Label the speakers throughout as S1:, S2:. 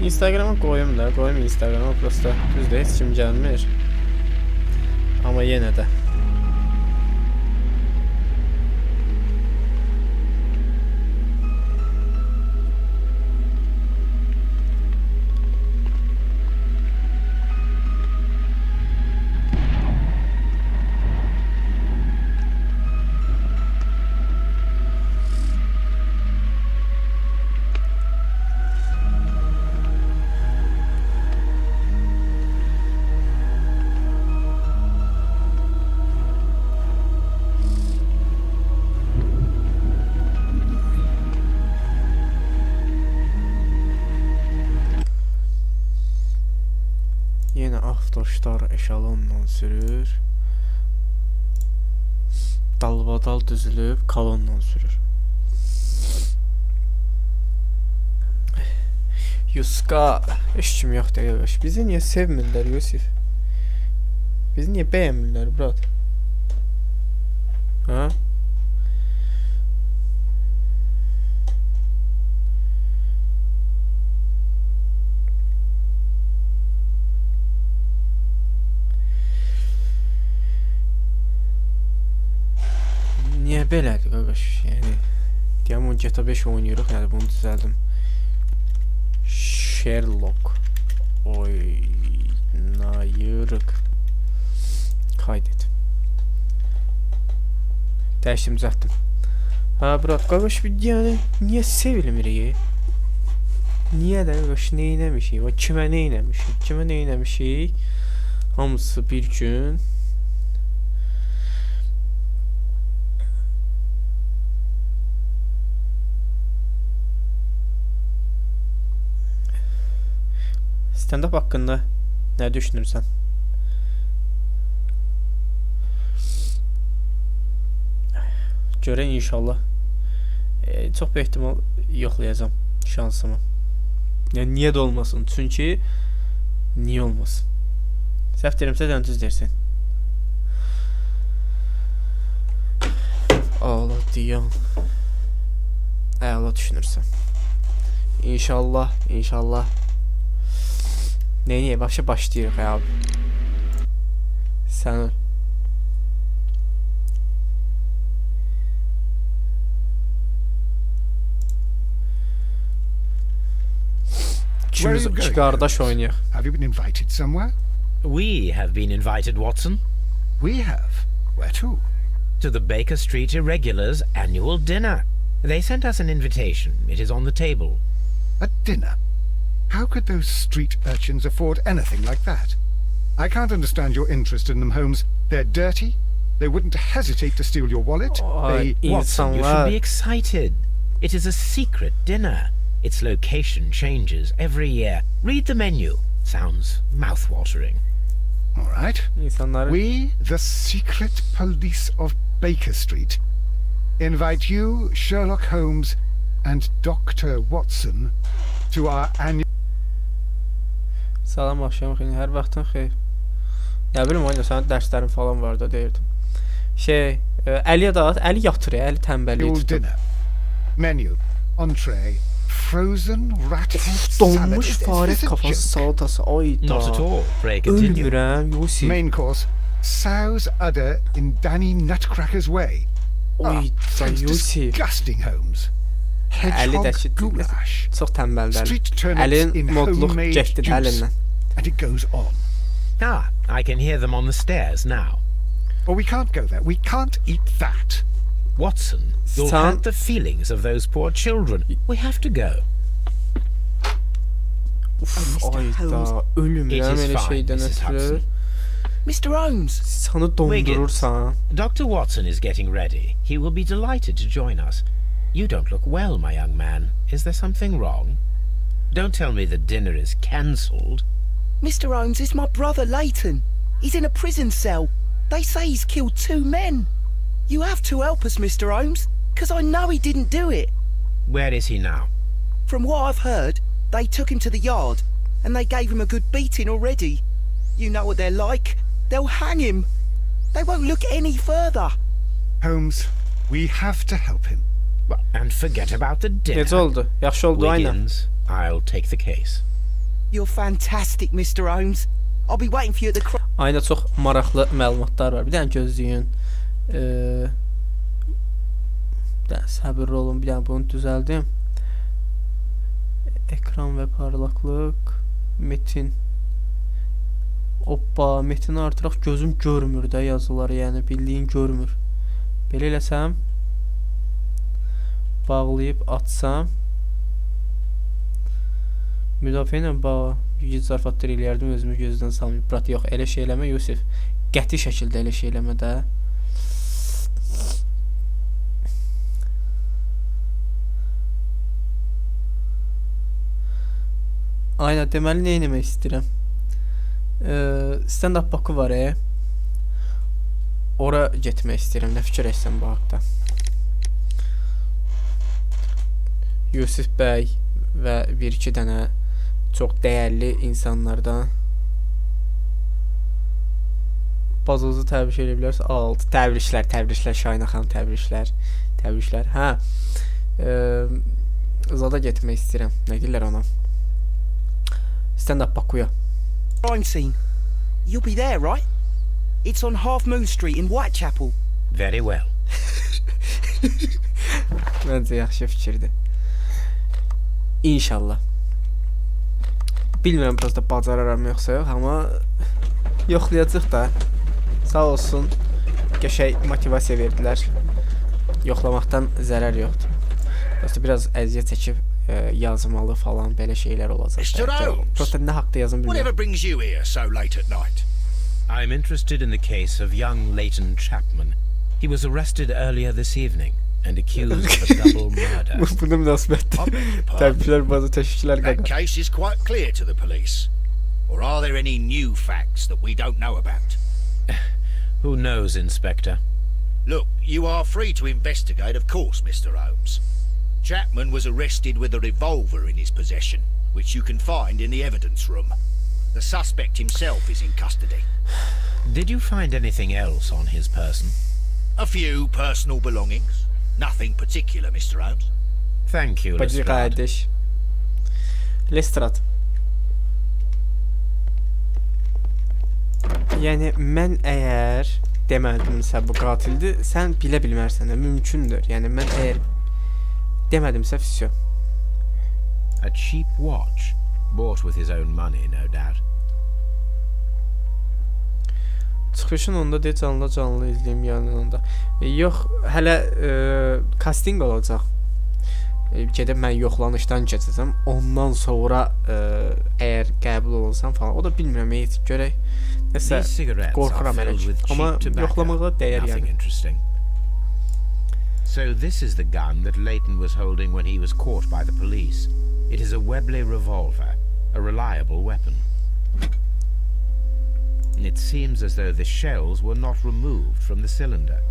S1: Instagram'a koyayım da, koyayım Instagram'a, prosta düzdə heç kim gəlmir. Amma yenə də. Yenə avtoşlar eşalonla sürür. Dalbadal düzülüb kolonla sürür. Yuska heç kim yoxdur qardaş. Bizi niyə sevmirlər Yusif? Bizi niyə bəyənmirlər brat? Ha? Niyə belədir qardaş? Yəni deyəm o GTA 5 oynayırıq, yəni bunu düzəldim. Sherlock. Oynayiriq. Kaydet. Dəyişdim, düzəltdim. Ha brat qardaş, yəni niyə sevilmirik? Niyə də qardaş, nə etmişik? Və kimə nə etmişik? Kimə nə etmişik? Hamısı bir gün stand-up haqqında nə düşünürsən? Görək inşallah. Çox bir ehtimal yoxlayacağam şansımı. Yəni niyə də olmasın? Çünki niyə olmasın? Səhv deyirəmsə sən düz deyirsən. Allah deyəm. Əla düşünürsən. İnşallah, inşallah. Neye başlayırıq abi. Sən öl. İkimiz iki qardaş oynayaq.
S2: Have you been invited somewhere?
S3: We have been invited, Watson.
S2: We have. Where to?
S3: To the Baker Street Irregulars' annual dinner. They sent us an invitation. It is on the table.
S2: A dinner? How could those street urchins afford anything like that? I can't understand your interest in them, Holmes. They're dirty. They wouldn't hesitate to steal your wallet.
S3: Watson, you should be excited. It is a secret dinner. Its location changes every year. Read the menu. Sounds mouth-watering.
S2: All right. We, the secret police of Baker Street, invite you, Sherlock Holmes, and Dr. Watson to our annual...
S1: Salam, axşam xeyir, hər vaxtın xeyir. Nə bilim, oyna, sənin dərslərin falan var da deyirdim. Əliyə da at, Əli yatır ya, Əli tənbəlliyi tutur.
S2: Menu, entree, frozen rat head salad.
S1: Donmuş fare kafası salatası, ayda.
S3: Not at all, pray continue.
S1: Ölmürəm, Yusif.
S2: Main course, sow's udder in Danny Nutcracker's way.
S1: Ayda, Yusif.
S2: Disgusting, Holmes.
S1: Əli də ki, çox tənbəldir. Əlin modluq getdi əlindən.
S2: And it goes on.
S3: Ah, I can hear them on the stairs now.
S2: Well, we can't go there. We can't eat that.
S3: Watson, you'll hurt the feelings of those poor children. We have to go.
S1: Ayda, ölümürəm elə şeydən ötürü.
S4: Mr. Holmes.
S1: Sana dondurursan.
S3: Dr. Watson is getting ready. He will be delighted to join us. You don't look well, my young man. Is there something wrong? Don't tell me the dinner is cancelled.
S4: Mr. Holmes is my brother Leighton. He's in a prison cell. They say he's killed 2 men. You have to help us, Mr. Holmes, because I know he didn't do it.
S3: Where is he now?
S4: From what I've heard, they took him to the yard, and they gave him a good beating already. You know what they're like. They'll hang him. They won't look any further.
S2: Holmes, we have to help him.
S3: And forget about the dinner.
S1: Necə oldu? Yaxşı oldu, aynen.
S3: Wiggins, I'll take the case.
S4: You're fantastic, Mr. Holmes. I'll be waiting for you at the
S1: Ayda çox maraqlı məlumatlar var. Bir dənə gözləyin. Bir dənə səbirli olun. Bir dənə bunu düzəldim. Ekran və parlaqlıq. Metin. Hoppa, metini artıraq. Gözüm görmür də yazıları, yəni bildiyin görmür. Belə eləsəm, bağlayıb açsam, müdafiə ilə bağ, zarafatlar eləyərdim, özümü gözdən salmayıb. Brat, yox, elə şey eləmə, Yusif. Qəti şəkildə elə şey eləmə də. Aynen, deməli nə eləmək istəyirəm? Stand-up bakı var, ora getmək istəyirəm, nə fikir etsən bu haqda? Yusif bəy və bir-iki dənə çox dəyərli insanlardan bazınızı təbrik edə bilərsiniz. 6. Təbriklər Şahinə xanım, təbriklər. Hə. Zada getmək istəyirəm. Nə deyirlər ona? Stand-up Bakuya.
S4: crime scene. You'll be there, right? It's on Half Moon Street in Whitechapel.
S3: Very well.
S1: Məncə yaxşı fikirdir. İnşallah. Bilmirəm, prosta bacararam yoxsa yox, amma yoxlayacaq da. Sağ olsun, qəşəng motivasiya verdilər. Yoxlamaqdan zərər yoxdur. Prosta biraz əziyyət çəkib yazmalı falan belə şeylər olacaq.
S5: Mr. Holmes,
S1: prosta nə haqda yazım bilmirəm.
S5: whatever brings you here so late at night?
S3: I'm interested in the case of young Leighton Chapman. He was arrested earlier this evening and accused of a double murder.
S1: Bu nə münasibətdir?
S5: I beg your pardon.
S1: Təbriklər, bazı təşviklər
S5: That
S1: qaqa.
S5: case is quite clear to the police. Or are there any new facts that we don't know about?
S3: Who knows, Inspector?
S5: Look, you are free to investigate, of course, Mr. Holmes. Chapman was arrested with a revolver in his possession, which you can find in the evidence room. The suspect himself is in custody.
S3: Did you find anything else on his person?
S5: A few personal belongings. Nothing particular, Mr. Holmes.
S3: Thank you,
S1: Bacı
S3: Lestrade.
S1: qardaş. Lestrade. Yəni mən əgər demədimsə bu qatildir, sən bilə bilmərsən də, mümkündür. Yəni mən əgər demədimsə fisyo.
S3: A cheap watch, bought with his own money, no doubt.
S1: Çıxışın onda deyə canlı izləyim yanında. Yox, hələ casting olacaq. Gedib mən yoxlanışdan keçəcəm. Ondan sonra əgər qəbul olunsam falan, o da bilmirəm, heç görək. Nəsə
S3: These cigarettes are
S1: qorxuram elə.
S3: filled with
S1: Amma
S3: cheap tobacco.
S1: yoxlamağa dəyər
S3: Nothing
S1: yəni.
S3: interesting. So this is the gun that Leighton was holding when he was caught by the police. It is a Webley revolver, a reliable weapon. It seems as though the shells were not removed from the cylinder.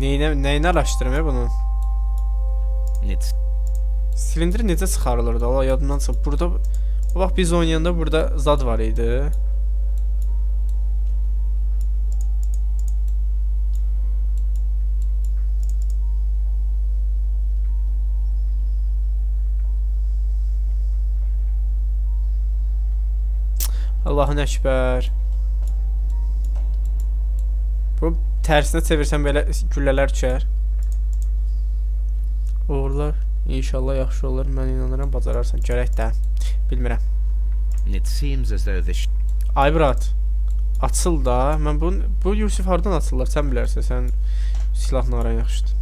S1: Nəyini araşdırım bunu?
S3: It's
S1: Silindr necə çıxarılırdı? Allah yadımdan çıxıb. Burada bax biz oynayanda burada zad var idi. Allahın əkbər. Bu tərsinə çevirsən belə güllələr düşər. Uğurlar. İnşallah yaxşı olur. Mən inanıram, bacararsan. Görək də. Bilmirəm.
S3: It seems as though the
S1: Ay brat. Açıl da. Mən bu Yusuf hardan açırlar? Sən bilərsən. Sən silahla aran yaxşıdır.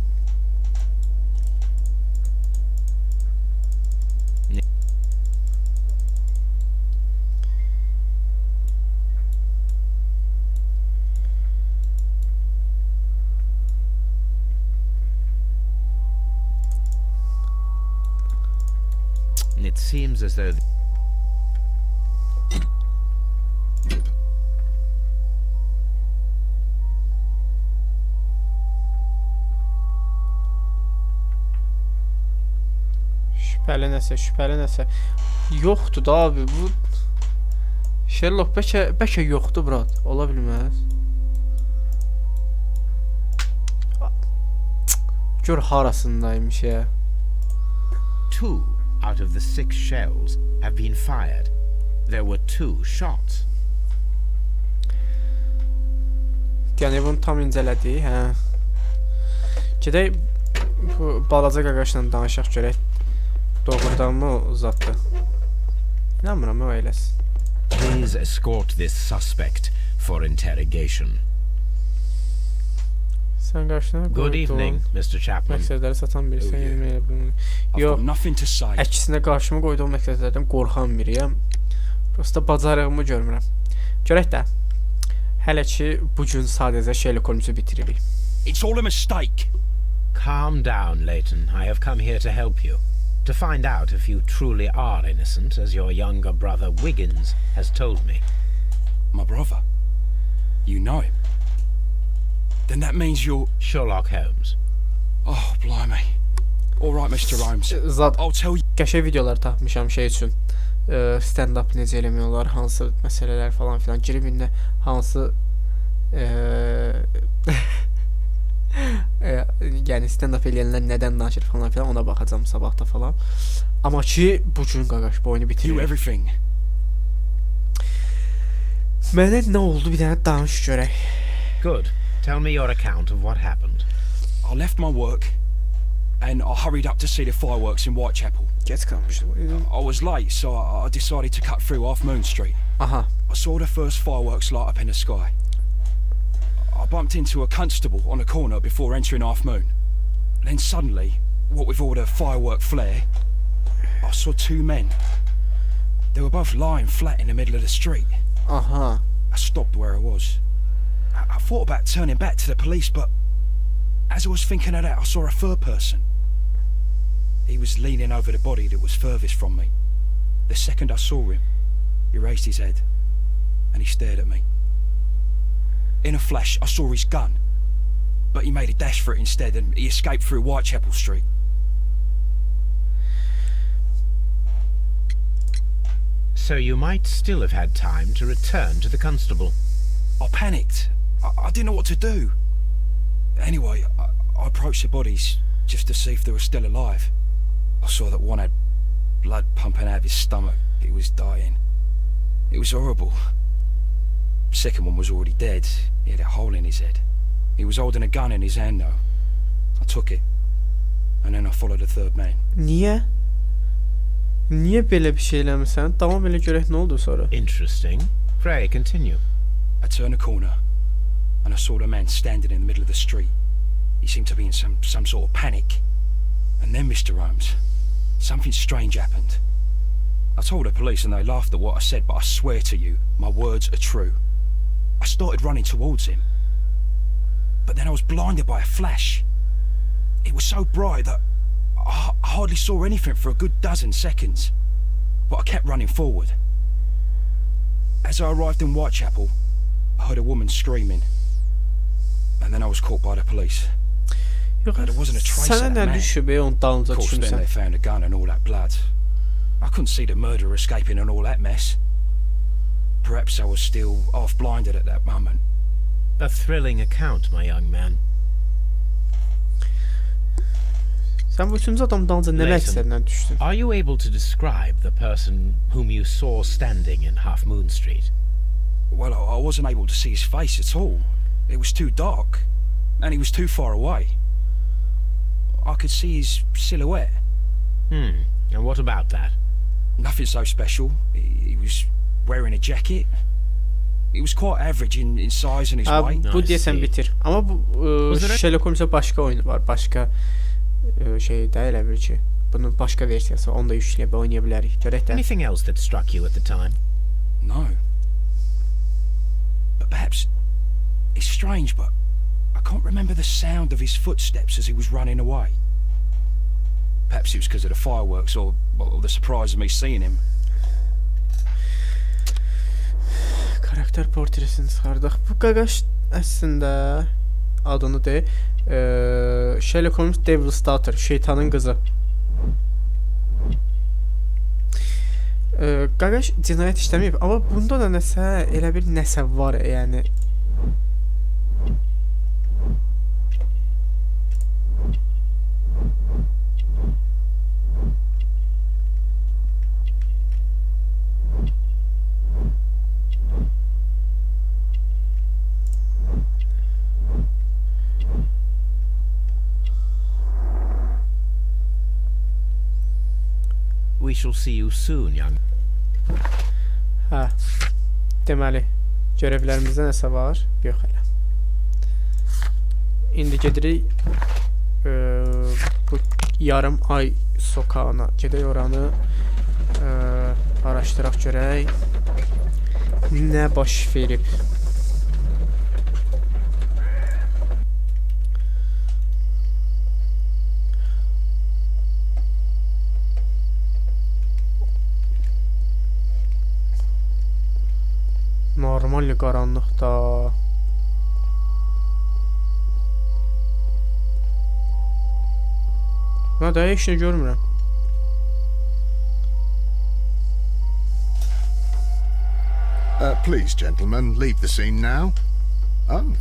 S3: It seems as though
S1: Şübhəli nəsə. Yoxdur da abi bu. Sherlock bəlkə yoxdur brat. Ola bilməz. Gör harasındaymış ya.
S3: 2 out of the 6 shells have been fired. There were 2 shots.
S1: Yəni bunu tam incələdik, hə. Gedək bu balaca qaqaşla danışaq görək. Doğrudanmı uzatdı? İnanmıram o eləsin.
S3: Please escort this suspect for interrogation.
S1: Sən qarşına
S3: Good
S1: qoyduğun
S3: evening, Mr. Chapman.
S1: məqsədləri satan birisən.
S2: Oh, yeah. I've
S1: Yox,
S2: got nothing to say.
S1: əksinə qarşıma qoyduğum məqsədlərdən qorxan biriyəm. Prosta bacarığımı görmürəm. Görək də. Hələ ki bu gün sadəcə Sherlock Holmes'u bitiririk.
S2: It's all a mistake.
S3: Calm down, Leighton. I have come here to help you. To find out if you truly are innocent, as your younger brother Wiggins has told me.
S2: My brother? You know him? Then that means you're...
S3: Sherlock Holmes.
S2: Oh, blimey. All right, Mr. Holmes.
S1: Zad
S2: I'll tell you...
S1: qəşəng videolar tapmışam şey üçün. Stand-up necə eləmiyorlar, hansı məsələlər falan filan. Girib indi hansı yəni stand-up eləyənlər nədən danışır falan filan ona baxacağam sabahda falan. Amma ki bu gün qaqaş bu oyunu
S2: You
S1: bitirir.
S2: everything.
S1: Mənə nə oldu bir dənə danış görək.
S3: Good. Tell me your account of what happened.
S2: I left my work and I hurried up to see the fireworks in Whitechapel.
S1: Geç qalmışdı.
S2: I was late, so I decided to cut through Half Moon Street.
S1: Aha.
S2: I saw the first fireworks light up in the sky. I bumped into a constable on a corner before entering Half Moon. Then suddenly, what with all the firework flare, I saw 2 men. They were both lying flat in the middle of the street.
S1: Aha.
S2: I stopped where I was. I thought about turning back to the police, but as I was thinking of that, I saw a third person. He was leaning over the body that was furthest from me. The second I saw him, he raised his head and he stared at me. In a flash, I saw his gun, but he made a dash for it instead and he escaped through Whitechapel Street.
S3: So you might still have had time to return to the constable.
S2: I panicked. I didn't know what to do. Anyway, I approached the bodies just to see if they were still alive. I saw that one had blood pumping out of his stomach. He was dying. It was horrible. The second one was already dead. He had a hole in his head. He was holding a gun in his hand though. I took it. And then I followed the third man.
S1: Niyə? Niyə belə bir şey eləmirsən? Tamam elə görək nə oldu sonra.
S3: Interesting. Pray, continue.
S2: I turned a corner and I saw the man standing in the middle of the street. He seemed to be in some sort of panic. And then, Mr. Holmes, something strange happened. I told the police and they laughed at what I said, but I swear to you, my words are true. I started running towards him. But then I was blinded by a flash. It was so bright that I hardly saw anything for a good dozen seconds. But I kept running forward. As I arrived in Whitechapel, I heard a woman screaming. And then I was caught by the police.
S1: Yox,
S2: There wasn't a trace
S1: sənə
S2: of
S1: nə
S2: that man.
S1: düşüb onun dalınca
S2: Of course, then they
S1: düşmüsən?
S2: found a gun and all that blood. I couldn't see the murderer escaping and all that mess. Perhaps I was still half blinded at that moment.
S3: A thrilling account, my young man.
S1: Sən bu üçüncü adam dalınca nə
S3: Leighton.
S1: məqsədlə düşdün?
S3: Are you able to describe the person whom you saw standing in Half Moon Street?
S2: Well, I wasn't able to see his face at all. It was too dark, and he was too far away. I could see his silhouette.
S3: And what about that?
S2: Nothing so special. He was wearing a jacket. He was quite average in size and his
S1: Ha,
S2: weight.
S1: bu
S3: I
S1: deyəsən
S3: see.
S1: bitir. Amma bu
S3: Was there a-
S1: Sherlock Holmes'ə başqa oyunu var, başqa şey də elə bir ki. Bunun başqa versiyası, onu da yükləyib oynaya bilərik. Görək də.
S3: Anything else that struck you at the time?
S2: No. But perhaps it's strange, but I can't remember the sound of his footsteps as he was running away. Perhaps it was because of the fireworks or the surprise of me seeing him.
S1: Karakter portresini çıxardıq. Bu qaqaş əslində adını de. Sherlock Holmes Devil's Daughter, şeytanın qızı. Qaqaş cinayət işləməyib, amma bunda da nəsə elə bir nəsə var, yəni.
S3: We shall see you soon, young.
S1: Hə. Deməli, görevlərimizdə nəsə var? Yox hələ. İndi gedirik bu yarım ay sokağına. Gedək oranı araşdıraq görək. Nə baş verib? Normal qaranlıqda. Nə də heç nə görmürəm.
S2: Please, gentlemen, leave the scene now. Oh,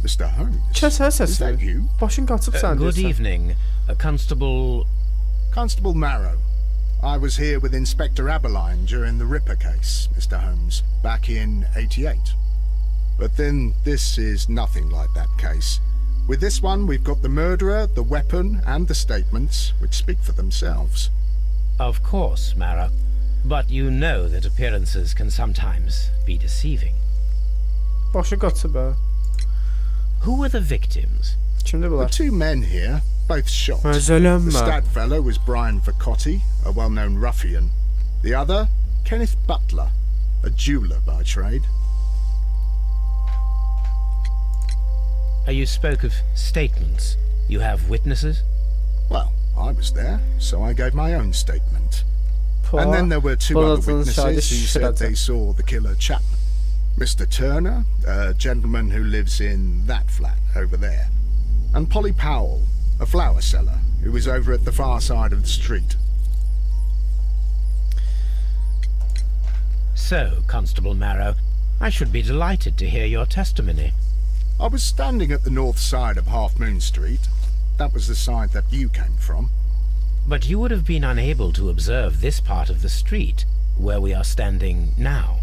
S2: Mr. Holmes.
S1: Kəs hər
S2: Is that
S1: səsləri.
S2: you?
S1: Başın qaçıb sən
S3: Good
S1: deyirsən.
S3: evening, Constable.
S2: Constable Marrow. I was here with Inspector Aberline during the Ripper case, Mr. Holmes, back in '88. But then this is nothing like that case. With this one, we've got the murderer, the weapon, and the statements, which speak for themselves.
S3: Of course, Mara. But you know that appearances can sometimes be deceiving.
S1: Başı qaçıb hə.
S3: Who were the victims?
S1: Kimdir
S2: The
S1: bunlar?
S2: two men here, both shot. The
S1: Məzələnmə.
S2: stab fellow was Brian Vercotti, a well-known ruffian. The other, Kenneth Butler, a jeweller by trade.
S3: You spoke of statements. You have witnesses?
S2: Well, I was there, so I gave my own statement. And then there were two other witnesses who said they saw the killer Chapman. Mr. Turner, a gentleman who lives in that flat over there. And Polly Powell, a flower seller, who was over at the far side of the street.
S3: So, Constable Marrow, I should be delighted to hear your testimony.
S2: I was standing at the north side of Half Moon Street. That was the side that you came from.
S3: But you would have been unable to observe this part of the street, where we are standing now.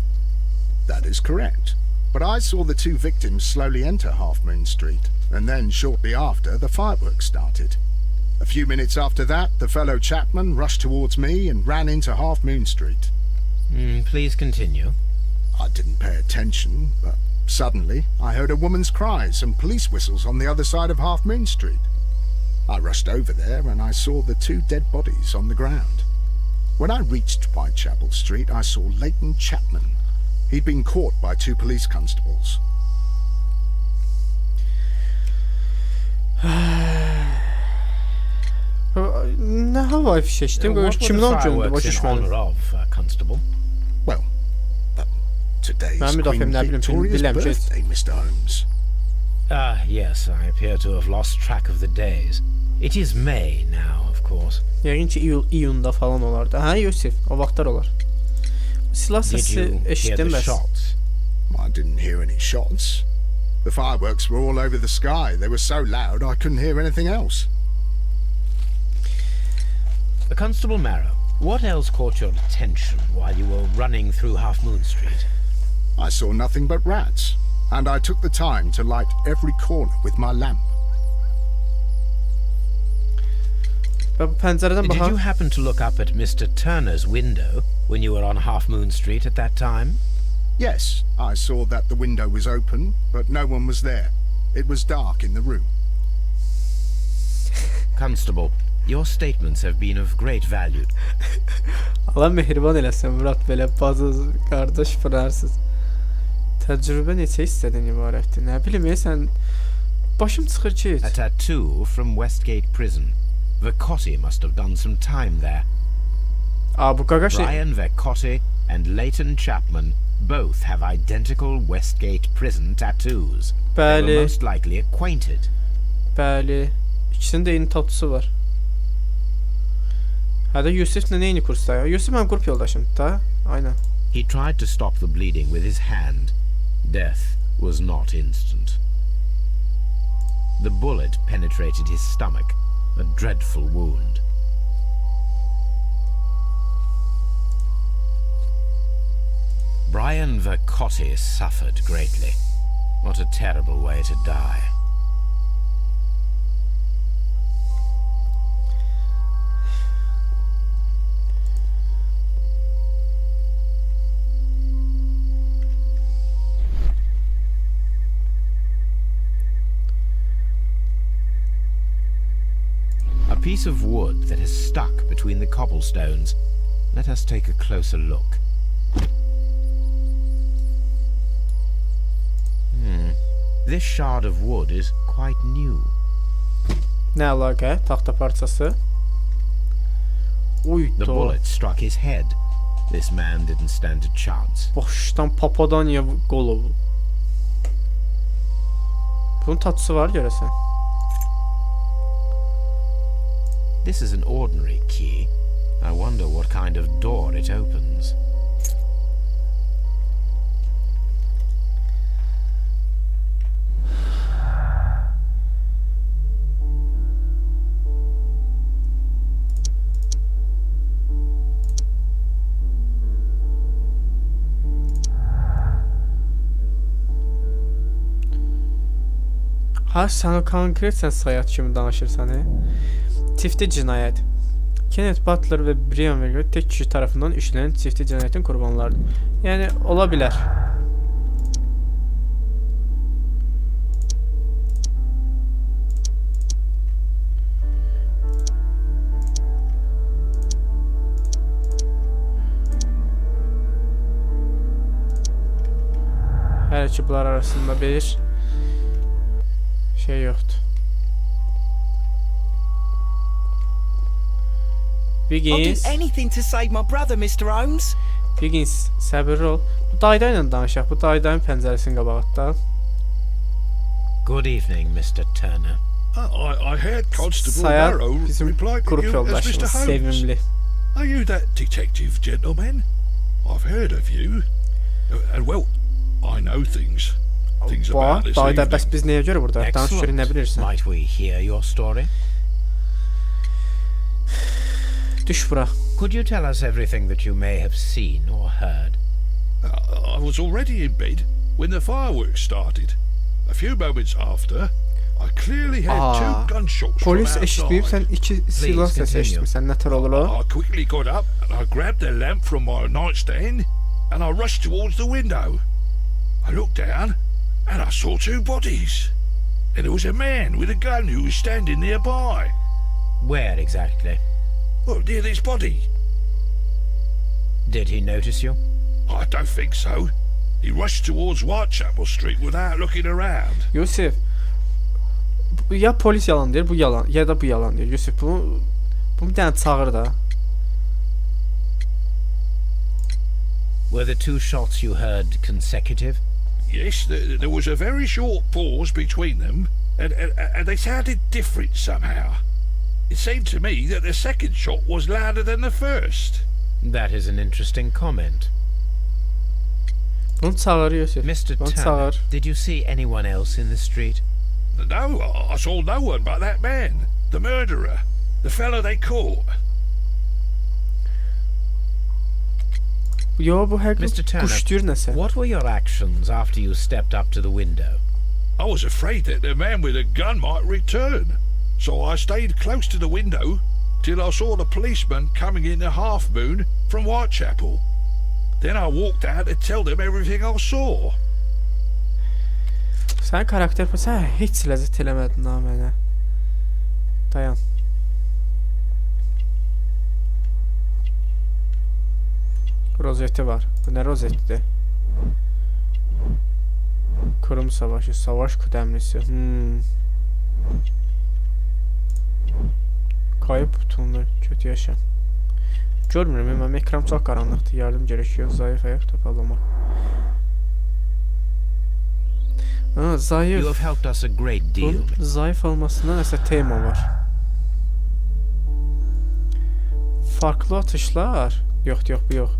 S2: That is correct. But I saw the two victims slowly enter Half Moon Street, and then shortly after, the fireworks started. A few minutes after that, the fellow Chapman rushed towards me and ran into Half Moon Street.
S3: Please continue.
S2: I didn't pay attention, but suddenly I heard a woman's cries and police whistles on the other side of Half Moon Street. I rushed over there and I saw the two dead bodies on the ground. When I reached Whitechapel Street, I saw Leighton Chapman. He'd been caught by two police constables.
S1: Nə hava fişəşdim?
S3: What were
S1: Kimin
S3: the
S1: o gündür?
S3: fireworks
S1: Başa
S3: in
S1: düşmədim.
S3: honor of, Constable?
S2: Well, today's
S1: Ben bir
S2: Queen
S1: bakayım, ne bileyim,
S2: Victoria's
S1: bilmem ki-
S2: birthday, Mr. Holmes.
S3: Ah, yes, I appear to have lost track of the days. It is May now, of course.
S1: Yəqin ki iyunda falan olardı. Hə, Yusif, o vaxtlar olar. Silah
S3: Did
S1: səsi
S3: you hear
S1: eşitdim
S3: the
S1: bəs.
S3: shots?
S2: I didn't hear any shots. The fireworks were all over the sky. They were so loud I couldn't hear anything else.
S3: Constable Marrow, what else caught your attention while you were running through Half Moon Street?
S2: I saw nothing but rats, and I took the time to light every corner with my lamp.
S1: Və bu pəncərədən
S3: Did you
S1: baxan
S3: happen to look up at Mr. Turner's window when you were on Half Moon Street at that time?
S2: Yes, I saw that the window was open, but no one was there. It was dark in the room.
S3: Constable, your statements have been of great value.
S1: Allah mehriban eləsin Murat, belə bazı qardaş fırarsız. Təcrübə neçə hissədən ibarətdir? Nə bilim, sən başım çıxır ki.
S3: A tattoo from Westgate Prison. Vercotti must have done some time there.
S1: Bu qaqaş
S3: Brian Vercotti and Leighton Chapman both have identical Westgate Prison tattoos. They were
S1: Bəli,
S3: most likely acquainted.
S1: bəli. İkisinin də eyni tatusu var. Hə də Yusiflə neyini kursda ya? Yusif mənim qrup yoldaşımdır da. Aynen.
S3: He tried to stop the bleeding with his hand. Death was not instant. The bullet penetrated his stomach, a dreadful wound. Brian Vercotti suffered greatly. What a terrible way to die. A piece of wood that has stuck between the cobblestones. Let us take a closer look. This shard of wood is quite new.
S1: Nə əlaqə? Taxta parçası.
S3: The bullet struck his head. This man didn't stand a chance.
S1: Boşdan papadan ya qolu. Bunun tatusu var görəsən.
S3: This is an ordinary key. I wonder what kind of door it opens.
S1: Ha, sən konkret sayat kimi danışırsan, Çifti cinayət. Kenneth Butler və Brian Vercotti tek kişi tarafından işlenen çifti cinayetin kurbanlarıdır. Yani ola bilər. Hər iki bunlar arasında bir şey yoxdur. Biggins.
S4: I'll do anything to save my brother, Mr. Holmes.
S1: Biggins, səbirli ol. Bu dayda ilə danışaq. Bu daydayın pəncərəsinin qabağında.
S3: Good evening, Mr. Turner.
S6: I heard Constable
S1: Sayar
S6: Barrow
S1: bizim
S6: reply to
S1: grup
S6: you as
S1: yoldaşımız,
S6: Mr. Holmes.
S1: sevimli.
S6: Are you that detective gentleman? I've heard of you. And well, I know things. Things
S1: Bu
S6: about this
S1: dayda
S6: evening.
S1: bəs biz nəyə görə burada? Danış görək, nə bilirsən?
S3: Might we hear your story?
S1: Düş bura.
S3: Could you tell us everything that you may have seen or heard?
S6: I was already in bed when the fireworks started. A few moments after, I clearly had two gunshots from
S1: Polis eşitləyib, sən
S6: outside.
S1: iki silah səsi eşitmirsən. Nə tər olur o?
S6: I quickly got up and I grabbed the lamp from my nightstand and I rushed towards the window. I looked down and I saw two bodies. And there was a man with a gun who was standing nearby.
S3: Where exactly?
S6: Well, near this body.
S3: Did he notice you?
S6: I don't think so. He rushed towards Whitechapel Street without looking around.
S1: Yusuf, ya polis yalan deyir, bu yalan, ya da bu yalan deyir. Yusuf, bu bir dənə çağır da.
S3: Were the two shots you heard consecutive?
S6: Yes, there was a very short pause between them, and they sounded different somehow. It seemed to me that the second shot was louder than the first.
S3: That is an interesting comment.
S1: Bunu çağır Yusuf.
S3: Mr.
S1: Bunu
S3: Turner,
S1: çağır.
S3: did you see anyone else in the street?
S6: No, I saw no one but that man, the murderer, the fellow they caught.
S1: Yo, bu həqiqət
S3: Mr. Turner,
S1: quşdur nəsə.
S3: what were your actions after you stepped up to the window?
S6: I was afraid that the man with the gun might return, so I stayed close to the window till I saw the policeman coming in the Half Moon from Whitechapel. Then I walked out to tell them everything I saw.
S1: Sən karakter sən heç ləzzət eləmədin ha mənə. Dayan. Rozeti var. Bu nə rozetidir? Kırım savaşı, savaş kıdemlisi. Kayıp butonlar, kötü yaşam. Görmürüm, mənim ekran çox qaranlıqdır. Yardım gerekiyor, zayıf ayaq toparlamaq. Zayıf.
S3: You have helped us a great deal.
S1: Zayıf olmasında nəsə tema var. farklı atışlar. Yox, yox, bu yox.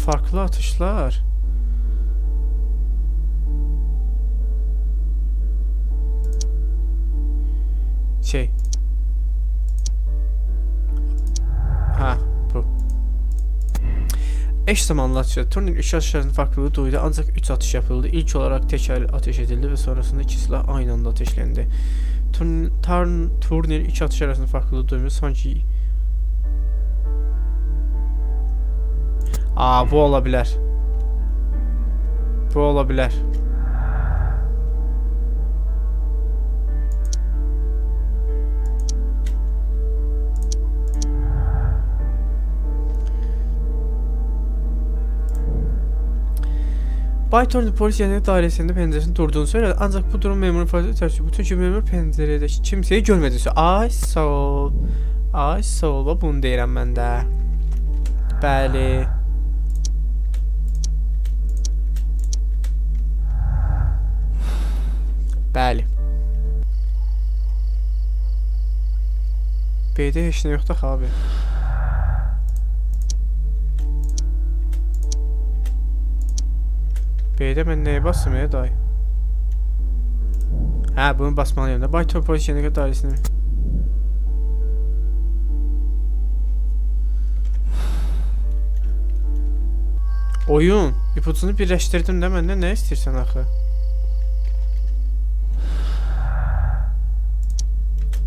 S1: Farklı atışlar. Şey. Ha, bu. Eş zamanlı atışlar. Turnirin 3 atışlarının farklılığı duydu ancak 3 atış yapıldı. İlk olarak teker ateş edildi ve sonrasında iki silah aynı anda ateşlendi. Turnirin 3 atış arasında farklılığı duymuyor. Sanki... Aa, bu olabilir. Bu olabilir. Bay Thorne polis yetenek dairesinde penceresinin durduğunu söyledi. Ancak bu durum memurun ifadesi tersi. Bütün memur penceredeki kimseyi görmedi. Ay sağ ol. Ay sağ ol. Bunu deyirəm mən də. Bəli. Bəli. B'də heç nə yoxdur abi. B'də mən nəyə basım ya dayı? Hə, bunu basmalıyım da. Bay Thorne polis yetenek dairesinde. Oyun. İpucunu birləşdirdim də məndən nə istəyirsən axı?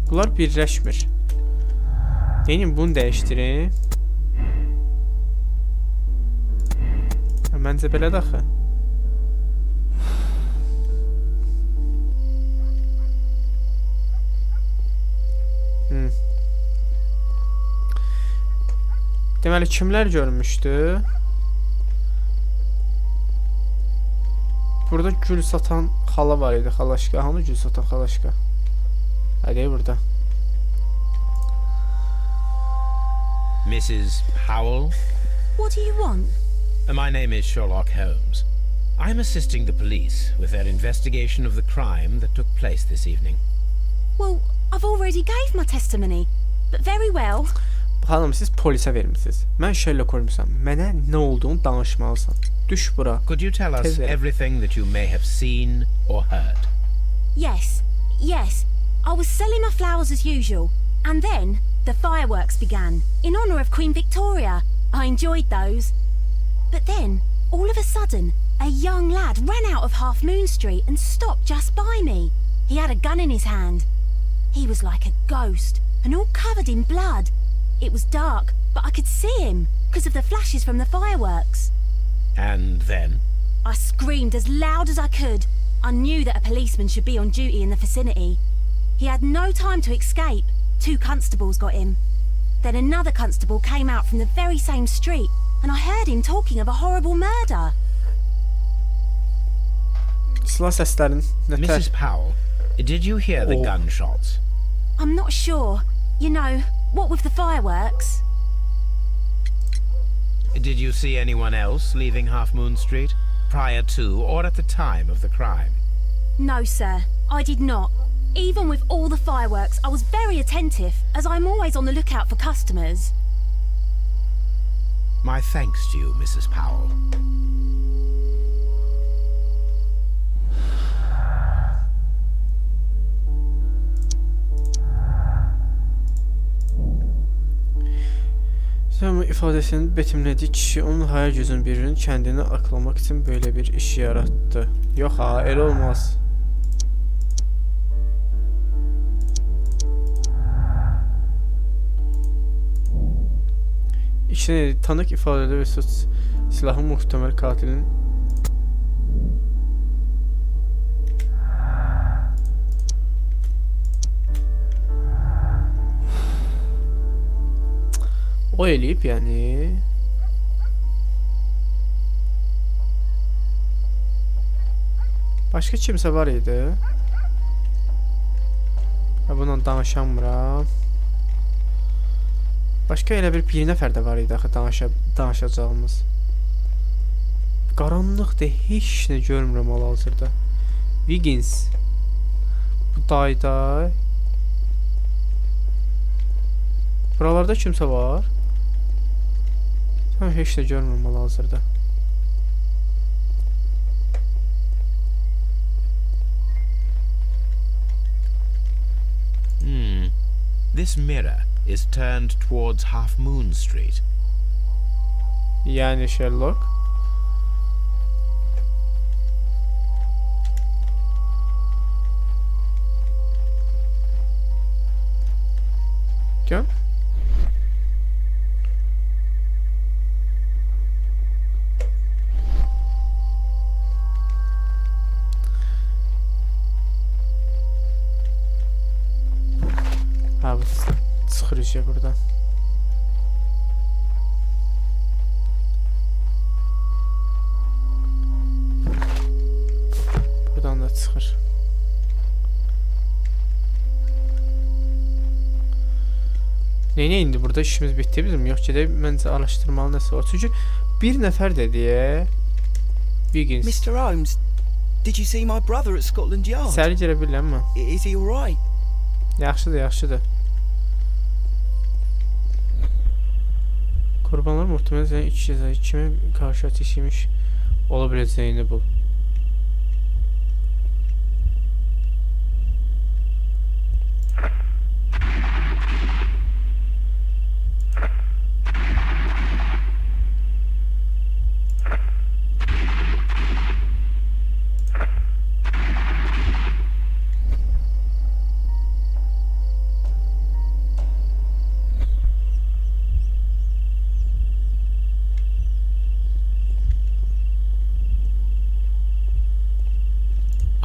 S1: Bunlar birləşmir. Neyim bunu dəyişdirim? Məncə belədir axı. Deməli kimlər görmüşdü? Burada gül satan xala var idi, xalaşka. Hanı gül satan xalaşka? Hadi burada.
S3: Mrs. Powell?
S7: What do you want?
S3: My name is Sherlock Holmes. I'm assisting the police with their investigation of the crime that took place this evening.
S7: Well, I've already gave my testimony, but very well.
S1: Xanım, siz polisə vermisiniz. Mən Sherlock Holmesam. Mənə nə olduğunu danışmalısan. Düş bura.
S3: Could you tell us everything that you may have seen or heard?
S7: Yes. I was selling my flowers as usual, and then the fireworks began, in honour of Queen Victoria. I enjoyed those. But then, all of a sudden, a young lad ran out of Half Moon Street and stopped just by me. He had a gun in his hand. He was like a ghost, and all covered in blood. It was dark, but I could see him, because of the flashes from the fireworks.
S3: And then?
S7: I screamed as loud as I could. I knew that a policeman should be on duty in the vicinity. He had no time to escape. 2 constables got him. Then another constable came out from the very same street, and I heard him talking of a horrible murder.
S1: Silah səslərin.
S3: Mrs. Powell, did you hear the gunshots?
S7: I'm not sure. You know, what with the fireworks?
S3: Did you see anyone else leaving Half Moon Street, prior to or at the time of the crime?
S7: No, sir, I did not. Even with all the fireworks, I was very attentive, as I'm always on the lookout for customers.
S3: My thanks to you, Mrs. Powell.
S1: Sonra ifadesini betimlediği kişi onun hayal gözünün birinin kendini aklamak için böyle bir iş yarattı. Yok ha, el olmaz. İçine tanık ifadede ve suç silahı muhtemel katilin o eləyib yani. Başka kimse var idi. Ha, bununla danışamıram. Başka elə bir nəfər də var idi axı danışacağımız. Qaranlıqdır, heç nə görmürəm hal-hazırda. Wiggins. Bu dayda. Buralarda kimsə var? Ha, heç də görmürəm hal-hazırda.
S3: This mirror is turned towards Half Moon Street.
S1: Yani Sherlock. Gel. Ha, bu sıxırıcı buradan. Buradan da çıxır. Neyine indi burada işimiz bitti bizim. Yox gedək məncə araşdırmalı nəsə var. Çünki bir nəfər də deyə Wiggins.
S4: Mr. Holmes, did you see my brother at Scotland Yard?
S1: Səhəri gələ bilirəm mən.
S4: Is he all right?
S1: Yaxşıdır, yaxşıdır. Qurbanlar muhtemelen iki cezayı kime karşı ateşiymiş olabileceğini bul.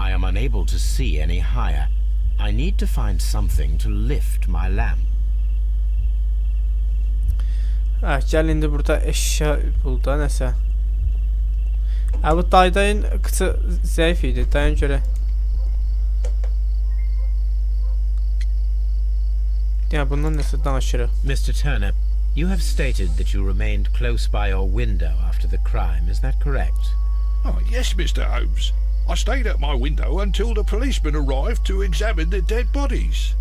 S3: I am unable to see any higher. I need to find something to lift my lamp.
S1: Ha, gel indi burada eşya bul da nəsə. Ha, bu dayın qıçı zəif idi. Dayın görə. Ya bundan nəsə danışırıq.
S3: Mr. Turner, you have stated that you remained close by your window after the crime. Is that correct?
S6: Oh, yes, Mr. Holmes. I stayed at my window until the policeman arrived to examine the dead bodies.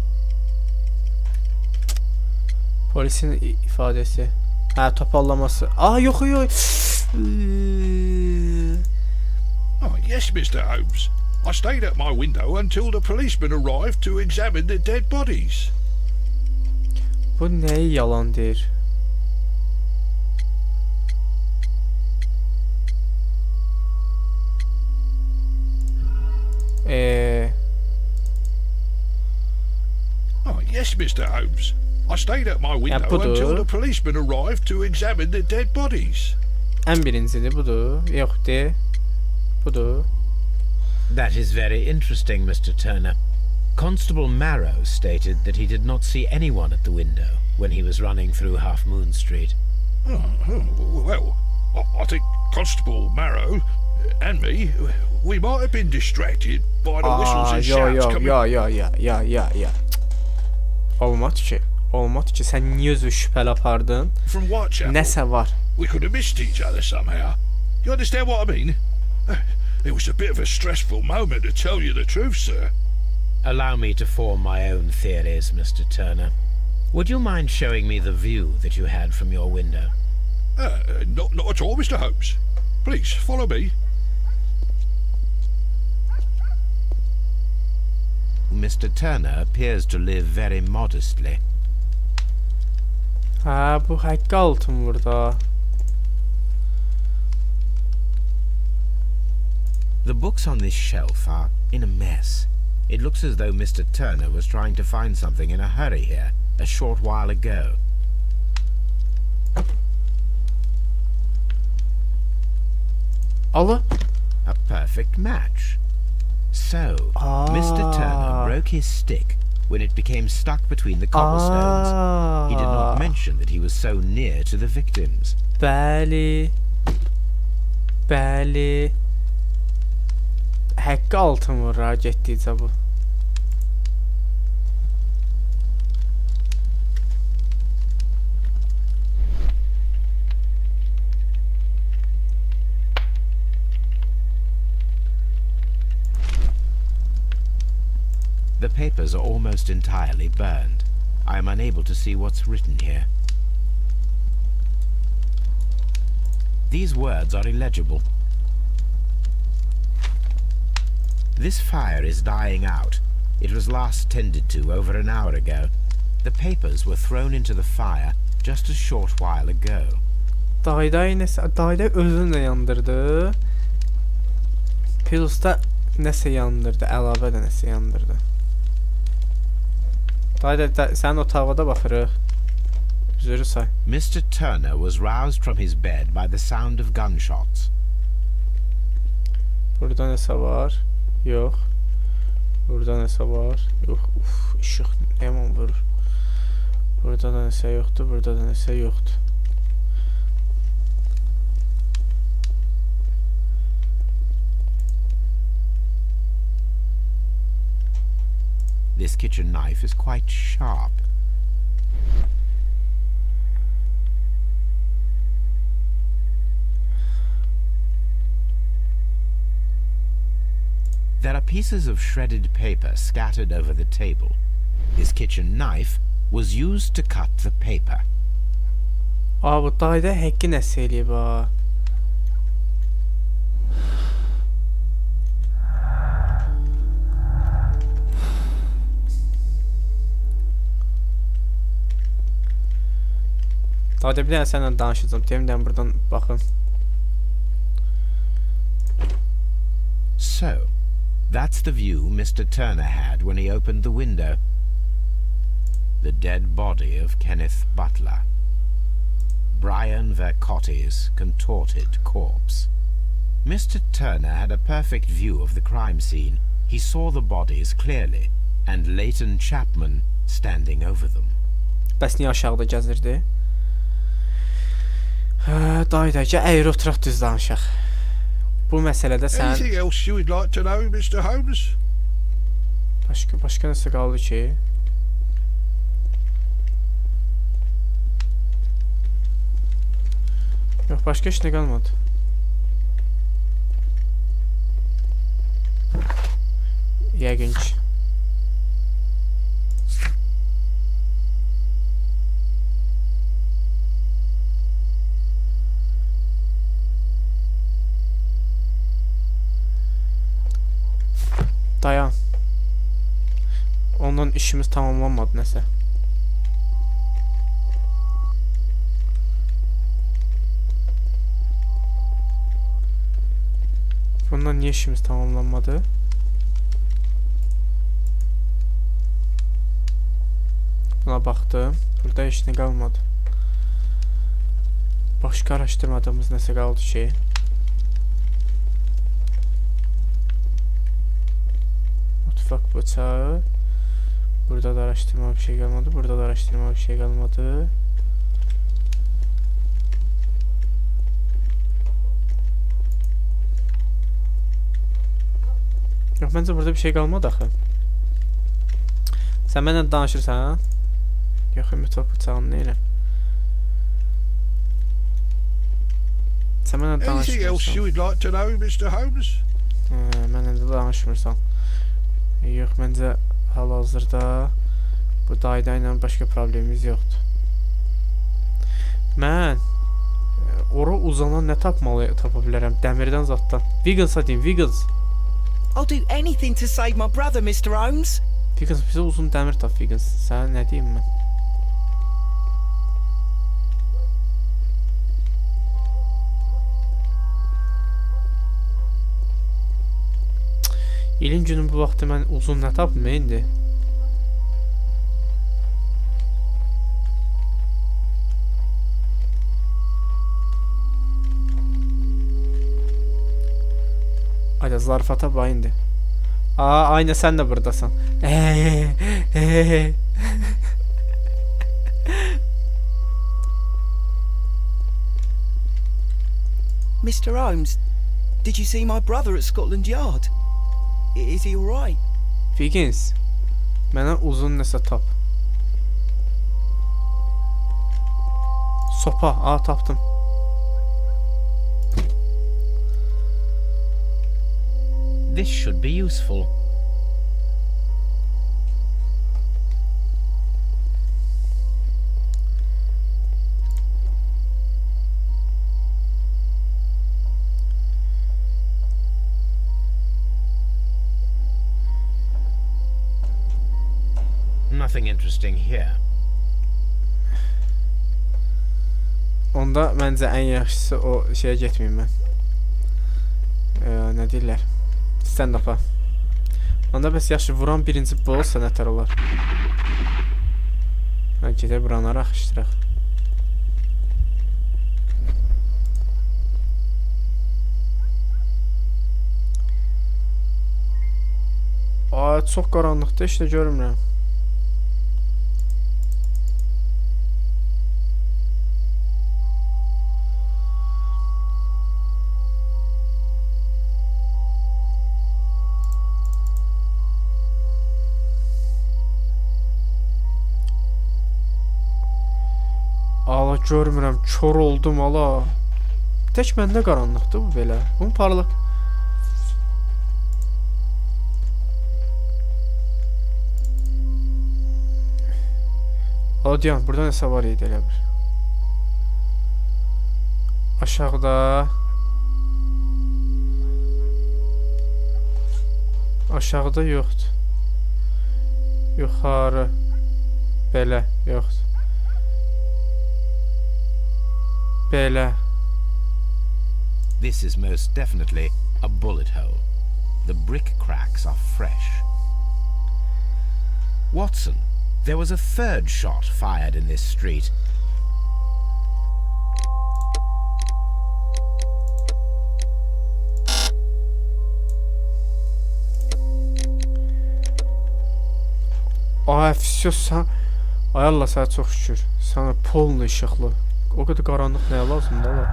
S1: Polisin ifadəsi. Ha, topallaması. Aa, yox, yox.
S6: Oh, yes, Mr. Holmes. I stayed at my window until the policeman arrived to examine the dead bodies.
S1: Bu nəyi yalan deyir?
S6: Oh, yes, Mr. Holmes. I stayed at my window until the policeman arrived to examine the dead bodies.
S1: Ən birincidir, budur. Yox, de. Budur.
S3: That is very interesting, Mr. Turner. Constable Marrow stated that he did not see anyone at the window when he was running through Half Moon Street.
S6: Well, I think Constable Marrow and me, we might have been distracted by the whistles and shouts coming...
S1: Ya. Olmadı ki. Olmadı ki. Sən niyə özü şübhələ apardın?
S6: From Whitechapel.
S1: Nəsə var.
S6: We could have missed each other somehow. You understand what I mean? It was a bit of a stressful moment, to tell you the truth, sir.
S3: Allow me to form my own theories, Mr. Turner. Would you mind showing me the view that you had from your window?
S6: Not at all, Mr. Holmes. Please, follow me.
S3: Mr. Turner appears to live very modestly.
S1: Ha, bu haqqı altın burada.
S3: The books on this shelf are in a mess. It looks as though Mr. Turner was trying to find something in a hurry here a short while ago.
S1: Allah.
S3: A perfect match. So, Mr. Turner broke his stick when it became stuck between the cobblestones. He did not mention that he was so near to the victims.
S1: Bəli. Bəli. Haqqı altın vurur ha, getdikcə bu.
S3: The papers are almost entirely burned. I am unable to see what's written here. These words are illegible. This fire is dying out. It was last tended to over an hour ago. The papers were thrown into the fire just a short while ago.
S1: Dayda özünü də yandırdı. Plus da nəsə yandırdı, əlavə də nəsə yandırdı. Dayda sən otağına baxırıq. Üzürü say.
S3: Mr. Turner was roused from his bed by the sound of gunshots.
S1: Burada nəsə var? Yox. Burada nəsə var? Yox. Uf, işıq yaman vurur. Burada da nəsə yoxdur, burada da nəsə yoxdur.
S3: This kitchen knife is quite sharp. There are pieces of shredded paper scattered over the table. His kitchen knife was used to cut the paper.
S1: Bu dayda həqqi nəsə eləyib ha. Dayda bir dənə sənlə danışacağım. Demdən buradan baxın.
S3: So, that's the view Mr. Turner had when he opened the window. The dead body of Kenneth Butler. Brian Vercotti's contorted corpse. Mr. Turner had a perfect view of the crime scene. He saw the bodies clearly, and Leighton Chapman standing over them.
S1: Bəs niyə aşağıda gəzirdi? Dayda, əyri oturaq düz danışaq. Bu məsələdə sən...
S6: Anything else you would like to know, Mr. Holmes?
S1: Başqa nəsə qaldı ki? Yox, başqa heç nə qalmadı. Yəqin ki. Dayan. Ondan işimiz tamamlanmadı nəsə. Bundan niyə işimiz tamamlanmadı? Buna baxdım. Burada heç nə qalmadı. Başqa araşdırmadığımız nəsə qaldı ki? Mutfak bıçağı. Burada da araştırma bir şey kalmadı. Burada da araştırma bir şey kalmadı. Yox, məncə burada bir şey qalmadı axı. Sən mənlə danışırsan, ha? Yox, mutfak bıçağını neylə? Sən mənlə danışmırsan.
S6: Anything else you would like to know, Mr. Holmes?
S1: Mənlə də danışmırsan. Yox, məncə hal-hazırda bu dayda ilə başqa problemimiz yoxdur. Mən ora uzanan nə tapa bilərəm? Dəmirdən zaddan. Wiggins deyim, Wiggins.
S4: I'll do anything to save my brother, Mr. Holmes.
S1: Wiggins, bizə uzun dəmir tap, Wiggins. Sən nə deyim mən? İlin günün bu vaxtı mən uzun nə tapım indi? Ayda zarfata bax indi. Aynı sən də buradasan.
S4: Mr. Holmes, did you see my brother at Scotland Yard? Is he alright?
S1: Wiggins, mənə uzun nəsə tap. Sopa, tapdım.
S3: This should be useful. nothing interesting here.
S1: Onda məncə ən yaxşısı o şeyə getməyim mən. Nə deyirlər? Stand-up'a. Onda bəs yaxşı vuran birinci bu olsa nətər olar? Gedək buranları axışdıraq. Çox qaranlıqda işte görmürəm. Ala görmürəm, kör oldum ala. Tək məndə qaranlıqdır bu belə. Bunun parlaq. Diyan, burada nəsə var idi elə bir. Aşağıda. Aşağıda yoxdur. Yuxarı. Belə, yoxdur. Belə.
S3: This is most definitely a bullet hole. The brick cracks are fresh. Watson, there was a third shot fired in this street.
S1: Ay, sən... Ay Allah, sənə çox şükür. Sənə polnu işıqlı. O qədər qaranlıq nəyə lazımdır ala?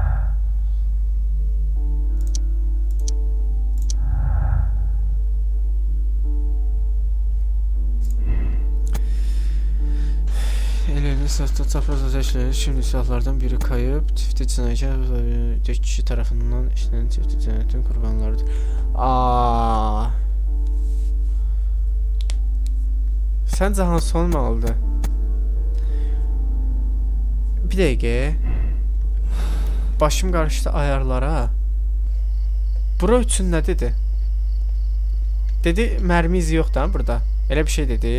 S1: Elini sırtda çapraz azəşləri, şimdi silahlardan biri kayıb, çifti cinayət kişi tərəfindən işlənən çifti cinayətin qurbanlarıdır. Səncə hansı olmalıdır? Bir dəqiqə. Başım qarışdı ayarlara. Bura üçün nə dedi? Dedi, mərmi izi yoxdur burada. Elə bir şey dedi.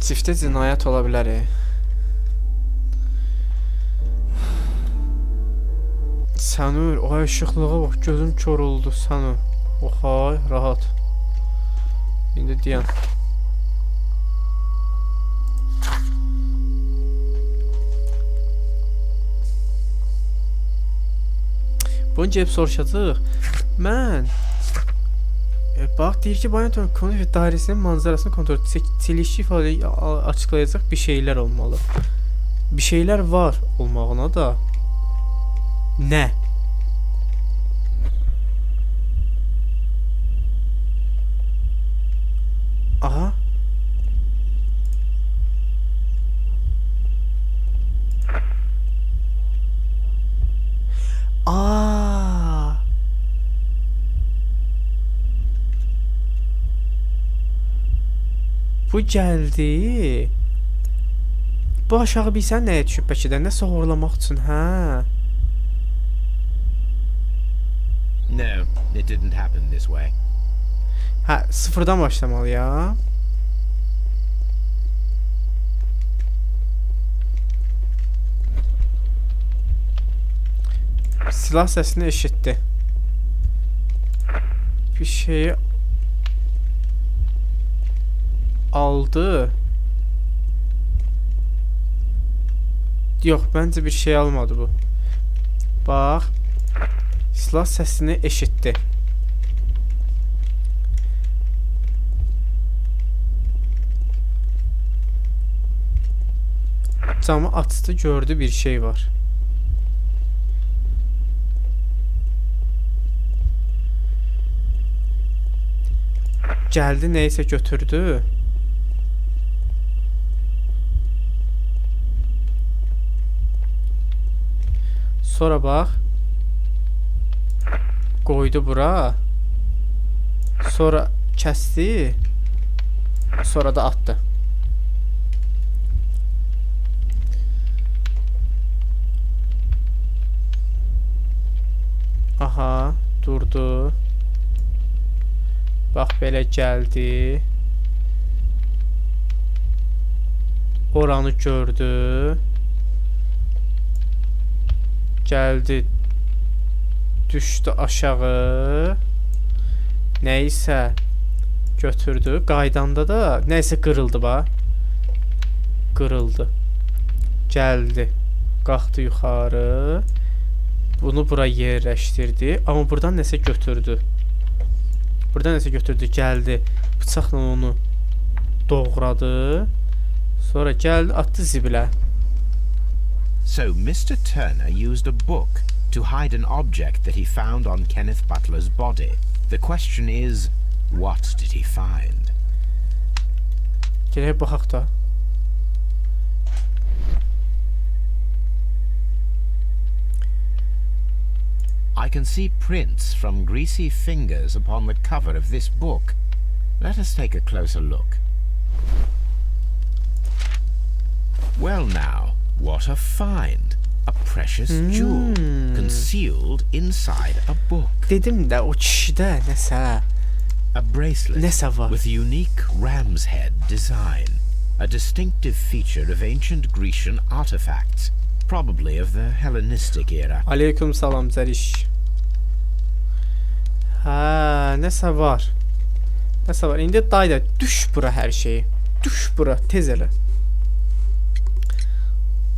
S1: Çiftə cinayət ola bilər. Sənur, ay işıqlığa bax, gözüm kör oldu Sənur. Oxay, rahat. İndi deyən. Bunu gəlib soruşacaq. Mən bax, deyir ki, bayan konfet dairesinin manzarasını kontrol edəcək, çelişki ifadeyi açıqlayacaq bir şeylər olmalı. Bir şeylər var olmağına da. Nə? Aha. Bu gəldi. Bu aşağı bilsən nəyə düşüb bəlkə də? Nəsə horlamaq üçün, hə?
S3: No, it didn't happen this way.
S1: Hə, sıfırdan başlamalı ya. Silah səsini eşitdi. Bir şeyi aldı. Yox, məncə bir şey almadı bu. Bax. Silah səsini eşitdi. Camı açdı, gördü bir şey var. Gəldi, neysə götürdü. Sonra bax. Qoydu bura. Sonra kəsdi. Sonra da atdı. Aha, durdu. Bax belə gəldi. Oranı gördü. Gəldi. Düşdü aşağı. Nəysə götürdü. Qaydanda da nəysə qırıldı bax. Qırıldı. Gəldi. Qalxdı yuxarı. Bunu bura yerləşdirdi. Amma buradan nəsə götürdü. Buradan nəsə götürdü. Gəldi. Bıçaqla onu doğradı. Sonra gəldi, atdı zibilə.
S3: So Mr. Turner used a book to hide an object that he found on Kenneth Butler's body. The question is, what did he find?
S1: Gələk baxaq da.
S3: I can see prints from greasy fingers upon the cover of this book. Let us take a closer look. Well now, what a find! A precious jewel concealed inside a book.
S1: Dedim də o kişidə nəsə.
S3: A bracelet
S1: Nəsə var.
S3: with unique ram's head design. A distinctive feature of ancient Grecian artifacts, probably of the Hellenistic era.
S1: Aleyküm salam Zəriş. Hə, nəsə var. Nəsə var. İndi dayda düş bura hər şeyi. Düş bura tez elə.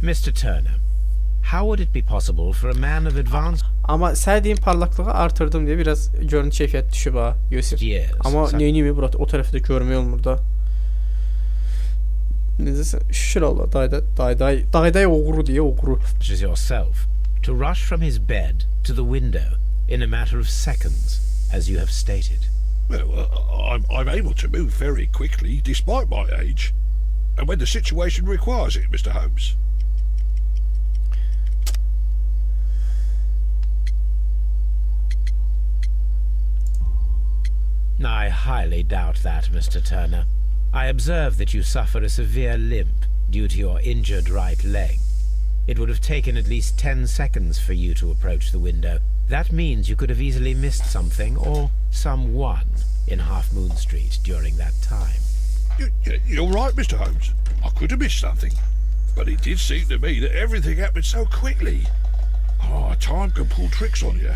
S3: Mr. Turner, how would it be possible for a man of advanced
S1: Amma sədiyim parlaqlığı artırdım deyə biraz görüntü keyfiyyət düşüb ha, Yusuf.
S3: years
S1: Amma neyini bura o tərəfdə görmək olmur da. Necəsə şükür Allah dayday oğru deyə oğru.
S3: such as yourself to rush from his bed to the window in a matter of seconds, as you have stated?
S6: Well, I'm able to move very quickly, despite my age, and when the situation requires it, Mr. Holmes.
S3: I highly doubt that, Mr. Turner. I observe that you suffer a severe limp due to your injured right leg. It would have taken at least 10 seconds for you to approach the window. That means you could have easily missed something or someone in Half Moon Street during that time.
S6: You're right, Mr. Holmes. I could have missed something. But it did seem to me that everything happened so quickly. Oh, time can pull tricks on you.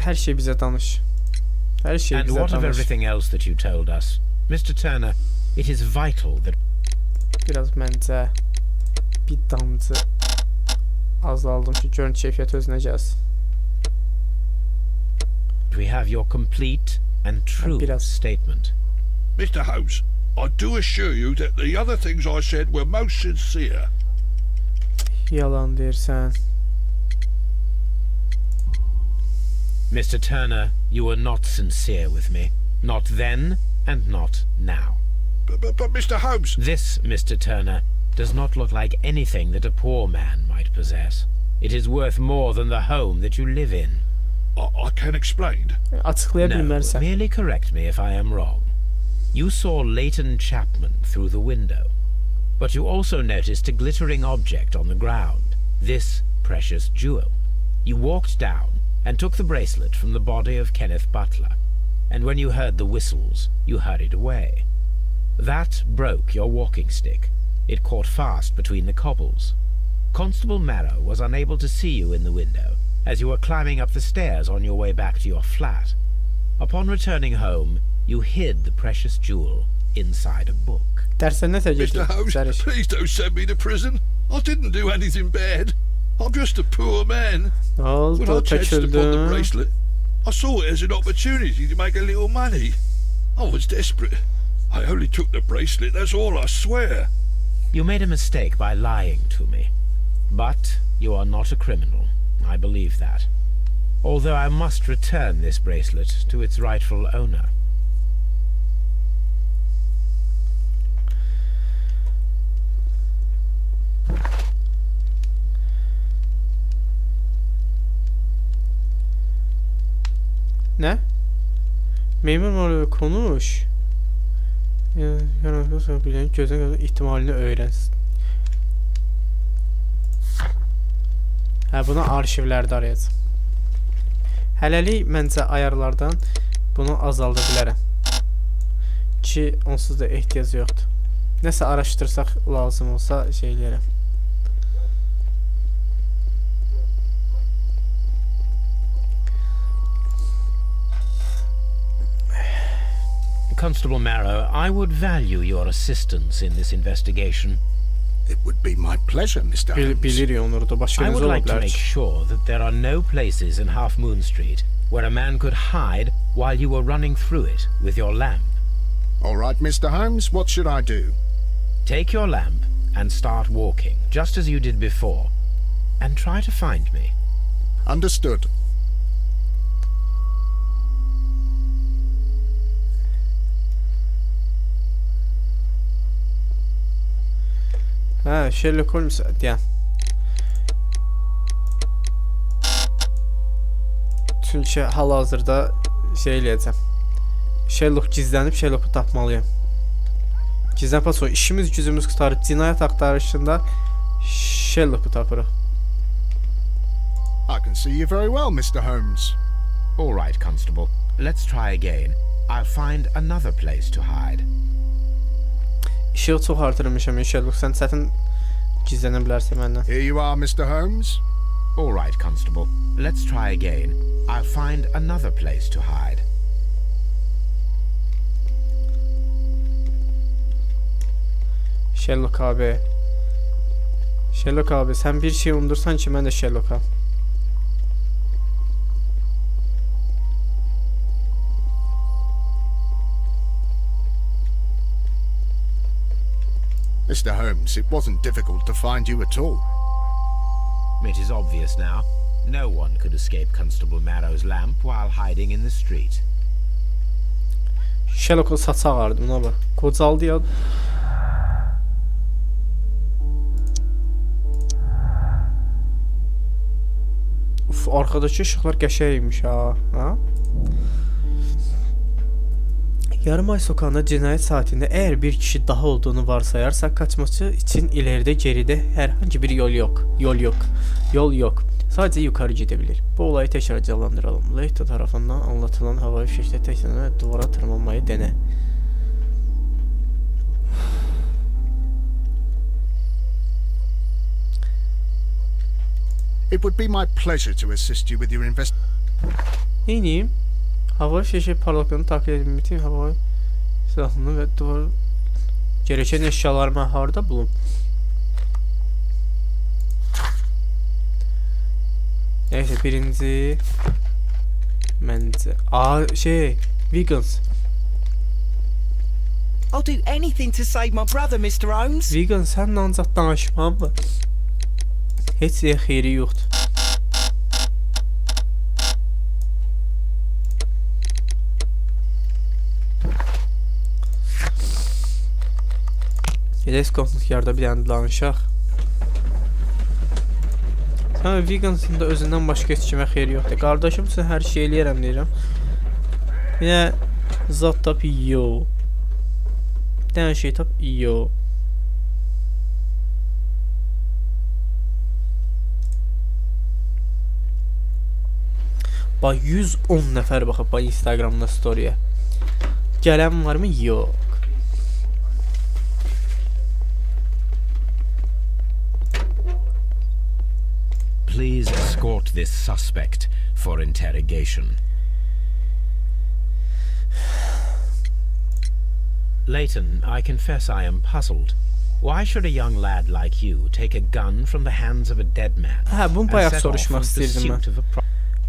S1: Hər şey bizə danış. Hər şey
S3: And
S1: bizə
S3: what of
S1: danış.
S3: everything else that you told us? Mr. Turner, it is vital that
S1: Biraz məncə bir damcı azaldım ki, görüntü keyfiyyəti özünə gəlsin.
S3: we have your complete and true
S1: Biraz.
S3: statement.
S6: Mr. Holmes, I do assure you that the other things I said were most sincere.
S1: Yalan deyirsən.
S3: Mr. Turner, you were not sincere with me. Not then and not now.
S6: But Mr. Holmes...
S3: This, Mr. Turner, does not look like anything that a poor man might possess. It is worth more than the home that you live in.
S6: I can explain.
S1: Açıqlaya
S3: No,
S1: bilmərsən.
S3: merely correct me if I am wrong. You saw Leighton Chapman through the window, but you also noticed a glittering object on the ground, this precious jewel. You walked down and took the bracelet from the body of Kenneth Butler, and when you heard the whistles, you hurried away. That broke your walking stick. It caught fast between the cobbles. Constable Marrow was unable to see you in the window, as you were climbing up the stairs on your way back to your flat. Upon returning home, you hid the precious jewel inside a book.
S1: Dərsdən nə
S6: Mr. Holmes,
S1: Zəriş?
S6: please don't send me to prison. I didn't do anything bad. I'm just a poor man.
S1: Nə
S6: When I
S1: oldu?
S6: chanced upon the
S1: Töküldün.
S6: bracelet, I saw it as an opportunity to make a little money. I was desperate. I only took the bracelet, that's all, I swear.
S3: You made a mistake by lying to me. But you are not a criminal. I believe that. Although I must return this bracelet to its rightful owner.
S1: Ne? Memur var konuş. Yanılgı sahibilerin gözden ihtimalini öğrensin. Hə, bunu arşivlərdə arayacağım. Hələlik məncə ayarlardan bunu azalda bilərəm. Ki, onsuz da ehtiyac yoxdur. Nəsə araşdırsaq lazım olsa şey eləyərəm.
S3: Constable Marrow, I would value your assistance in this investigation.
S5: It would be my pleasure, Mr. Holmes.
S1: Bilir onurdu. Başka
S3: I would like to
S1: olabilir.
S3: make sure that there are no places in Half Moon Street where a man could hide while you were running through it with your lamp.
S5: All right, Mr. Holmes, what should I do?
S3: Take your lamp and start walking, just as you did before, and try to find me.
S5: Understood.
S1: Ha, Sherlock Holmes diyen. Çünkü hal-hazırda şey eləyəcəm. Sherlock gizlənib Sherlock'u tapmalıyım. Gizlənib sonra işimiz gücümüz qutarıb cinayət axtarışında Sherlock'u tapırıq.
S5: I can see you very well, Mr. Holmes.
S3: All right, Constable. Let's try again. I'll find another place to hide.
S1: İşığı çox artırmışam Sherlock. Sən çətin gizlənə bilərsən məndən.
S5: Here you are, Mr. Holmes.
S3: All right, Constable. Let's try again. I'll find another place to hide.
S1: Sherlock abi. Sherlock abi sen bir şey umdursan ki mən də Sherlock'am.
S5: Mr. Holmes, it wasn't difficult to find you at all.
S3: It is obvious now. No one could escape Constable Marrow's lamp while hiding in the street.
S1: Sherlock'u saçı ağardı buna bak. Qocaldı ya. Uf, arkadakı ışıqlar qəşəngmiş ha. Yarım ay sokağında cinayət saatində əgər bir kişi daha olduğunu varsayarsak kaçması için ileride geride herhangi bir yol yok. Sadece yukarı gidebilir. Bu olayı tekrar canlandıralım. Leito tarafından anlatılan havai fişekle tekrar duvara tırmanmayı dene.
S5: It would be my pleasure to assist you with your
S1: Neyiniyim? Havai fişek parlaklığını takip edin. Bütün havai silahını ve duvar gereken eşyalarımı harda bulun. Neyse birinci bence vegans.
S4: I'll do anything to save my brother, Mr. Holmes.
S1: Vegan sen ancaq danışmam mı? Heç şeyə xeyri yoxdur. Gedək konfliktlərdə bir dənə danışaq. Sən vegansın da özündən başqa heç kimə xeyri yoxdur. Qardaşım sən hər şey eləyərəm deyirəm. Yine zat tap yo. Bir dənə şey tap yo. Bax 110 nəfər baxıb bax Instagramda story'ə. Gələn var mı? Yox.
S3: Please escort this suspect for interrogation. Leighton, I confess I am puzzled. Why should a young lad like you take a gun from the hands of a dead man?
S1: Bunu bayaq soruşmaq istəyirdim mən.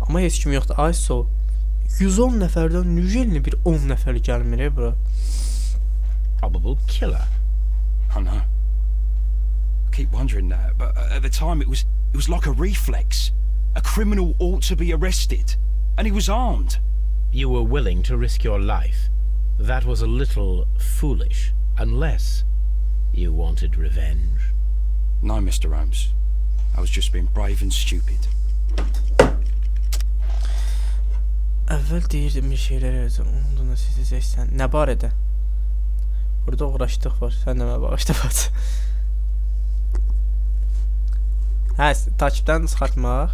S1: Amma heç kim yoxdur. Ayso 110 nəfərdən nüjelini bir 10 nəfər gəlmir bura.
S3: Probable killer.
S8: I know. I keep wondering that, but at the time it was like a reflex. A criminal ought to be arrested, and he was armed.
S3: You were willing to risk your life. That was a little foolish, unless you wanted revenge.
S8: No, Mr. Holmes. I was just being brave and stupid.
S1: Əvvəl deyirdim bir şeyler yazdım. Onu sizi seçsən. Nə barədə? Burada uğraşdıq var. Sən də mənə bağışla bax. Hə, takipdən çıxartmaq.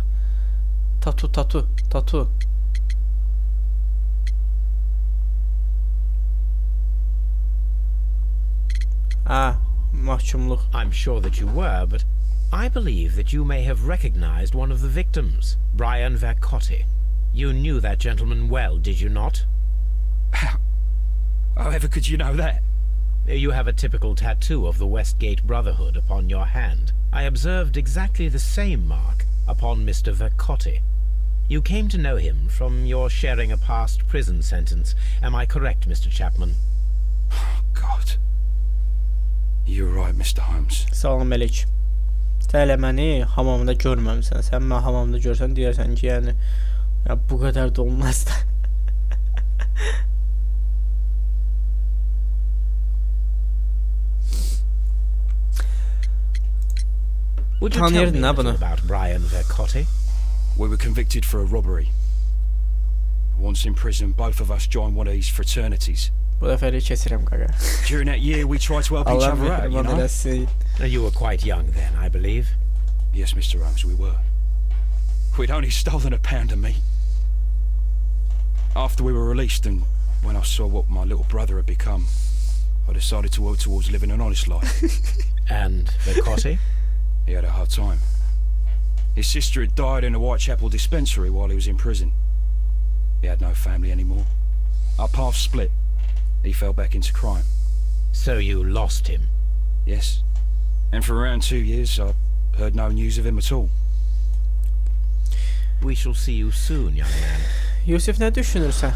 S1: Tatu. Mahkumluq.
S3: I'm sure that you were, but I believe that you may have recognized one of the victims, Brian Vercotti. You knew that gentleman well, did you not?
S8: However could you know that?
S3: You have a typical tattoo of the Westgate Brotherhood upon your hand. I observed exactly the same mark upon Mr. Vercotti. You came to know him from your sharing a past prison sentence. Am I correct, Mr. Chapman?
S8: Oh, God. You're right, Mr. Holmes.
S1: Salam əleyk. Sən məni hamamda görməmisən. Sən məni hamamda görsən deyərsən ki, yəni ya bu qədər də olmaz da.
S3: Would you tell me a
S1: Tanıyırdın ha
S3: little
S1: bunu?
S3: about Brian Vercotti?
S8: We were convicted for a robbery. Once in prison, both of us joined one of these fraternities.
S1: Bu dəfəli keçirəm qaqa.
S8: During that year, we tried to help each
S1: Allah
S8: other out, you
S1: mehriban
S8: know?
S1: eləsin.
S3: You were quite young then, I believe.
S8: Yes, Mr. Holmes, we were. We'd only stolen £1 of meat. After we were released, and when I saw what my little brother had become, I decided to work towards living an honest life.
S3: And Vercotti?
S8: He had a hard time. His sister had died in a Whitechapel dispensary while he was in prison. He had no family anymore. Our paths split. He fell back into crime.
S3: So you lost him?
S8: Yes. And for around 2 years, I heard no news of him at all.
S3: We shall see you soon, young man.
S1: Yusif, nə düşünürsən?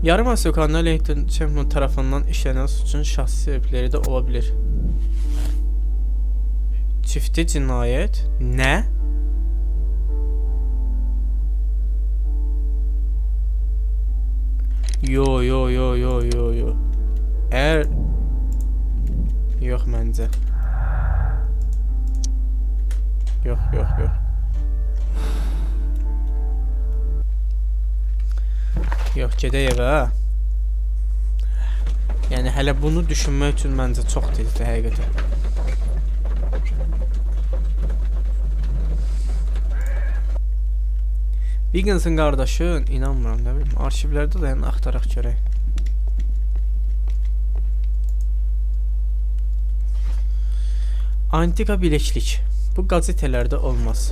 S1: Yarım asılkanlı Leighton Chapman tarafından işlenen suçun şahsi sebepleri de olabilir. Çifti cinayet. Ne? Yo. Eğer... Yok bence. Yok. Yox, gedək evə. Yəni hələ bunu düşünmək üçün məncə çox tezdir həqiqətən. Biggins'ın qardaşı, inanmıram, nə bilim, arşivlərdə də yəni axtaraq görək. Antika biləklik. Bu qazetelərdə olmaz.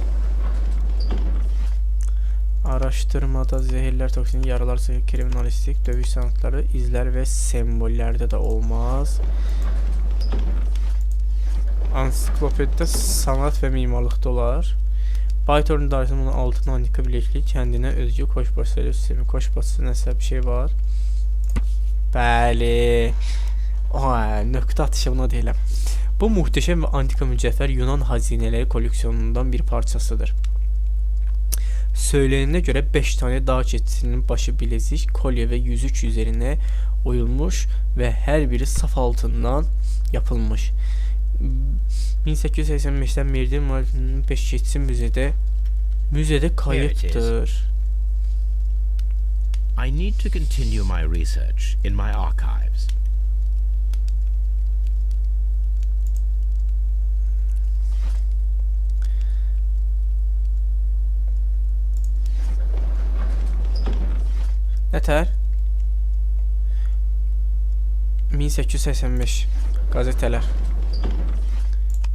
S1: Araştırmada zehirler, toksin, yaralar, kriminalistik, dövüş sanatları, izler ve sembollerde de olmaz. Ansiklopedide sanat ve mimarlıkta olar. Baytor'un dairəsinin bunun altın antika biləklik, kendine özgü koşbaşı sistemi, koşbaşı nəsə bir şey var. Bəli. Nöqtə atışı buna deyiləm. Bu muhteşem ve antika mücevher Yunan hazineleri koleksiyonundan bir parçasıdır. Söylenene göre 5 tane dağ keçisinin başı bilezik, kolye ve yüzük üzerine oyulmuş ve her biri saf altından yapılmış. 1885'ten beri 5 keçisi müzede kayıptır.
S3: I need to continue my research in my archives.
S1: Nətər? 1885 gazeteler.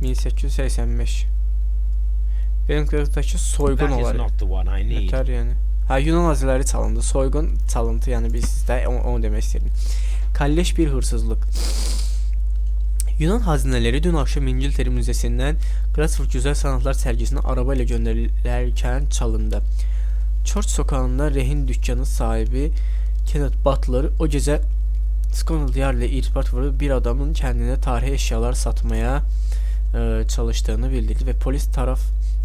S1: 1885 benim kırıktaki soygun olayı. Nətər yəni? Ha, Yunan hazineleri çalındı. Soygun, çalıntı, yani biz sizdə onu demək istəyirdim. Kalleş bir hırsızlık. Yunan hazineleri dün akşam İngiltere Müzesi'nden Glasgow Güzel Sanatlar sergisine arabayla gönderilərkən çalındı. Church sokağında rehin dükkanı sahibi Kenneth Butler o gece Scotland Yard ile irtibat vurup bir adamın kendine tarihi eşyalar satmaya çalıştığını bildirdi ve polis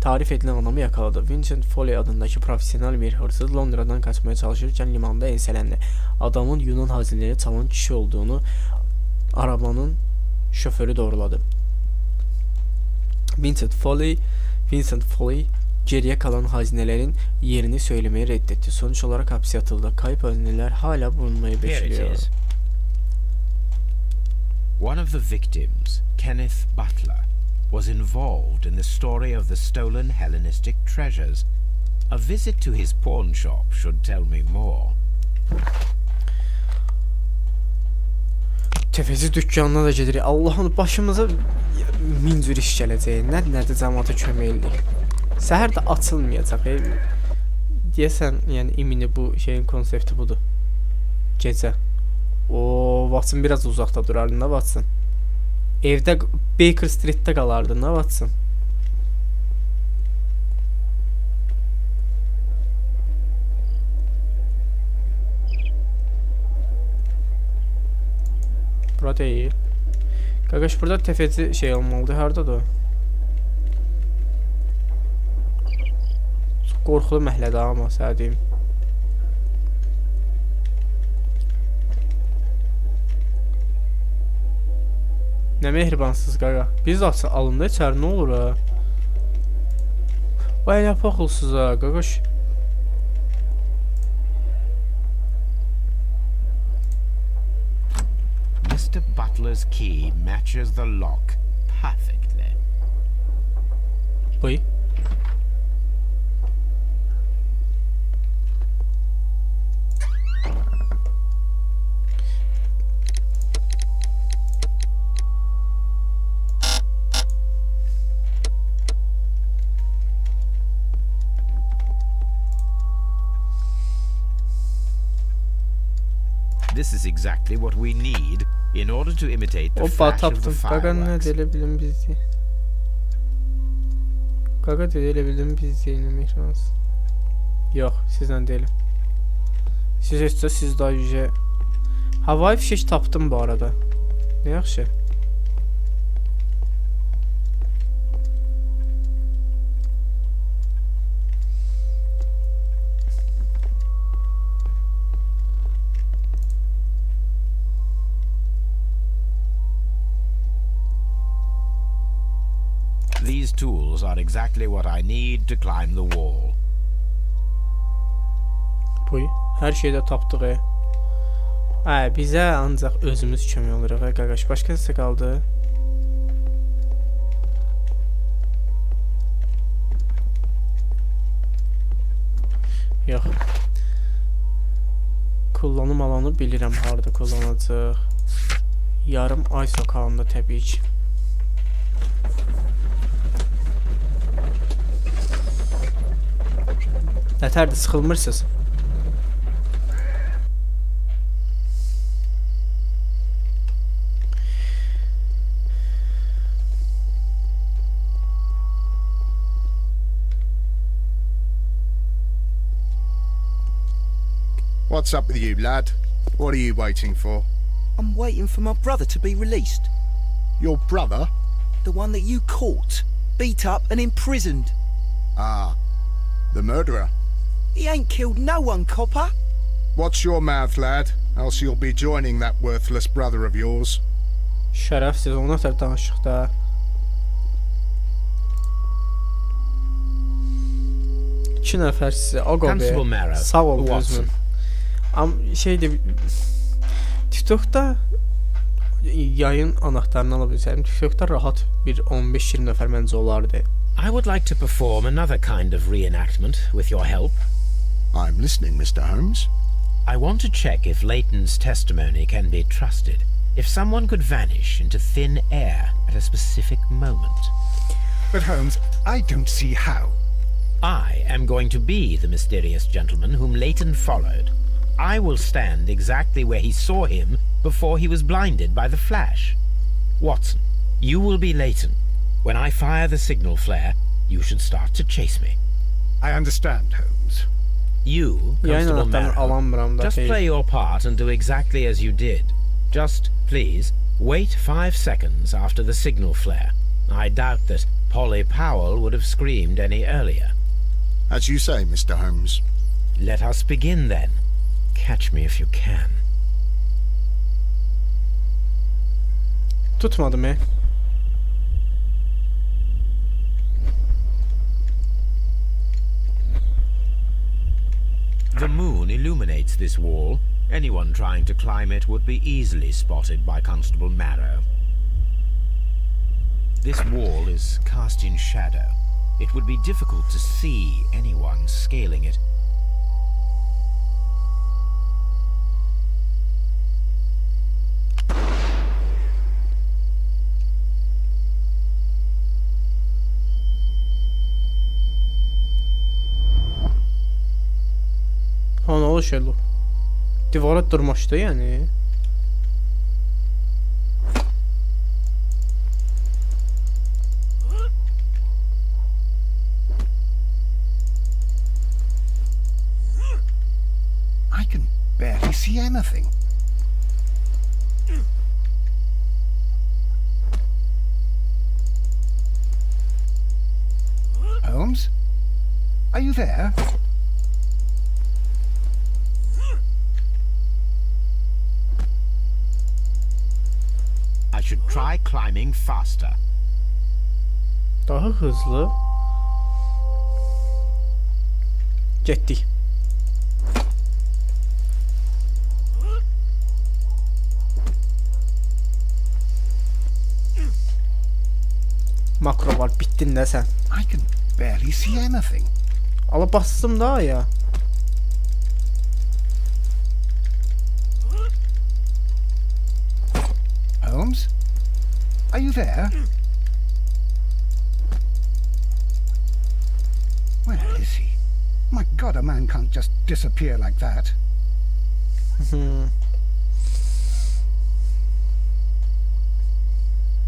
S1: tarif edilen adamı yakaladı. Vincent Foley adındaki profesyonel bir hırsız Londra'dan kaçmaya çalışırken limanda enselendi. Adamın Yunan hazineleri çalan kişi olduğunu arabanın şoförü doğruladı. Vincent Foley geriye kalan hazinelerin yerini söylemeyi reddetti. Sonuç olarak hapse atıldı. Kayıp hazineler hala bulunmayı
S3: Here it
S1: bekliyor.
S3: is. One of the victims, Kenneth Butler, was involved in the story of the stolen Hellenistic treasures. A visit to his pawn shop should tell me more.
S1: Tefeci dükkanına da gedirik. Allah'ın başımıza min cür iş gələcək. Nədir cəmaata kömək eləyir. Səhər də açılmayacaq. Deyəsən, yəni imini bu şeyin konsepti budur. Gecə. Watson biraz uzaqda durardı, nə Watson? Evdə Baker Streetdə qalardı, nə Watson? Bura deyil. Qaqaş, burada tefeci şey olmalıdır. Hardadır o? Çox qorxulu məhlədir amma sənə deyim. Nə mehribansız qaqa. Biz də alında içəri, nə olur ha? Vay, nə paxılsız ha, qaqaş.
S3: Mr. Butler's key matches the lock perfectly.
S1: Buyur.
S3: This is exactly what we need in order to imitate the flash of the
S1: Qaqa nə
S3: fireworks.
S1: deyə bilim bizi? Qaqa deyə bilim bizi nə mehribansız? Yox, sizlə deyiləm. Siz heç də siz daha yüce. Havai fişek tapdım bu arada. Ne yaxşı.
S3: These tools are exactly what I need to climb the wall.
S1: Buy, hər şeydə tapdıq. Bizə ancaq özümüz kömək oluruq. Qaqaş, başqa nəsə qaldı? Yox. Kullanım alanı bilirəm harda kullanacaq. Yarım ay sokağında təbii ki. Nətərdir, sıxılmırsınız?
S9: What's up with you, lad? What are you waiting for?
S4: I'm waiting for my brother to be released.
S9: Your brother?
S4: The one that you caught, beat up and imprisoned.
S9: Ah, the murderer.
S4: He ain't killed no one, copper.
S9: Watch your mouth, lad, else you'll be joining that worthless brother of yours.
S1: Şərəfsiz, ona tər danışıq da. İki nəfər sizə, Aqobe, sağ ol gözümün. Şeydir, TikTok'da yayın anahtarını ala bilsəm, TikTok'da rahat bir 15-20 nəfər məncə olardı.
S3: I would like to perform another kind of reenactment with your help.
S9: I'm listening, Mr. Holmes.
S3: I want to check if Leighton's testimony can be trusted. If someone could vanish into thin air at a specific moment.
S2: But Holmes, I don't see how.
S3: I am going to be the mysterious gentleman whom Leighton followed. I will stand exactly where he saw him before he was blinded by the flash. Watson, you will be Leighton. When I fire the signal flare, you should start to chase me.
S2: I understand, Holmes.
S3: You, Constable Marrow, just play your part and do exactly as you did. Just, please, wait 5 seconds after the signal flare. I doubt that Polly Powell would have screamed any earlier.
S9: As you say, Mr. Holmes.
S3: Let us begin then. Catch me if you can.
S1: Tutmadı mı?
S3: this wall, anyone trying to climb it would be easily spotted by Constable Marrow. This wall is cast in shadow. It would be difficult to see anyone scaling it.
S1: Ha, ne oldu Sherlock? Divara durmuştu yani.
S2: I can barely see anything. Holmes? Are you there?
S3: I should try climbing faster.
S1: Daha hızlı. Getdik. Makro var, bittin de sen.
S2: I can barely see anything.
S1: Ala bastım daha ya.
S2: Holmes? Are you there? Where is he? My God, a man can't just disappear like that.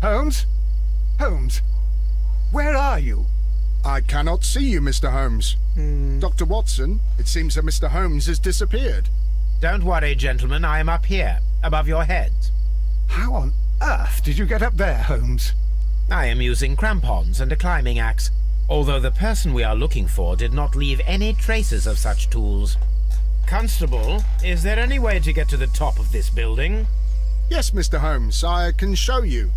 S2: Holmes? Holmes? Where are you?
S9: I cannot see you, Mr. Holmes. Dr. Watson, it seems that Mr. Holmes has disappeared.
S3: Don't worry, gentlemen, I am up here, above your heads.
S2: How on earth did you get up there, Holmes?
S3: I am using crampons and a climbing axe, although the person we are looking for did not leave any traces of such tools. Constable, is there any way to get to the top of this building?
S9: Yes, Mr. Holmes, I can show you.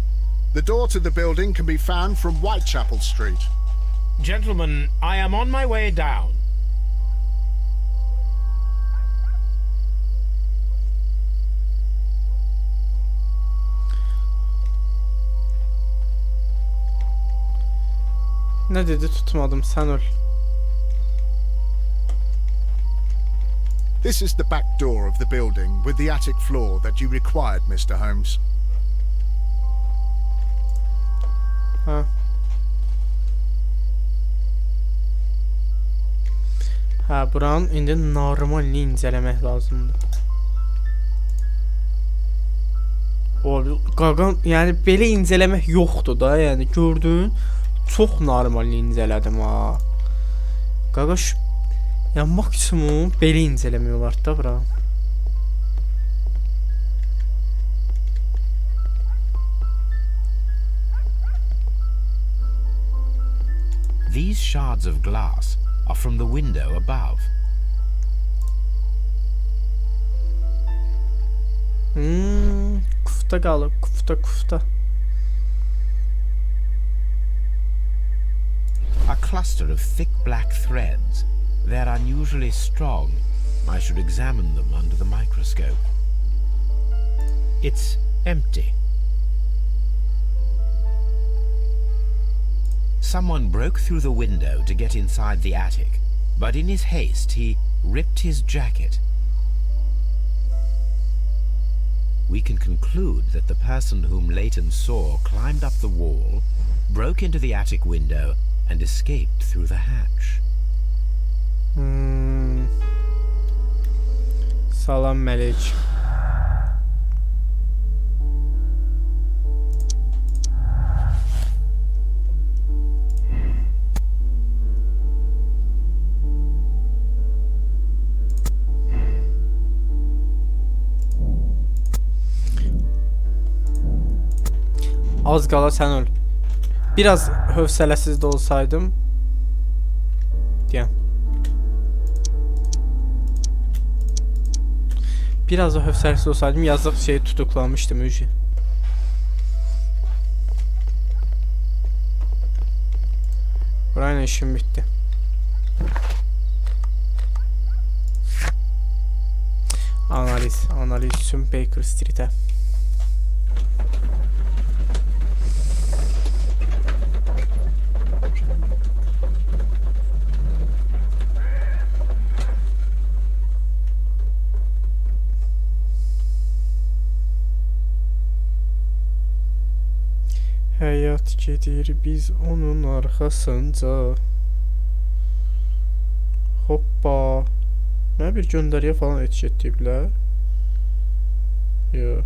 S9: The door to the building can be found from Whitechapel Street.
S3: Gentlemen, I am on my way down.
S1: Ne dedi, tutmadım, sen öl.
S9: This is the back door of the building with the attic floor that you required, Mr. Holmes.
S1: Ha. Ha, buranın indi normalini incelemək lazımdır. O qaqan, yəni belə incələmək yoxdur da, yəni gördün, çox normalini incələdim ha. Qaqaş, yəni maksimum belə incələmək olar da bura.
S3: These shards of glass are from the window above.
S1: Kufta qalıb, kufta.
S3: A cluster of thick black threads. They're unusually strong. I should examine them under the microscope. It's empty. Someone broke through the window to get inside the attic, but in his haste he ripped his jacket. We can conclude that the person whom Leighton saw climbed up the wall, broke into the attic window, and escaped through the hatch.
S1: Salam Məlik. Az qala sən öl. Biraz hövsələsiz də olsaydım deyəm. Biraz da hövsələsiz olsaydım yazıq şeyi tutuklamışdım ücü. Burayla işim bitti. Analiz üçün Baker Street'e. Həyat gedir biz onun arxasınca. Hoppa. Mənə bir göndəriyə falan etiketləyiblər. Yo.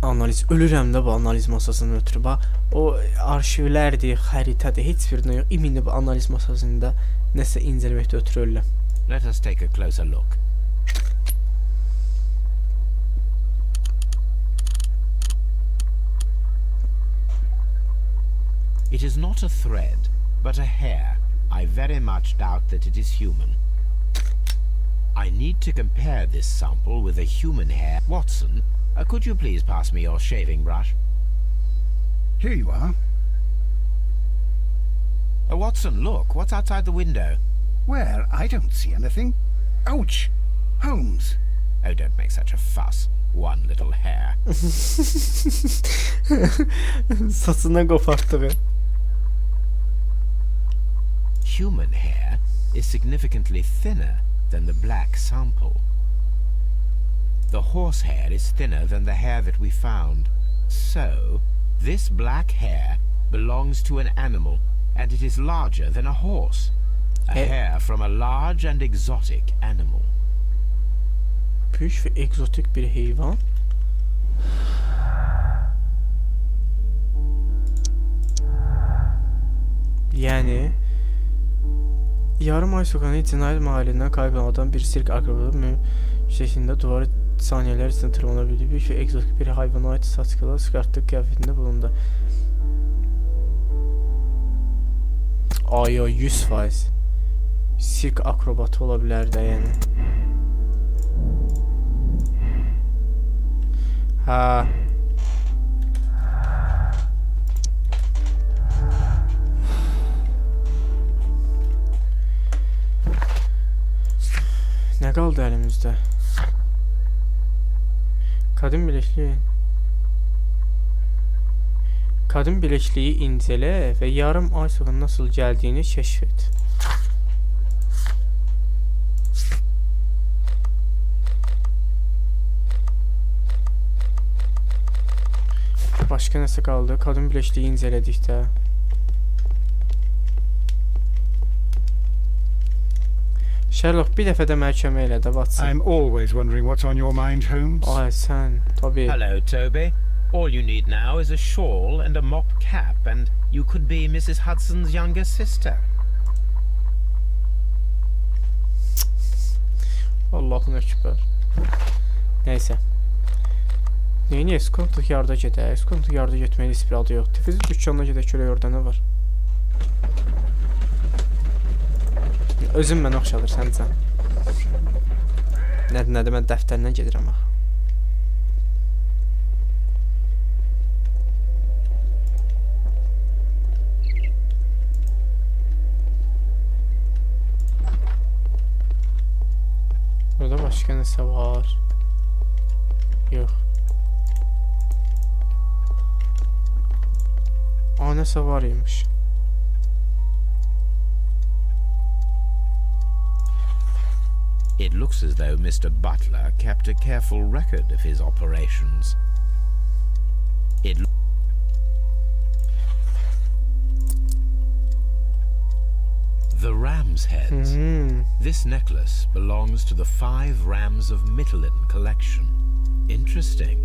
S1: Analiz. Ölürəm də bu analiz masasının ötürü. Bax, o arşivlərdir, xəritədir, heç birinə yox. İminli bu analiz masasında nəsə incələməkdə ötürü ölürəm.
S3: Let us take a closer look. It is not a thread, but a hair. I very much doubt that it is human. I need to compare this sample with a human hair. Watson, could you please pass me your shaving brush?
S2: Here you are.
S3: Watson, look, what's outside the window?
S2: Where? I don't see anything. Ouch! Holmes!
S3: Oh, don't make such a fuss. One little hair.
S1: Saçından qopartdığı.
S3: Human hair is significantly thinner than the black sample. The horse hair is thinner than the hair that we found. So, this black hair belongs to an animal, and it is larger than a horse. A hair from a large and exotic animal.
S1: Büyük ve egzotik bir heyvan. Yani yarım ay sokağının cinayet mahallinden kayboladan bir sirk akrobatı şeklinde duvarı saniyeler içinde tırmanabildiği büyük ve egzotik bir hayvana ait saçkılar çıkarttığı kıyafetinde bulundu. Ay 100%. Sirk akrobatı olabilir də yəni. Ha. Ne kaldı elimizde? Kadın bilekliği. Kadın bilekliği incele ve yarım ay sonra nasıl geldiğini keşfet. Başka nəsə qaldı? Kadın biləkliyi inceledikdə. Sherlock, bir dəfə də mənə kömək elə də, Watson.
S2: I'm always wondering what's on your mind, Holmes.
S1: Ay, sən, tabii.
S3: Hello, Toby. All you need now is a shawl and a mock cap, and you could be Mrs. Hudson's younger sister.
S1: Allah'ın ekber. Neyse. Neyini eskontuk yarda gedək. Eskontuk yarda getməyə heç bir adı yox. Tifizi dükkanına gedək görək orada nə var. Özüm mən oxşadır sən. Nədir, mən dəftərdən gedirəm axı. Burada başqa nəsə var. Yox. Nəsə var imiş.
S3: It looks as though Mr. Butler kept a careful record of his operations. The ram's heads. This necklace belongs to the 5 Rams of Mittelin collection. Interesting.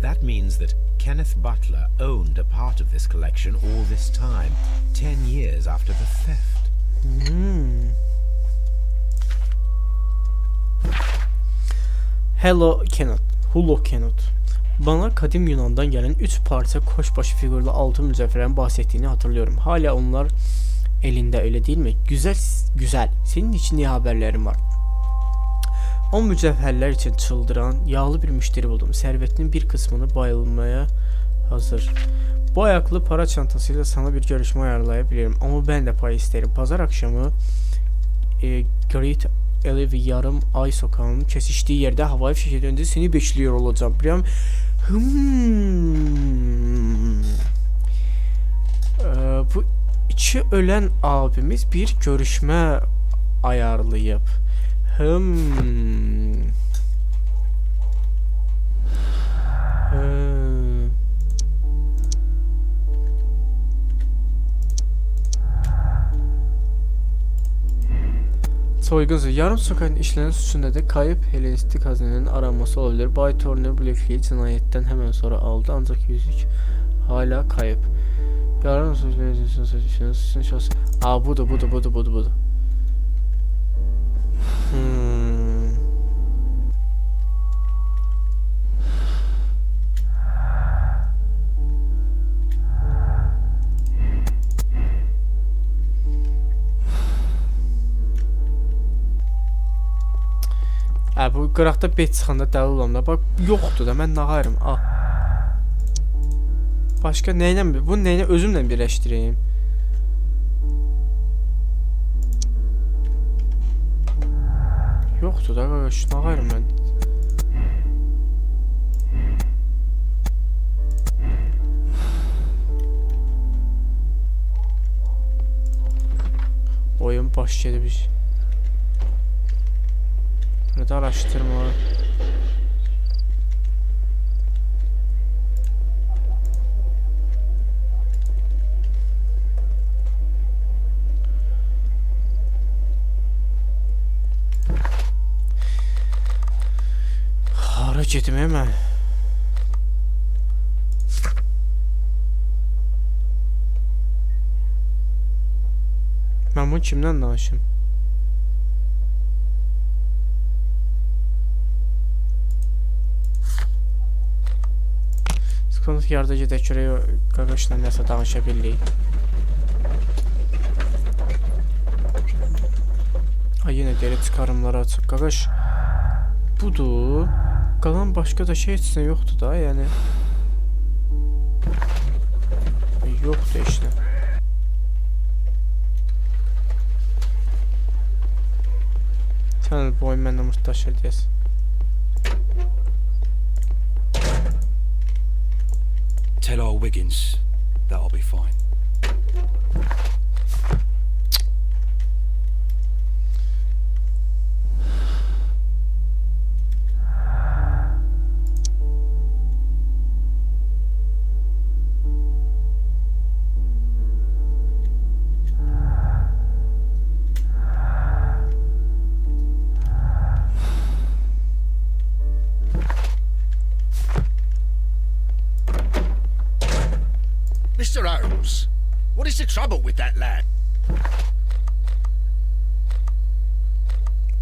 S3: That means that Kenneth Butler owned a part of this collection all this time, 10 years after the theft.
S1: Hello Kenneth. Hullo Kenneth. Bana kadim Yunan'dan gelen 3 parça koçbaşı figürlü altın mücevherden bahsettiğini hatırlıyorum. Hala onlar elinde, öyle değil mi? Güzel. Senin için iyi haberlerim var. O mücevherler için çıldıran, yağlı bir müşteri buldum. Servetinin bir kısmını bayılmaya hazır. Bu ayaklı para çantasıyla sana bir görüşme ayarlayabilirim. Ama ben de pay isterim. Pazar akşamı Great Elev'i yarım ay sokağının kesiştiği yerde havai fişekten önce seni bekliyor olacağım. Biliyorum. Bu iki ölen abimiz bir görüşme ayarlayıp. Soyguncu yarım sokağın işlenen suçunda da kayıp Helenistik hazinenin aranması olabilir. Bay Turner bilekliği cinayetten hemen sonra aldı ancak yüzük hala kayıp. Yarım sokağın Aa budur. Bu qıraqda bet çıxanda dəli olam da. Bax, yoxdur da, mən nağarım. Al. Başqa nəylə, bunu nəylə özümlə birləşdireyim? Yoxdur da, qaqaş, nağarım mən. Oyun baş gedib. Burada araştırma. Hara gedim hemen. Ben bunu kimden danışım? Sıkıntı yarda gedək görək qaqaşla nəsə danışa bilirik. Ay yenə deri çıxarımları açıq. Qaqaş budur. Qalan başqa da şey heç nə yoxdur da, yəni. Yoxdur işte. Sən bu oyun məndən mırtdaşır deyəsən.
S8: Tell old Wiggins that I'll be fine.
S5: Mr. Holmes, what is the trouble with that lad?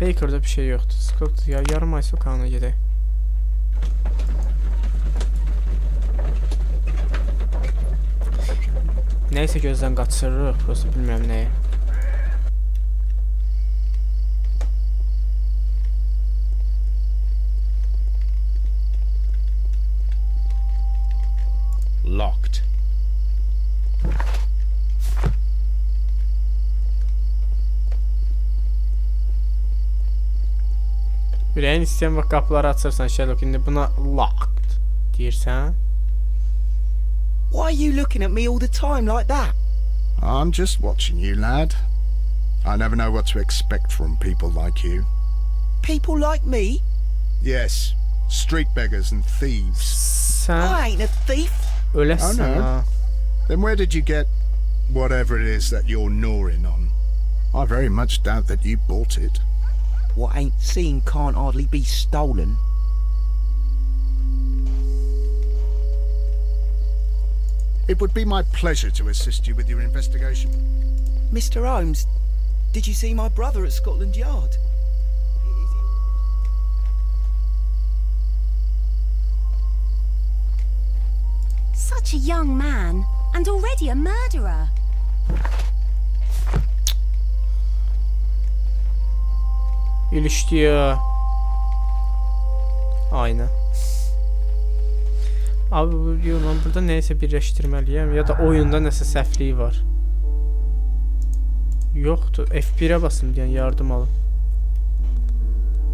S1: Baker'da bir şey yoktu. Sıkıntı ya, yarım ay sokağına gedək. Neyse gözden kaçırırıq, prosto bilmem nəyə.
S5: Locked.
S1: Ürəyin istəyən vaxt qapıları açırsan Sherlock, indi buna locked deyirsən.
S4: Why are you looking at me all the time like that?
S9: I'm just watching you, lad. I never know what to expect from people like you.
S4: People like me?
S9: Yes, street beggars and thieves.
S1: Sən
S4: I ain't a thief.
S1: öləsən
S9: Oh, no.
S1: ha.
S9: Then where did you get whatever it is that you're gnawing on? I very much doubt that you bought it.
S4: What ain't seen can't hardly be stolen.
S9: It would be my pleasure to assist you with your investigation.
S4: Mr. Holmes, did you see my brother at Scotland Yard?
S7: Such a young man, and already a murderer.
S1: İlişkiyə. Aynen. Abi ben burada neyse birleştirmeliyim ya da oyunda nəsə səhvliyi var. Yoxdur. F1'ə basın deyən yardım alın.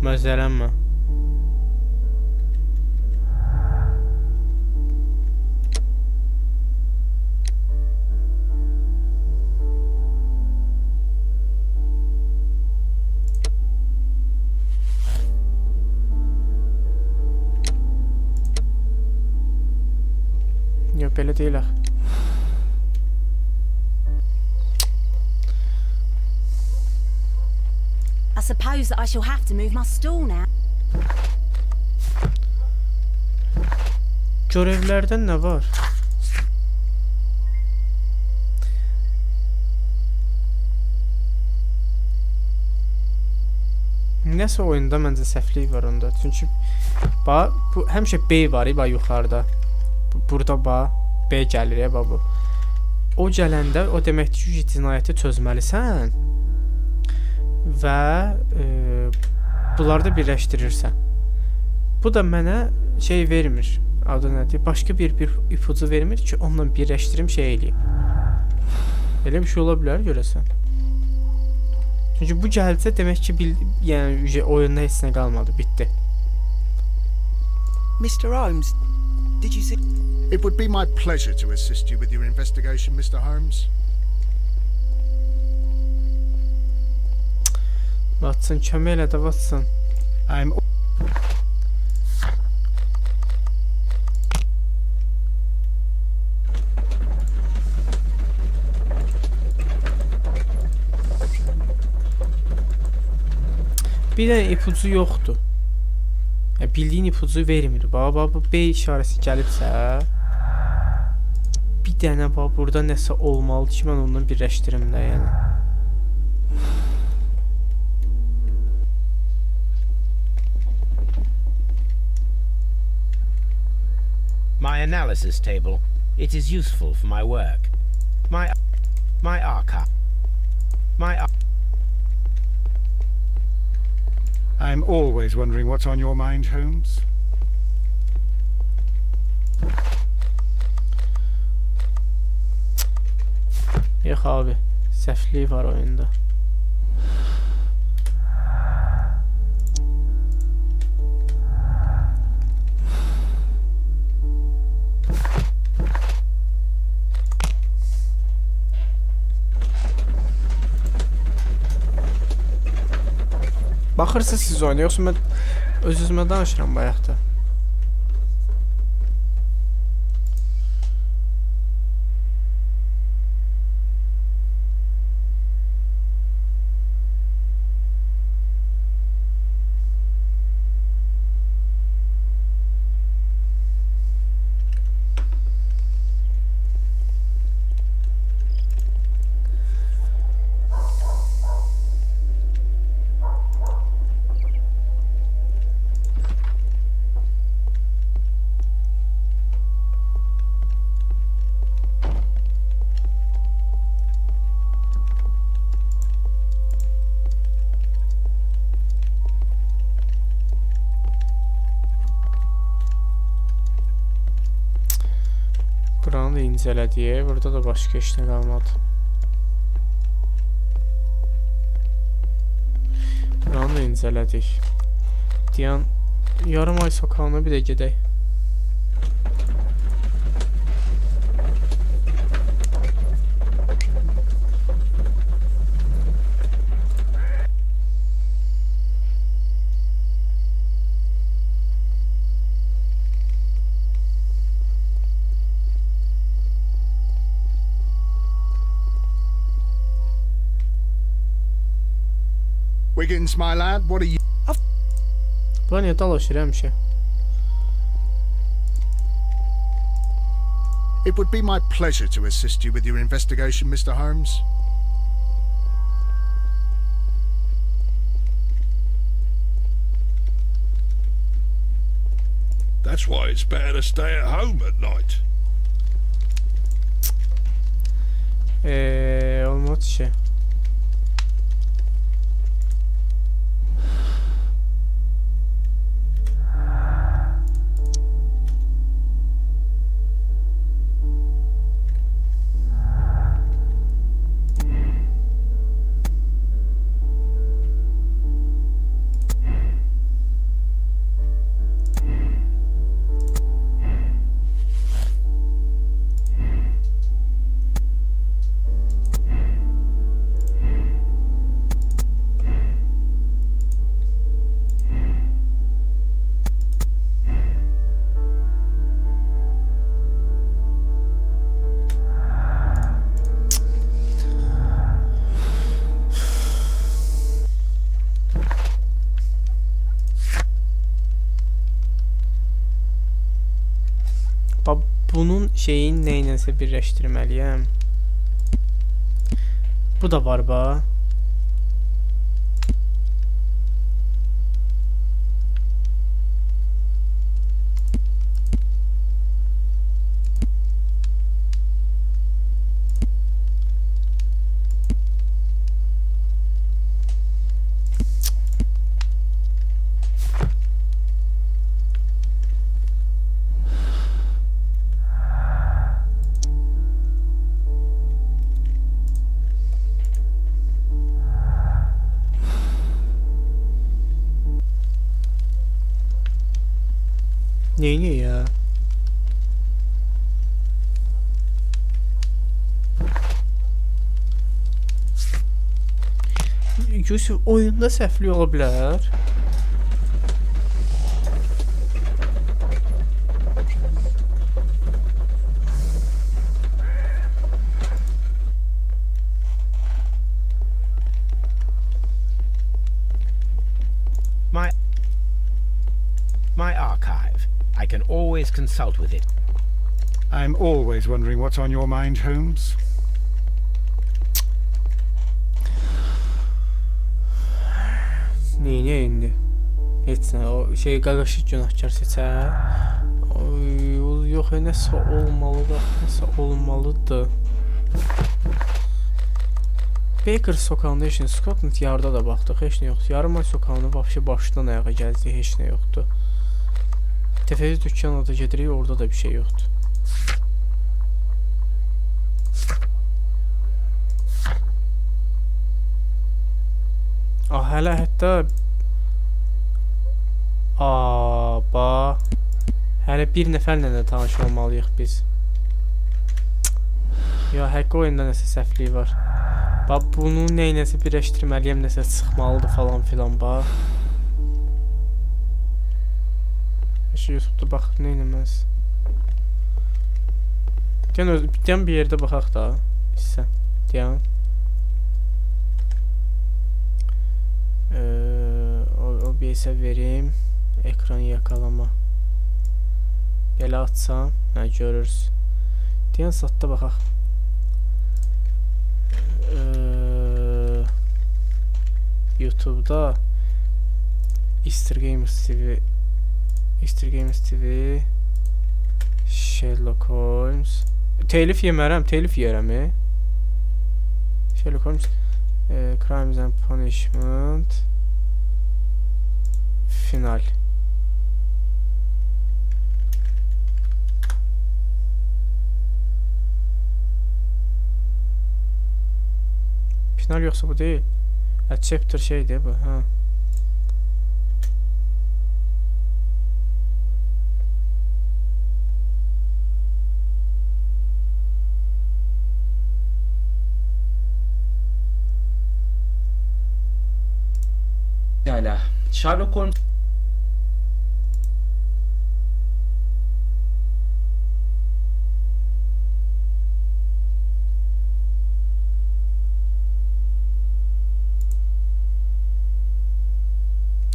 S1: Məzələnmə. Yox, belə deyil axı.
S7: I suppose that I shall have to move my stool now.
S1: Görevlərdən nə var? Nəsə oyunda məncə səhvlik var onda. Çünki bax bu həmişə B var bax yuxarıda. Burada bax B gəlir bax bu. O gələndə o deməkdir ki, cinayəti çözməlisən və bunları da birləşdirirsən. Bu da mənə şey vermir. Adı nədir? Başqa bir ipucu vermir ki, onunla birləşdirim şey eləyim. Elə bir şey ola bilər görəsən. Çünki bu gəlsə demək ki, yəni oyunda heç nə qalmadı, bitdi.
S4: Mr. Holmes, did you see?
S9: It would be my pleasure to assist you with your investigation, Mr. Holmes.
S1: Watson, kömək elə də Watson.
S2: I'm
S1: Bir dənə ipucu yoxdur. Bildiyin ipucu vermir. Bax, bu B işarəsi gəlibsə, bir dənə bax, burada nəsə olmalıdır ki, mən ondan birləşdirim də, yəni.
S3: My analysis table. It is useful for my work. My archive.
S2: I'm always wondering what's on your mind, Holmes.
S1: Yox abi, səhvlik var oyunda. Baxırsınız siz oyuna, yoxsa mən öz-özümə danışıram bayaqda. Buranı da incələdik. Burada da başqa heç nə qalmadı. Buranı da incələdik. Deyən yarım ay sokağına bir də gedək.
S9: Wiggins, my lad, what are you...
S1: Bunlar niyə dalaşır həmişə?
S9: It would be my pleasure to assist you with your investigation, Mr. Holmes.
S6: That's why it's better to stay at home at night.
S1: Olmadı şey. Bax, bunun şeyin neyinəsə birləşdirməliyəm. Bu da var bax. Neyini ya? Yusuf, oyunda səhvlik ola bilər.
S3: My archive. I can always consult with it.
S2: I'm always wondering what's on your mind, Holmes.
S1: Neyini indi? Heç nə, o şey qaqaşı günahkar seçər. Yox, nəsə olmalıdır, nəsə olmalıdır. Baker sokağında heç nə, Scotland Yard'a da baxdıq, heç nə yoxdur. Yarım ay sokağında vəbşi başdan ayağa gəzdik, heç nə yoxdur. Təfəzi dükkana da gedirik, orada da bir şey yoxdur. Hələ hətta hələ bir nəfərlə də tanış olmalıyıq biz. Ya, həqqi oyunda nəsə səhvliyi var. Bax, bunu neynəsə birləşdirməliyəm, nəsə çıxmalıdır falan filan, bax. YouTube'da bax, neynəməz. Deyən bir yerdə baxaq da. Hissə, deyən. OBS-ə verim. Ekranı yakalama. Belə açsam, görürüz. Deyən satda baxaq. YouTube'da Easter Gamers TV Sherlock Holmes. Telif yemərəm, telif yerəm. Sherlock Holmes Crimes and Punishment Final. Final yoxsa bu deyil. Chapter şeydir bu, ha.
S10: Hala Sherlock Holmes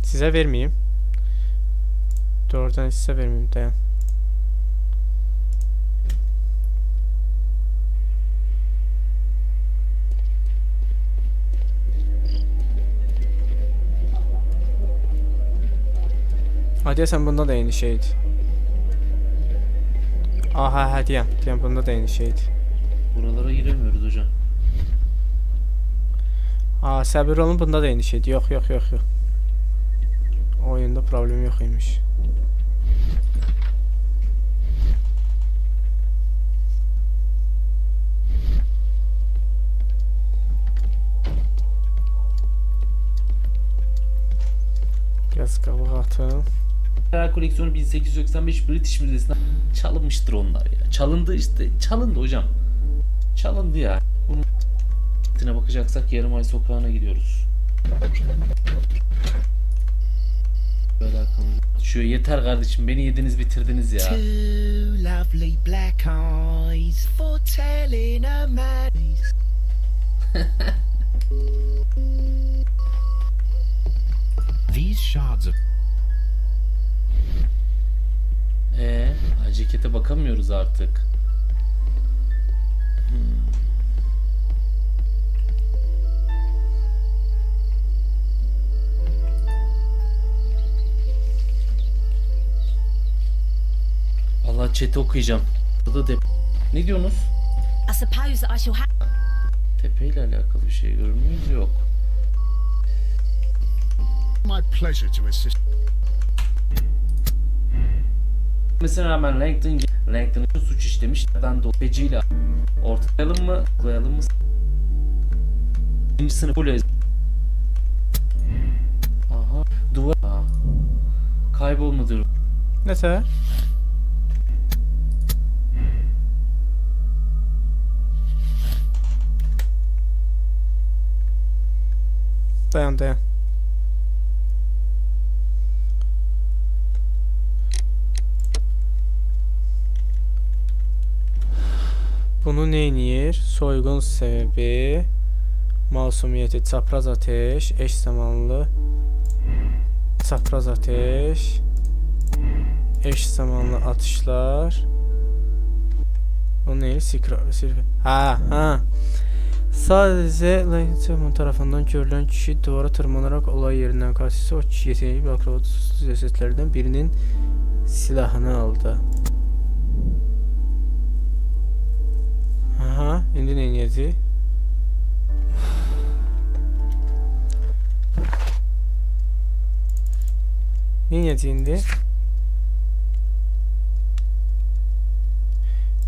S1: Size vermeyeyim. Doğrudan size vermeyeyim, dayan. Hadi sen bunda da aynı şeydi. Aha, hadi ya. Diyen bunda da aynı şeydi.
S10: Buralara giremiyoruz hocam.
S1: Aa, sabır olun, bunda da aynı şeydi. Yok. Oyunda problem yok imiş. Biraz kabuk atın.
S10: Koleksiyonu 1895 British Müzesi'nden çalınmıştır onlar ya. Çalındı işte. Çalındı hocam. Çalındı ya. Bunun ***'ine bakacaksak yarım ay sokağına gidiyoruz. Şu yeter kardeşim, beni yediniz bitirdiniz ya.
S4: Two lovely black eyes for telling a man.
S3: These shards of
S10: Ceketi Birlikte bakamıyoruz artık. Vallahi chat'i okuyacağım. Burada ne diyorsunuz?
S7: I suppose that I shall have.
S10: Tepe ile alakalı bir şey görür müyüz? Yok.
S9: My pleasure to assist.
S10: Mesela hemen Langton'ın suç işlemişlerden dolayı tepeciyle ortalayalım mı? Koyalım mı? Birinci sınıf full ez. Aha. Duvar. Kaybolmadır.
S1: Neyse. Dayan. Bunu neyniyir? Soygun sebebi, masumiyeti, çapraz ateş, eş zamanlı, çapraz ateş, eş zamanlı atışlar. Bu neydi? Ha. Sadece Langton tarafından görülen kişi duvara tırmanarak olay yerinden kaçtı. O kişi yeteneği bir akrobatsız cesetlerden birinin silahını aldı. Aha, indi neyniydi? Neyniydi indi?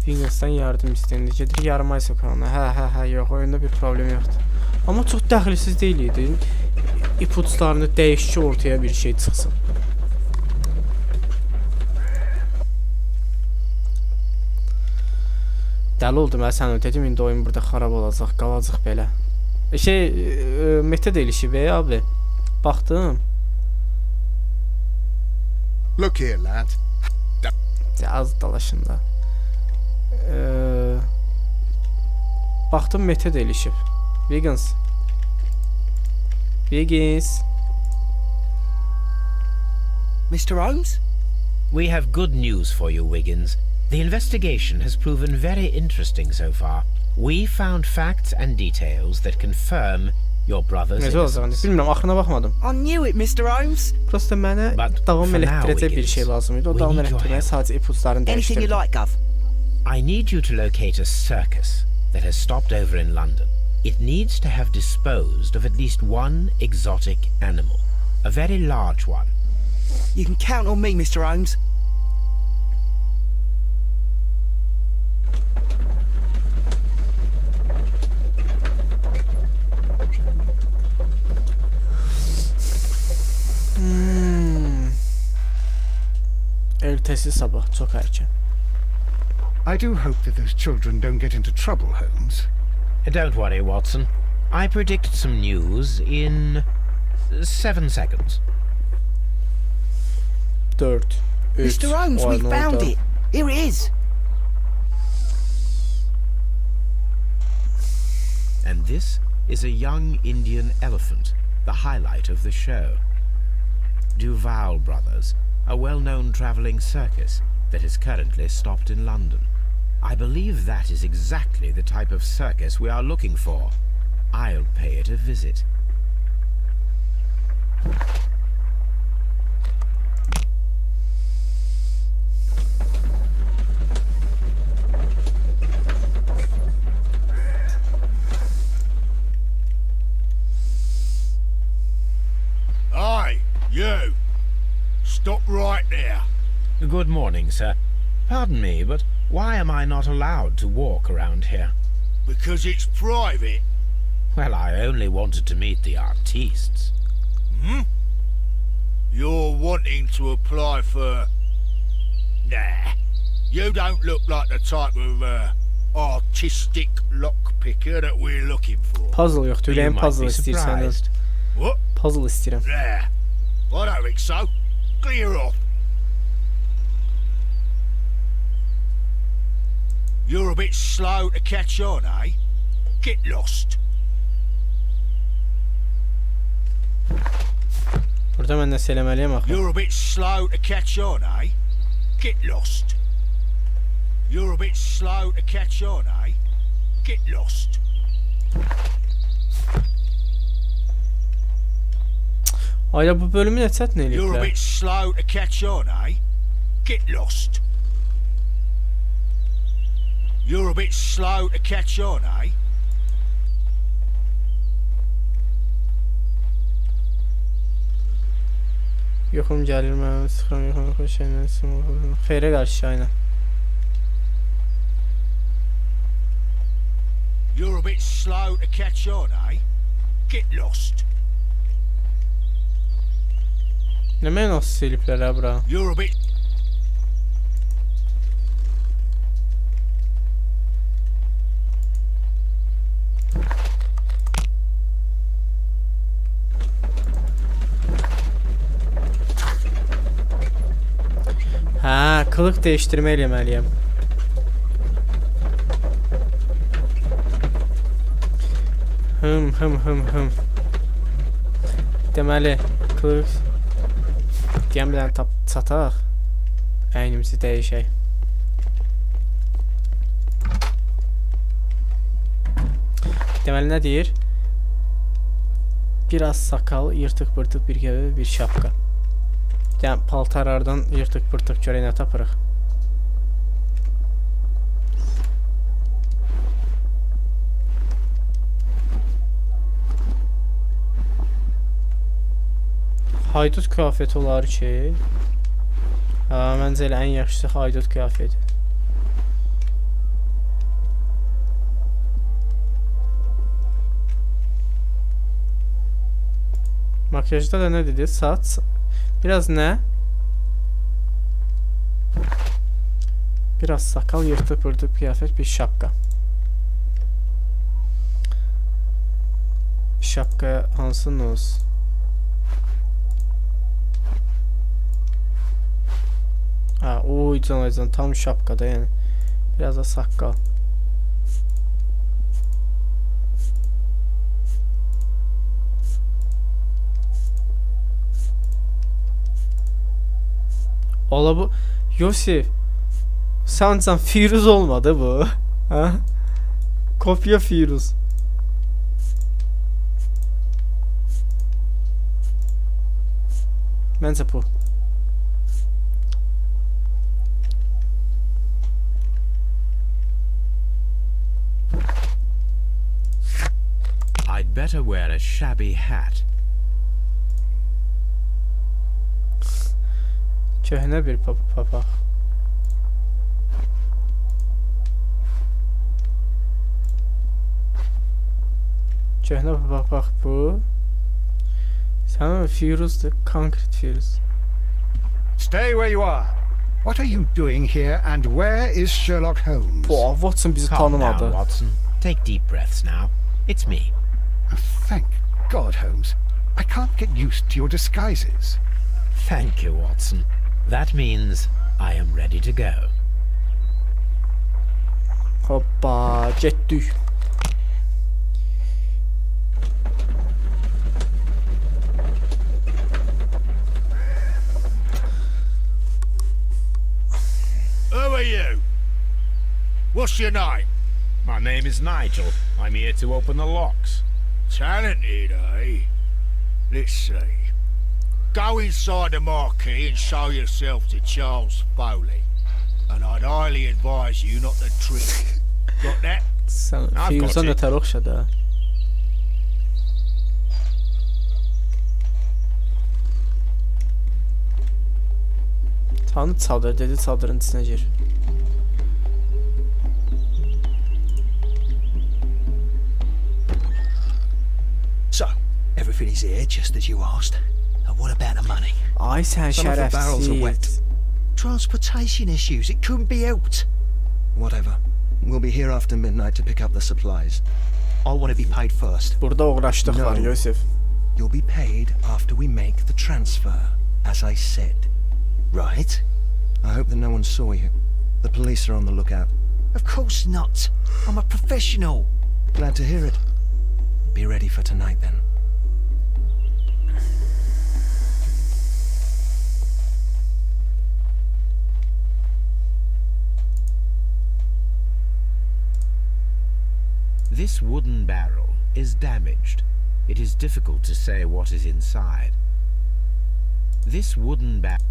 S1: Fingers'dan yardım istendi. Gedir yarım ay sokağına. Hə, yox, oyunda bir problem yoxdur. Amma çox dəxilsiz deyil idi. İpuçlarını dəyiş ki, ortaya bir şey çıxsın. Dəli oldum, sən dedim, indi oyun burada xarab olacaq, qalacaq belə. Meta deyilişi be abi. Baxdım.
S9: Look here, lad.
S1: Az dalaşında. Baxdım meta deyilişib. Wiggins.
S4: Mr. Holmes?
S3: We have good news for you, Wiggins. The investigation has proven very interesting so far. We found facts and details that confirm your brother's innocence.
S1: Bilmirəm, axırına baxmadım.
S4: I knew it, Mr. Holmes.
S1: Prosta mənə davam elətdirəcək bir şey lazım idi. O davam elətdirməyə sadəcə ipuçlarını
S4: Anything you
S1: dəyişdirdim.
S4: like, Gov.
S3: I need you to locate a circus that has stopped over in London. It needs to have disposed of at least one exotic animal. A very large one.
S4: You can count on me, Mr. Holmes.
S1: Ertesi sabah, çok erken.
S2: I do hope that those children don't get into trouble, Holmes.
S3: Don't worry, Watson. I predict some news in 7 seconds.
S1: 4, 3,
S4: Mr. Holmes, we found it. Here it is.
S3: And this is a young Indian elephant, the highlight of the show. Duval Brothers, a well-known travelling circus that is currently stopped in London. I believe that is exactly the type of circus we are looking for. I'll pay it a visit.
S5: Hey, you! Stop right there.
S3: Good morning, sir. Pardon me, but why am I not allowed to walk around here?
S5: Because it's private.
S3: Well, I only wanted to meet the artistes.
S5: Hmm? You're wanting to apply for... Nah. You don't look like the type of artistic lockpicker that we're looking for.
S1: Puzzle yoxdur,
S3: You
S1: ürəyim
S3: might
S1: puzzle
S3: be
S1: istəyirsən.
S3: surprised.
S5: What?
S1: Puzzle istəyirəm.
S5: Nah. I don't think so. Clear off. You're a bit slow to catch on, eh? Get lost.
S1: Burada mən nəsə eləməliyəm axı.
S5: You're a bit slow to catch on, eh? Get lost. You're a bit slow to catch on, eh? Get lost.
S1: Ayda bu bölümü nə çətin
S5: You're a
S1: eləyiblər.
S5: bit slow to catch on, eh? Get lost. You're a bit slow to catch on, eh?
S1: Yoxum gəlir mən, sıxıram, yoxum, xoş şeylə, xeyrə qarşı aynen.
S5: You're a bit slow to catch on, eh? Get lost.
S1: Nə mən nasıl siliblər ha bura?
S5: You're a bit...
S1: Hə, kılıq değiştirmə eləməliyəm. Hım. Deməli, kılıq deyəmdən çataq. Əynimizi dəyişək. Deməli, nə deyir? Biraz sakal, yırtıq-pırtıq bir gəbə, bir şapka. Yəni, paltarlardan yırtıq-pırtıq görək nə tapırıq. Haydut kıyafeti olar ki. Məncə elə ən yaxşısı haydut kıyafeti. Makyajda da nə dedi? Saç. Biraz nə? Biraz sakal, yırtıq-pırtıq kıyafet, bir şapka. Şapka hansının olsun? Ha, oy can tam şapkada yani. Biraz da sakal. Ola bu Yosif. Sancan Firuz olmadı bu. Ha? Kopya Firuz. Bence bu.
S3: I'd better wear a shabby hat.
S1: Köhnə bir papaq. Köhnə papaq bu. Sən Firuzdur, konkret Firuz.
S2: Stay where you are. What are you doing here and where is Sherlock Holmes?
S1: Bu Watson bizi
S3: Calm down,
S1: tanımadı.
S3: Watson. Take deep breaths now. It's me.
S2: Thank God, Holmes. I can't get used to your disguises.
S3: Thank you, Watson. That means I am ready to go.
S1: Hoppa, getdik.
S5: Who are you? What's your name?
S3: My name is Nigel. I'm here to open the locks.
S5: Talented, eh? Let's see. Go inside the marquee and show yourself to Charles Foley. And I'd highly advise you not to trip. Got that?
S1: Sən
S3: I've
S1: Firuz'a
S3: got it.
S1: nətər oxşadı ha? Tanı çadır dedi, çadırın içinə gir.
S11: So, everything is here just as you asked. And what about the money?
S1: Ay sən
S11: Some of the barrels are wet.
S1: şərəfsiz.
S11: Transportation issues, it couldn't be helped. Whatever. We'll be here after midnight to pick up the supplies. I want to be paid first.
S1: Burada uğraşdıq var,
S11: No.
S1: Yosif.
S11: You'll be paid after we make the transfer, as I said. Right? I hope that no one saw you. The police are on the lookout. Of course not. I'm a professional. Glad to hear it. Be ready for tonight then.
S3: This wooden barrel is damaged. It is difficult to say what is inside. This wooden barrel...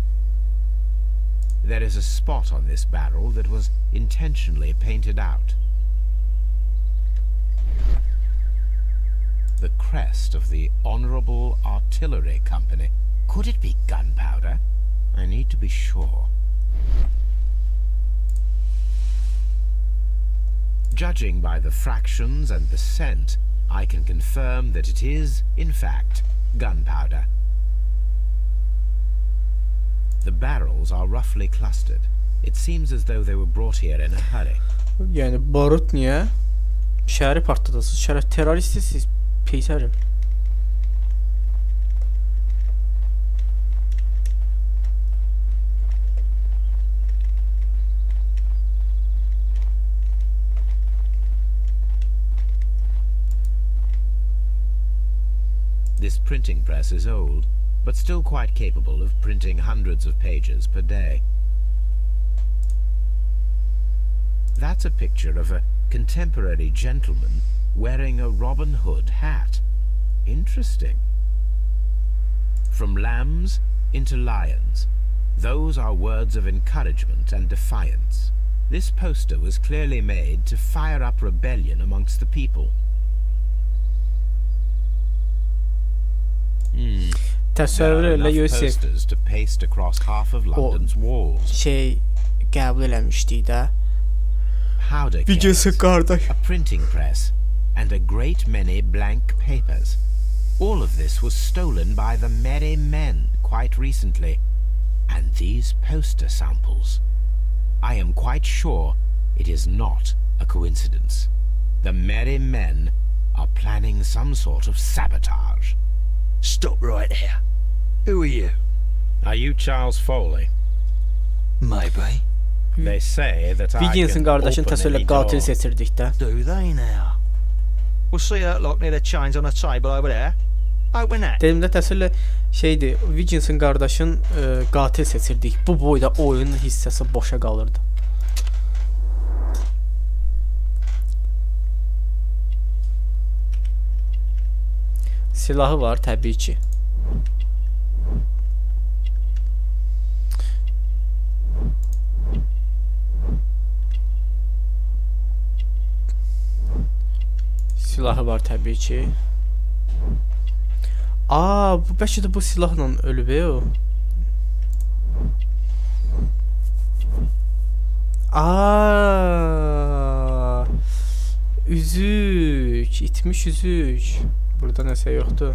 S3: There is a spot on this barrel that was intentionally painted out. The crest of the Honorable Artillery Company. Could it be gunpowder? I need to be sure. Judging by the fractions and the scent, I can confirm that it is, in fact, gunpowder. The barrels are roughly clustered. It seems as though they were brought here in a hurry.
S1: Yəni barut niyə? Şəhəri partladasınız. Şəhər terroristsiniz. Pis herif.
S3: This printing press is old, but still quite capable of printing hundreds of pages per day. That's a picture of a contemporary gentleman wearing a Robin Hood hat. Interesting. From lambs into lions. Those are words of encouragement and defiance. This poster was clearly made to fire up rebellion amongst the people.
S1: Təsəvvür elə Yusif.
S3: Posters to paste across half of London's walls.
S1: Şey qəbul eləmişdik də.
S3: Powder
S1: Videosu qardaş.
S3: a printing press, and a great many blank papers. All of this was stolen by the Merry Men quite recently. And these poster samples. I am quite sure it is not a coincidence. The Merry Men are planning some sort of sabotage.
S11: Stop right here. Who are you?
S3: Are you Charles Foley?
S11: Maybe.
S3: They say that I
S1: Viggins'in
S3: can
S1: qardaşını
S3: open
S1: təsəvvür
S3: any
S1: qatil
S3: door.
S1: seçirdik də.
S11: Do they now? We'll see Sherlock near the chains on a table over there. Open that.
S1: Dedim də təsəvvür şeydi, Viggins'in qardaşın qatil seçirdik. Bu boyda oyunun hissəsi boşa qalırdı. Silahı var təbii ki. Silahı var təbii ki. Aa, bu bəlkə də bu silahla ölüb o. Aa! Üzük, itmiş üzük. Burada nəsə yoxdur.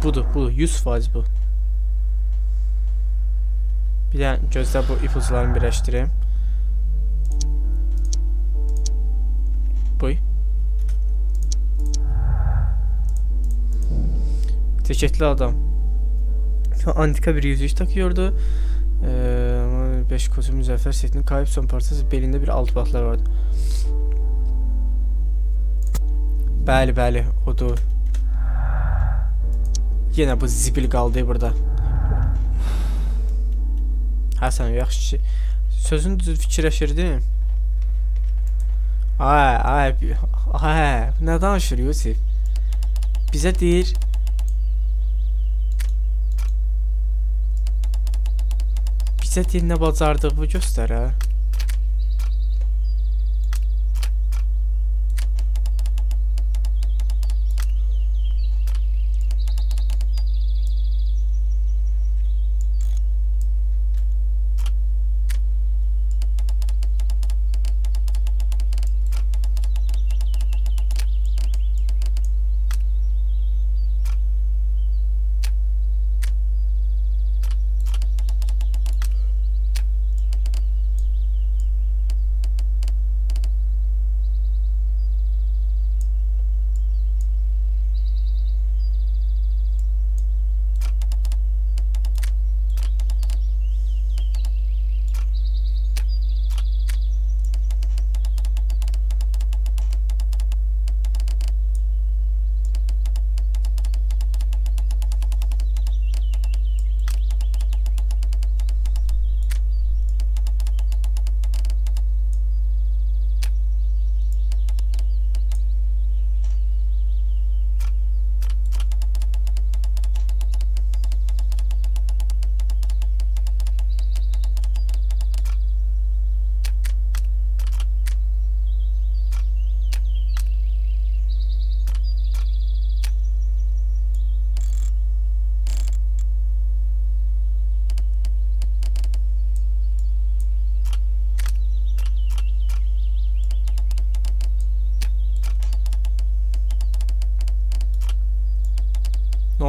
S1: Budur, 100% bu. Bir də gözlə bu ipuçlarını birləşdireyim. Buy. Ceketli adam. Antika bir yüzük takıyordu. 5 kozum müzeffer setinin kayıp son parçası, belinde bir alt batlar vardı. Bəli, odur. Yenə bu zibil qaldı burada. Həsən, yaxşı. Sözün düz fikirləşirdim. Ay, nə danışır Yusif? Bizə deyir. Bizə deyir nə bacardığını göstər, hə?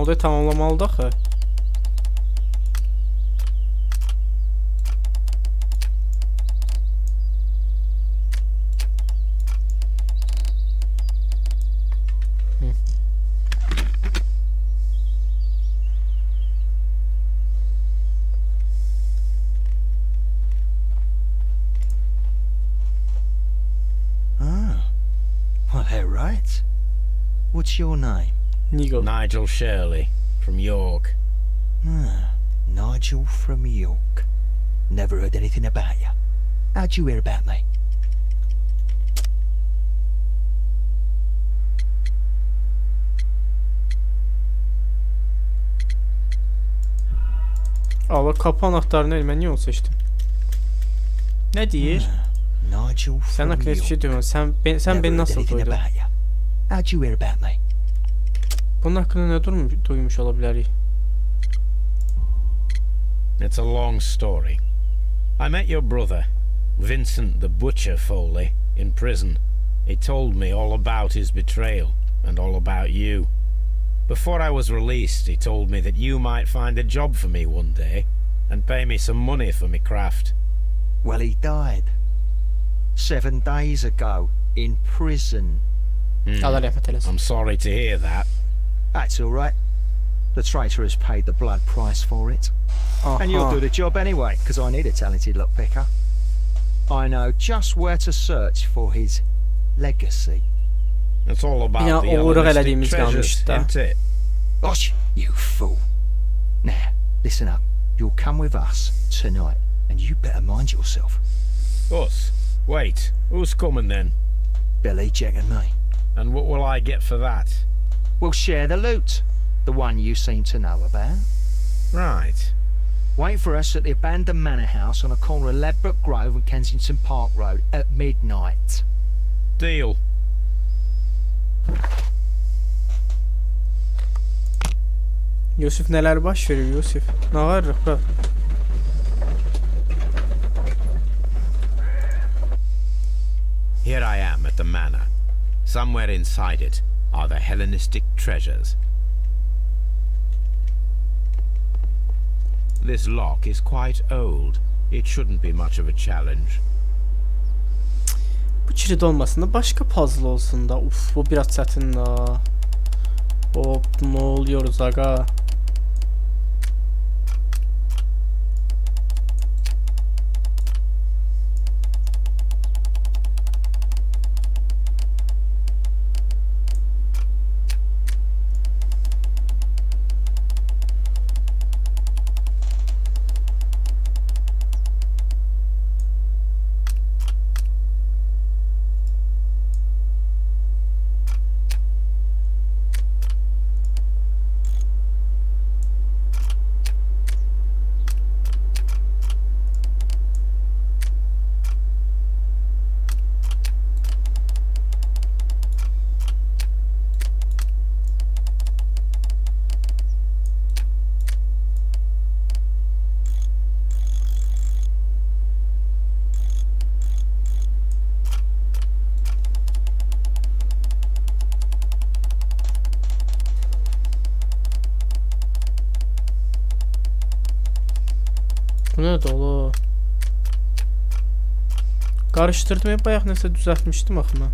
S1: Oldu tamamlamalıdır axı.
S11: Well, they're right. What's your name?
S3: Nigel Shirley, from York.
S11: Nigel from York. Never heard anything about you. How'd you hear about me?
S1: Allah, kapı anahtarını elime niye onu seçtim? Ne deyir?
S11: Nigel
S1: Sen
S11: from
S1: hakkında hiçbir şey
S11: York.
S1: duymadın. Sen
S11: Never
S1: beni
S11: heard
S1: nasıl
S11: anything
S1: duydun?
S11: about you. How'd you hear about me?
S1: Bunun hakkında ne duymuş olabilir?
S3: It's a long story. I met your brother, Vincent the Butcher Foley, in prison. He told me all about his betrayal and all about you. Before I was released, he told me that you might find a job for me one day and pay me some money for my craft.
S11: Well, he died 7 days ago in prison.
S1: Allah rahmet eylesin.
S3: I'm sorry to hear that.
S11: That's all right. The traitor has paid the blood price for it. And you'll do the job anyway, because I need a talented lockpicker. I know just where to search for his legacy.
S3: It's all about
S1: Ya,
S3: the
S1: uğurluq
S3: Hellenistic
S1: elədiyimiz
S3: treasures,
S1: qalmışdı da.
S3: isn't it?
S11: Hush, you fool. Now, listen up. You'll come with us tonight, and you better mind yourself.
S3: Us? Wait, who's coming then?
S11: Billy, Jack and me.
S3: And what will I get for that?
S11: We'll share the loot. The one you seem to know about.
S3: Right.
S11: Wait for us at the abandoned manor house on the corner of Ladbroke Grove and Kensington Park Road at midnight.
S3: Deal.
S1: Yusuf, neler baş veriyor Yusuf? Ne var bro?
S3: Here I am at the manor. Somewhere inside it are the Hellenistic treasures. This lock is quite old. It shouldn't be much of a challenge.
S1: Bu kilit olmasın da başka puzzle olsun da. Uf, bu biraz çətin da. Hop, ne oluyoruz aga? Bu ne dolu? Karıştırdım, hep bayaq nəsə düzəltmişdim axı mən.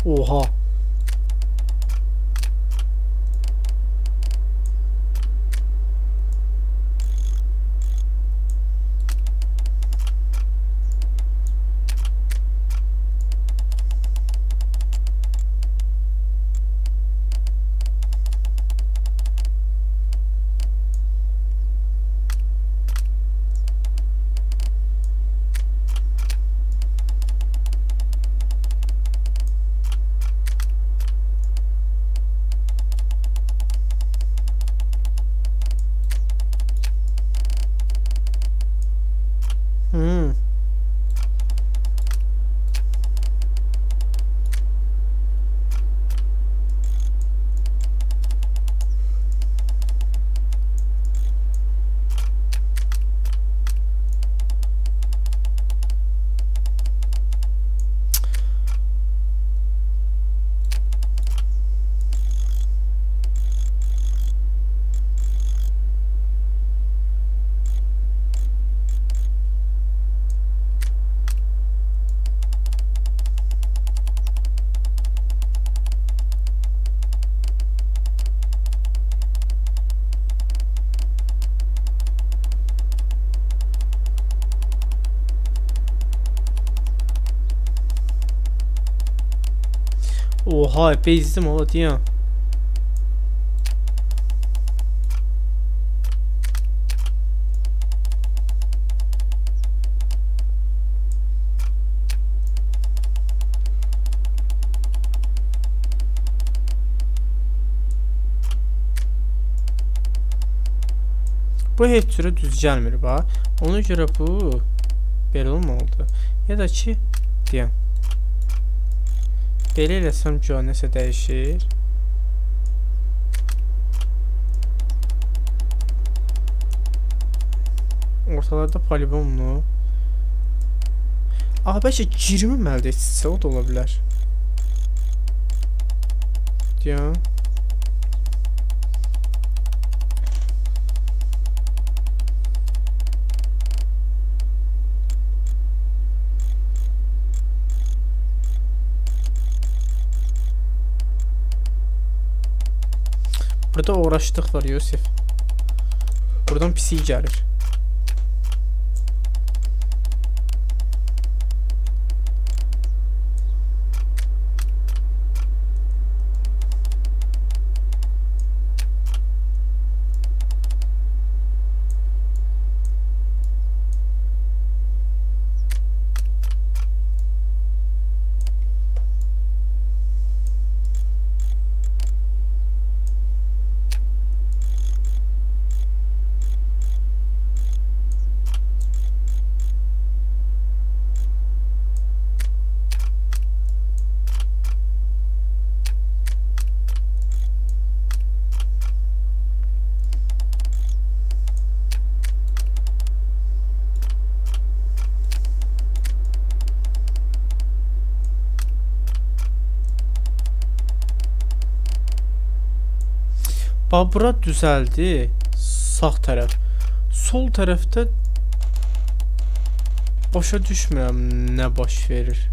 S1: Oha. Oha, epey izledim ola diye. Bu heç cürə düz gəlmir bax. Ona görə bu belə olmalıdır. Ya da ki, deyəm. Belə eləsəm ki, nəsə dəyişir. Ortalarda poligonlu. Bəlkə 20 əldə etsə o da ola bilər. Deyəm. Burada uğraşdıq var Yusuf. Buradan pisik gəlir. Bura düzəldi. Sağ tərəf. Sol tərəfdə başa düşmürəm nə baş verir.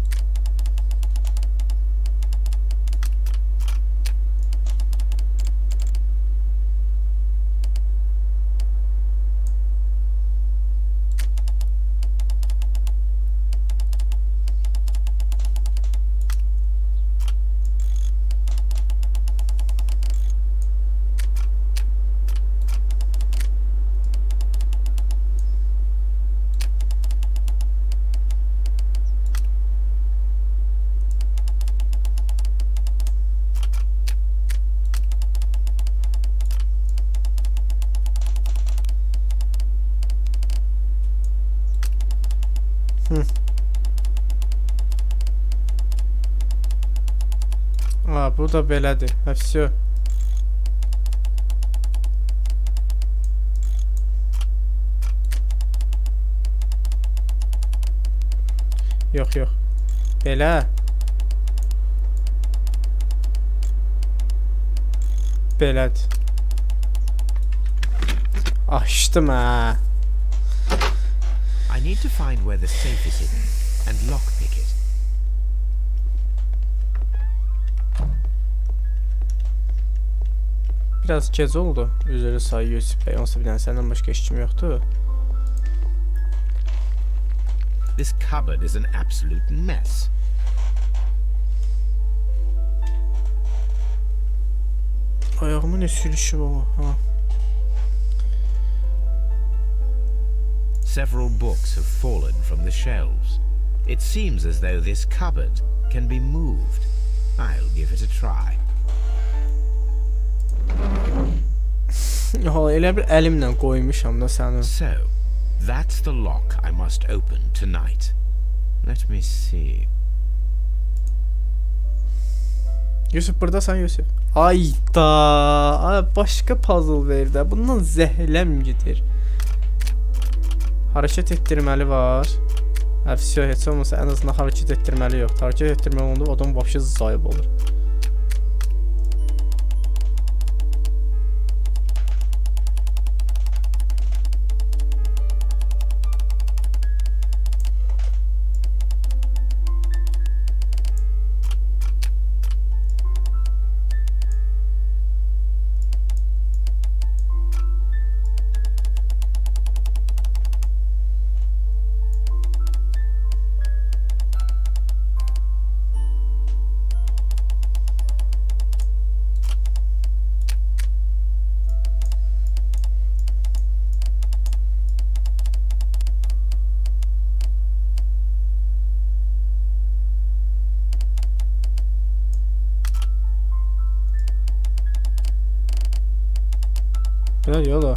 S1: Bu da belədir. Всё. Yox, yox. Belə. Belədir. Açdım ha.
S3: I need to find where the safe is hidden and lockpick it.
S1: Biraz gec oldu. Üzrü say Yusuf Bey. Onsuz bir dənə səndən başqa işim yoxdur.
S3: This cupboard is an absolute mess.
S1: Ayağımın sürüşü o. Ha.
S3: Several books have fallen from the shelves. It seems as though this cupboard can be moved. I'll give it a try.
S1: Ha, elə bir əlimlə qoymuşam da səni.
S3: So, that's the lock I must open tonight. Let me see.
S1: Yusuf buradasan Yusuf. Ayda, başqa puzzle ver də. Bundan zəhləm gedir. Hərəkət etdirməli var. Əfsiyo heç olmasa ən azından hərəkət etdirməli yoxdur. Hərəkət etdirməli olanda adam vəbşi zayıb olur. Ne diyor la?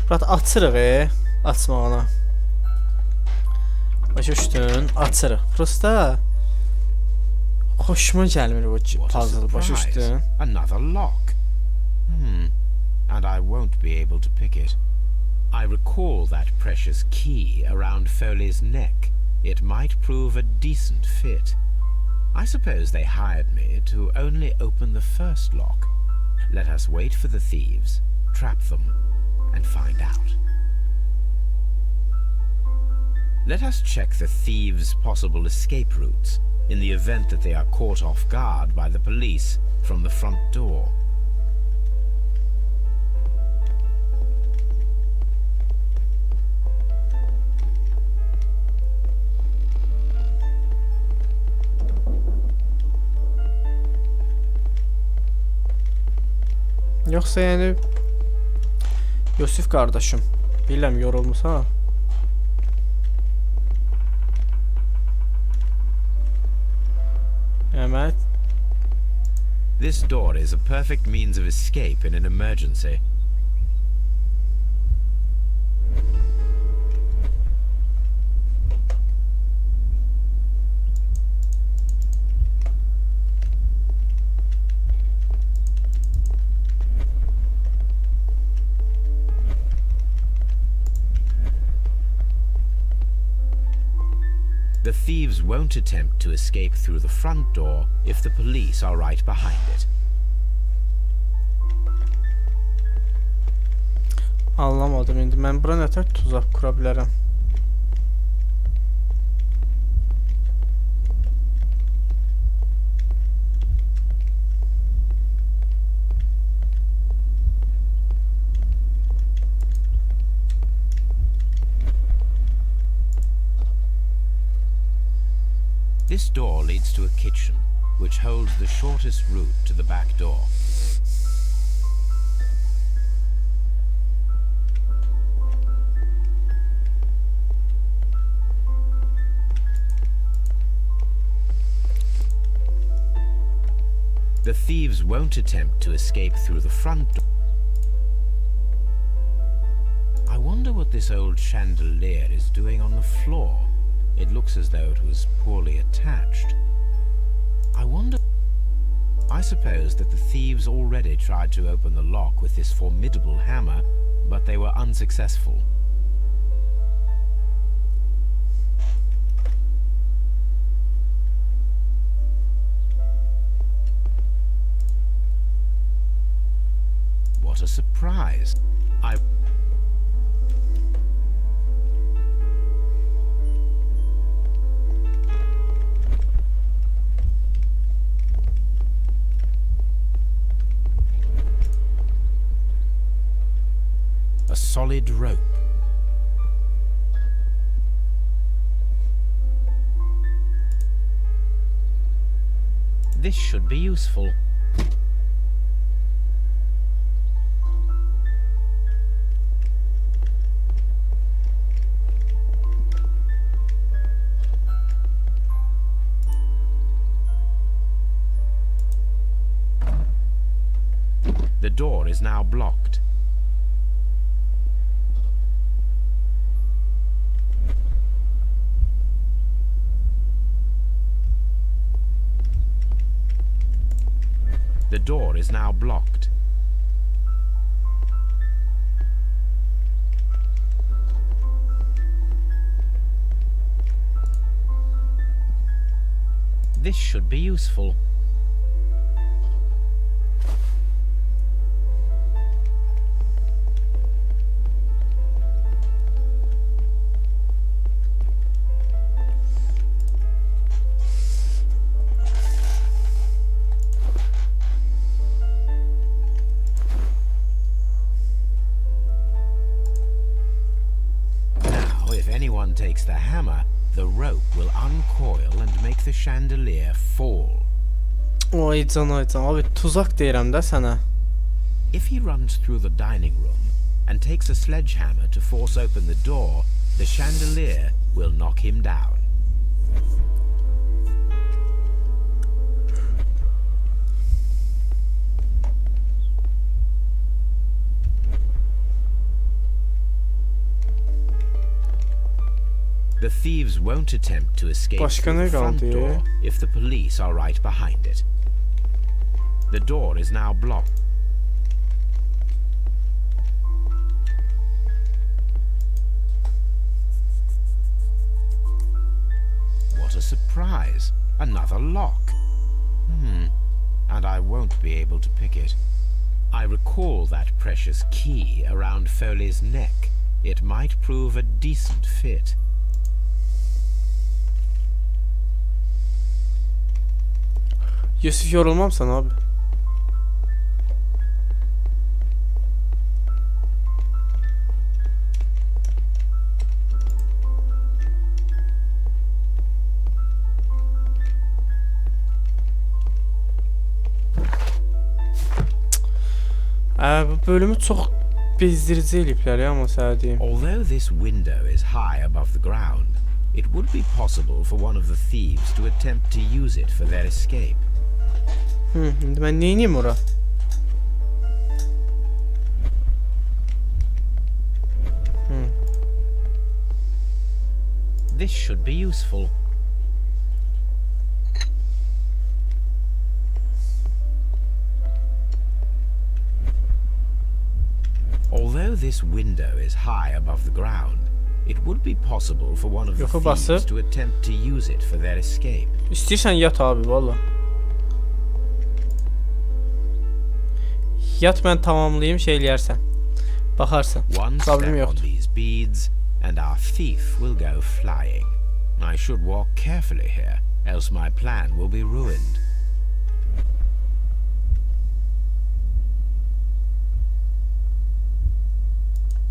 S1: Burat açırıq açmağına. Başa düşdün, açırıq. Prosta xoşuma gəlmir bu puzzle, başa düşdün.
S3: Another lock. And I won't be able to pick it. I recall that precious key around Foley's neck. It might prove a decent fit. I suppose they hired me to only open the first lock. Let us wait for the thieves, trap them, and find out. Let us check the thieves' possible escape routes in the event that they are caught off guard by the police from the front door.
S1: Yoxsa yəni Yusuf qardaşım, biləm yorulmusan. Evet.
S3: This door is a perfect means of escape in an emergency. The thieves won't attempt to escape through the front door if the police are right behind it.
S1: Anlamadım indi. Mən bura nətər tuzaq qura bilərəm?
S3: This door leads to a kitchen, which holds the shortest route to the back door. The thieves won't attempt to escape through the front door. I wonder what this old chandelier is doing on the floor. It looks as though it was poorly attached. I suppose that the thieves already tried to open the lock with this formidable hammer, but they were unsuccessful. What a surprise! A solid rope. This should be useful. The door is now blocked. The door is now blocked. This should be useful. Anyone takes the hammer, the rope will uncoil and make the chandelier fall.
S1: Oycan. Abi tuzak deyirəm də sənə.
S3: If he runs through the dining room and takes a sledgehammer to force open the door, the chandelier will knock him down. The thieves won't attempt to escape through the front door if the police are right behind it. The door is now blocked. What a surprise! Another lock. And I won't be able to pick it. I recall that precious key around Foley's neck. It might prove a decent fit.
S1: Yusuf yorulmam sana abi. Bu bölümü çok bezdirici eliplər ya, ama sənə deyim.
S3: Although this window is high above the ground, it would be possible for one of the thieves to attempt to use it for their escape.
S1: İndi mən neyniyim ora?
S3: This should be useful. Although this window is high above the ground, it would be possible for one of the thieves to attempt to use it for their escape.
S1: İstəyirsən yat abi, valla. Yat, mən tamamlayayım, şey eləyərsən. Baxarsan. Sabrım yoxdur.
S3: These beads and our thief will go flying. I should walk carefully here, else my plan will be ruined.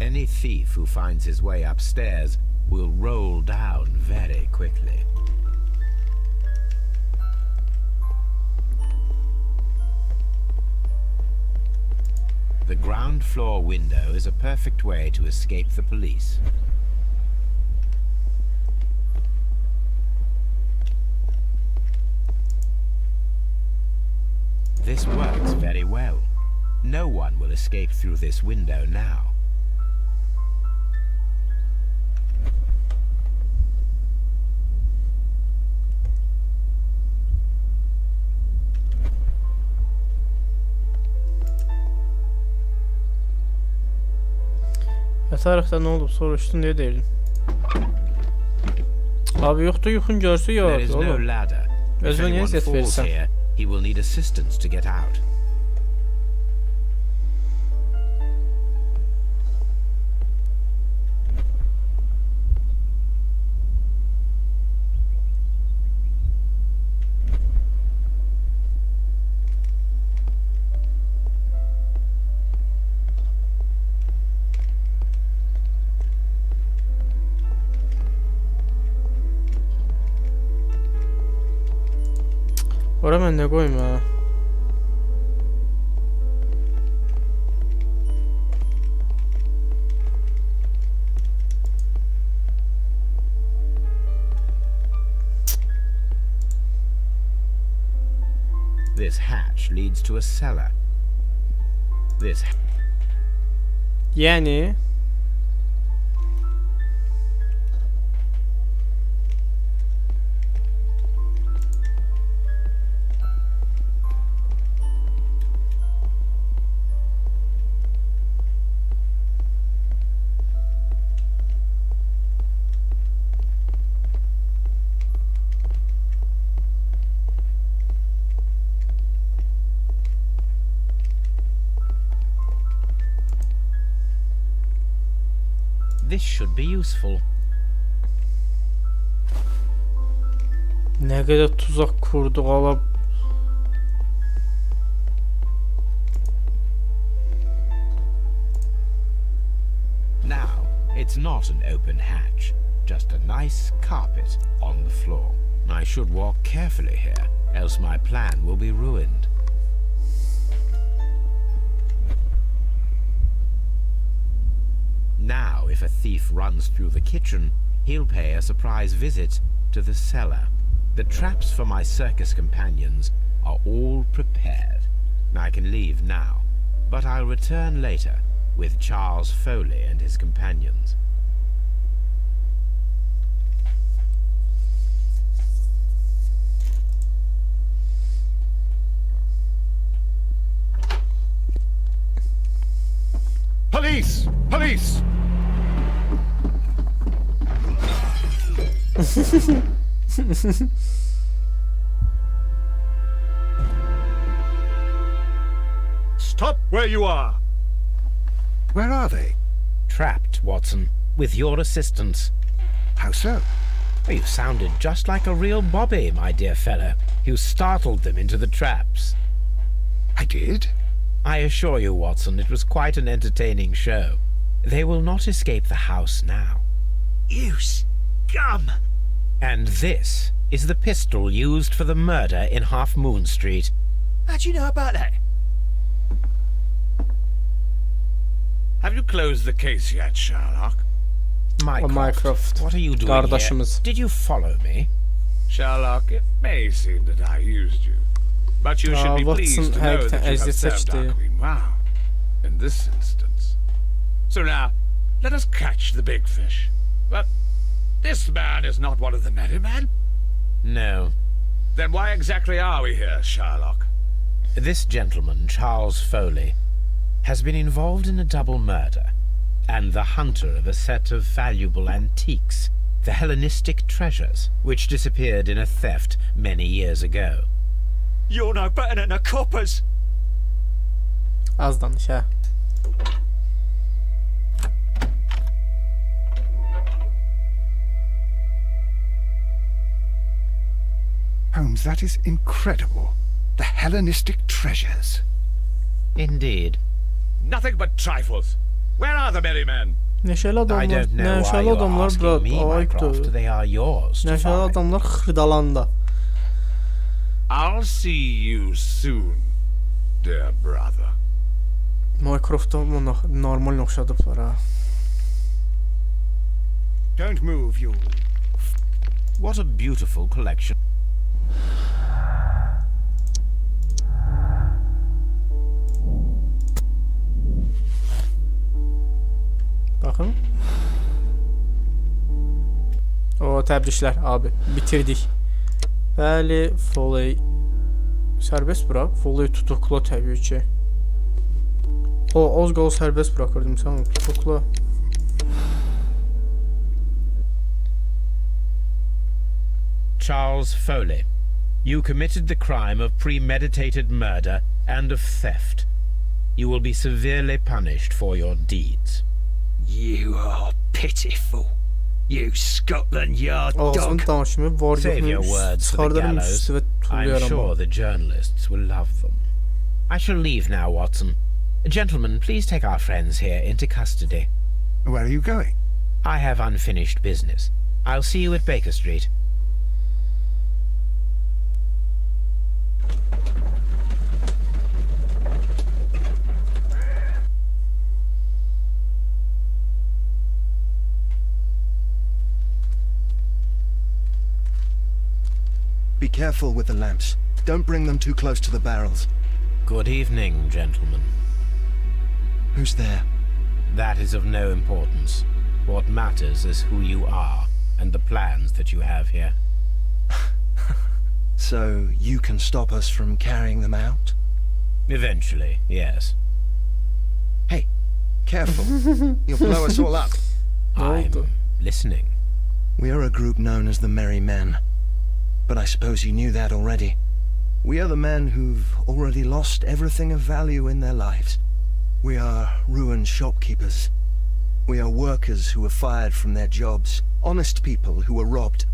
S3: Any thief who finds his way upstairs will roll down very quickly. The ground floor window is a perfect way to escape the police. This works very well. No one will escape through this window now.
S1: Yatarıqda nə olub soruşdun deyə deyildin. Abi yoxdur, yuxun görsə yox.
S3: There is no ladder. If
S1: Özünə niyə
S3: anyone
S1: əziyyət
S3: falls
S1: verirsən?
S3: here, he will need assistance to get out.
S1: Ora mən nə qoyum ha?
S3: This hatch leads to a cellar.
S1: Yəni
S3: This should be useful.
S1: nə qədər tuzaq kurduq ala.
S3: Now, it's not an open hatch, just a nice carpet on the floor. I should walk carefully here, else my plan will be ruined. Now, if a thief runs through the kitchen, he'll pay a surprise visit to the cellar. The traps for my circus companions are all prepared. I can leave now, but I'll return later with Charles Foley and his companions.
S9: Police! Police!
S5: Stop where you are!
S2: Where are they?
S3: Trapped, Watson, with your assistance.
S2: How so?
S3: You sounded just like a real Bobby, my dear fellow. You startled them into the traps.
S2: I did?
S3: I assure you, Watson, it was quite an entertaining show. They will not escape the house now.
S4: You scum!
S3: And this is the pistol used for the murder in Half Moon Street.
S4: How'd you know about that?
S5: Have you closed the case yet, Sherlock?
S1: Mycroft.
S3: What are you doing
S1: Qardaşımız.
S3: here? Did you follow me?
S5: Sherlock, it may seem that I used you, but you should be
S1: Watson
S5: pleased to know
S1: hakikaten
S5: that you have
S1: eziyet
S5: served our
S1: çekti.
S5: Queen well, in this instance. So now, let us catch the big fish. But this man is not one of the merry men.
S3: No.
S5: Then why exactly are we here, Sherlock?
S3: This gentleman, Charles Foley, has been involved in a double murder, and the hunter of a set of valuable antiques, the Hellenistic treasures, which disappeared in a theft many years ago.
S4: You're no better than the coppers!
S1: Az danış ha.
S2: Holmes, that is incredible. The Hellenistic treasures.
S3: Indeed.
S5: Nothing but trifles. Where are the merry men?
S1: Neşəli
S3: I
S1: adamlar,
S3: don't know why
S1: neşəli
S3: you are
S1: adamlar
S3: asking me,
S1: bura
S3: Mycroft.
S1: ayıbdır.
S3: They are yours to
S1: Neşəli
S3: find.
S1: adamlar xırdalanda.
S5: I'll see you soon, dear brother.
S1: Minecraftda normal oxşadıblar ha.
S2: Don't move, you.
S3: What a beautiful collection.
S1: Bakın. O təbriklər abi. Bitirdik. Bəli, Foley sərbəst bırak. Foley tutukla təbii ki. O az qal sərbəst bırakırdım sən tutukla.
S3: Charles Foley, you committed the crime of premeditated murder and of theft. You will be severely punished for your deeds.
S11: You are pitiful. You Scotland Yard
S1: Ağzın
S11: dog.
S1: danışımı var
S3: Save your words for the gallows. I'm sure the journalists will love them. I shall leave now, Watson. Gentlemen, please take our friends here into custody.
S2: Where are you going?
S3: I have unfinished business. I'll see you at Baker Street.
S11: Be careful with the lamps. Don't bring them too close to the barrels.
S3: Good evening, gentlemen.
S11: Who's there?
S3: That is of no importance. What matters is who you are and the plans that you have here.
S11: So you can stop us from carrying them out?
S3: Eventually, yes.
S11: Hey, careful. You'll blow us all up.
S3: I'm listening.
S11: We are a group known as the Merry Men. But I suppose you knew that already. We are the men who've already lost everything of value in their lives. We are ruined shopkeepers. We are workers who were fired from their jobs. Honest people who were robbed.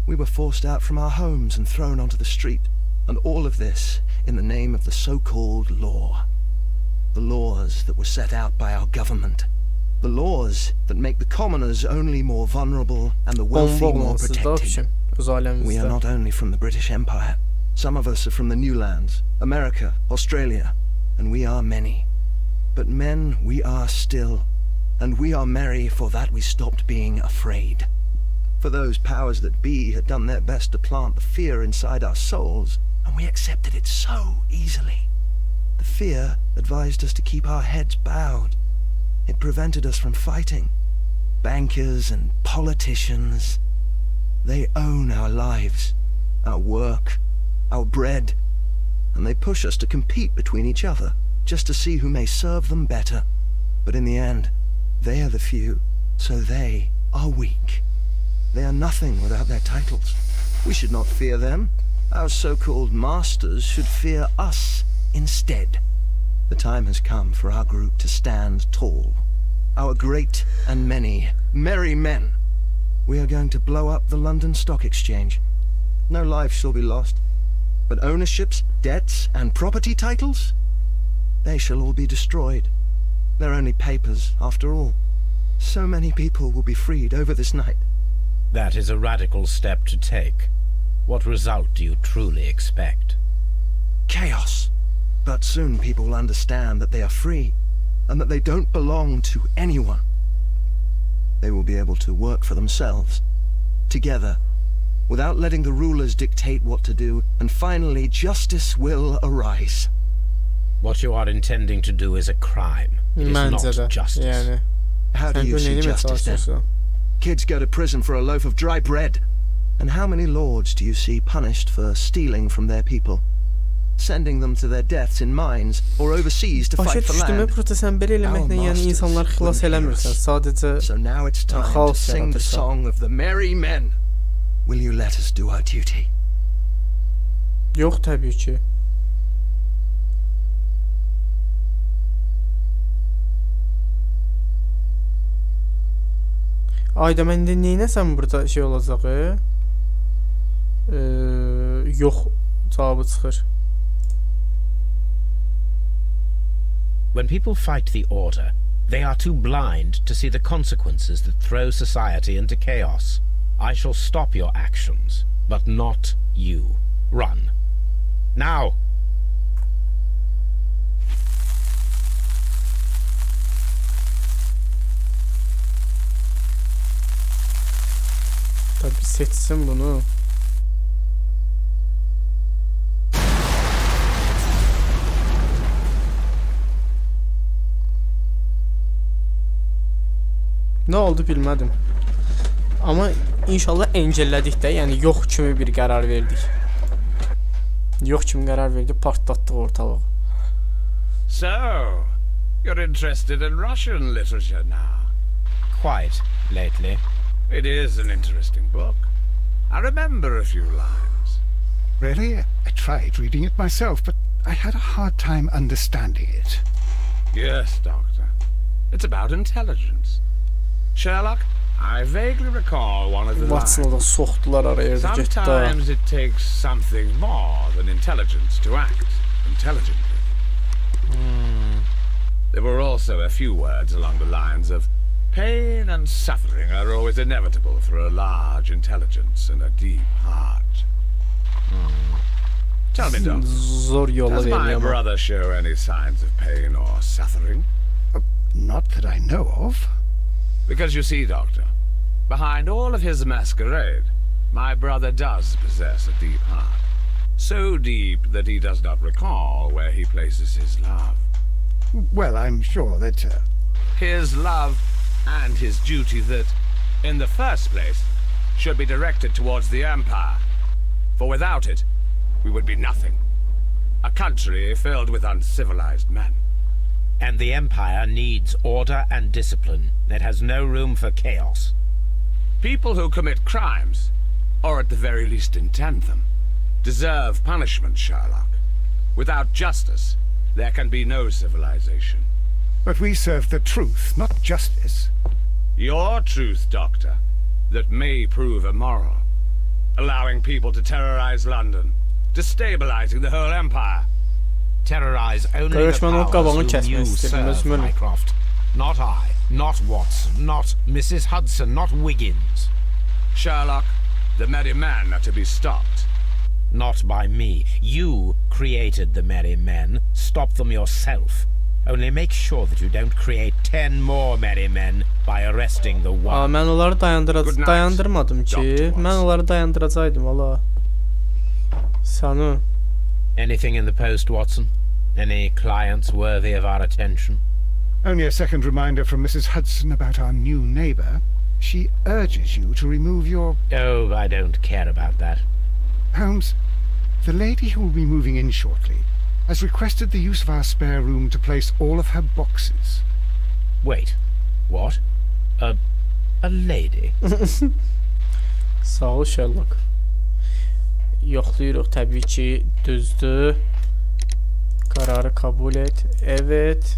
S11: We were forced out from our homes and thrown onto the street. And all of this in the name of the so-called law. The laws that were set out by our government. The laws that make the commoners only more vulnerable and the wealthy more protected. We are not only from the British Empire. Some of us are from the New Lands, America, Australia, and we are many. But men we are still, and we are merry for that we stopped being afraid. For those powers that be had done their best to plant the fear inside our souls, and we accepted it so easily. The fear advised us to keep our heads bowed. It prevented us from fighting. Bankers and politicians, they own our lives, our work, our bread, and they push us to compete between each other, just to see who may serve them better. But in the end, they are the few, so they are weak. They are nothing without their titles. We should not fear them. Our so-called masters should fear us instead. The time has come for our group to stand tall. Our great and many merry men. We are going to blow up the London Stock Exchange. No lives shall be lost, but ownerships, debts, and property titles? They shall all be destroyed. They're only papers, after all. So many people will be freed over this night.
S3: That is a radical step to take. What result do you truly expect?
S11: Chaos. But soon people will understand that they are free, and that they don't belong to anyone. They will be able to work for themselves, together, without letting the rulers dictate what to do, and finally justice will arise.
S3: What you are intending to do is a crime. It is not justice.
S11: How do you see justice then? Kids go to prison for a loaf of dry bread. And how many lords do you see punished for stealing from their people? Sending them to their deaths in mines or overseas to fight for land. So now it's time to sing the song of the merry men. Will you let us do our duty?
S1: Yox təbii ki. Ayda mən də neynəsəm burada şey olacaq? Yox cavabı çıxır.
S3: When people fight the order, they are too blind to see the consequences that throw society into chaos. I shall stop your actions, but not you. Run. Now!
S1: Seçsin bunu. Ne oldu bilmədim. Amma inşallah engellədik də, yəni yox kimi bir qərar verdik. Yox kimi qərar verdik, partlatdıq ortalığı.
S12: So, you're interested in Russian literature now?
S3: Quite, lately.
S12: It is an interesting book. I remember a few lines.
S2: Really? I tried reading it myself, but I had a hard time understanding it.
S12: Yes, Doctor. It's about intelligence. Sherlock, I vaguely recall one of the
S1: Watson'ı da
S12: lines.
S1: soxdular araya.
S12: Sometimes it takes something more than intelligence to act intelligently. There were also a few words along the lines of pain and suffering are always inevitable for a large intelligence and a deep heart. Tell me, Doctor,
S1: Zor yolla
S12: does my
S1: veriyor ama.
S12: brother show any signs of pain or suffering?
S2: Not that I know of.
S12: Because you see, Doctor, behind all of his masquerade, my brother does possess a deep heart. So deep that he does not recall where he places his love.
S2: Well, I'm sure that...
S12: His love and his duty that, in the first place, should be directed towards the Empire. For without it, we would be nothing. A country filled with uncivilized men.
S3: And the Empire needs order and discipline. It has no room for chaos.
S12: People who commit crimes, or at the very least intend them, deserve punishment, Sherlock. Without justice, there can be no civilization.
S2: But we serve the truth, not justice.
S12: Your truth, Doctor, that may prove immoral. Allowing people to terrorize London, destabilizing the whole empire.
S3: Terrorize only the
S1: Görüşmen o
S3: powers
S1: qabağını
S3: whom
S1: kəsmək
S3: you
S1: istədim,
S3: serve,
S1: özümün.
S3: Mycroft. Not I, not Watson, not Mrs. Hudson, not Wiggins.
S12: Sherlock, the merry men are to be stopped.
S3: Not by me. You created the merry men. Stop them yourself. Only make sure that you don't create 10 more merry men by arresting the one.
S1: Aa, mən onları
S12: Good night,
S1: dayandırmadım ki.
S12: Dr. Watson.
S1: Mən onları dayandıracaqdım valla. Sanu.
S3: Anything in the post, Watson? Any clients worthy of our attention?
S2: Only a second reminder from Mrs. Hudson about our new neighbour. She urges you to remove your...
S3: Oh, I don't care about that.
S2: Holmes, the lady who will be moving in shortly has requested the use of our spare room to place all of her boxes.
S3: Wait, what? A lady?
S1: Sağ ol Sherlock. Yoxlayırıq təbii ki, düzdür. Kararı kabul et. Evet.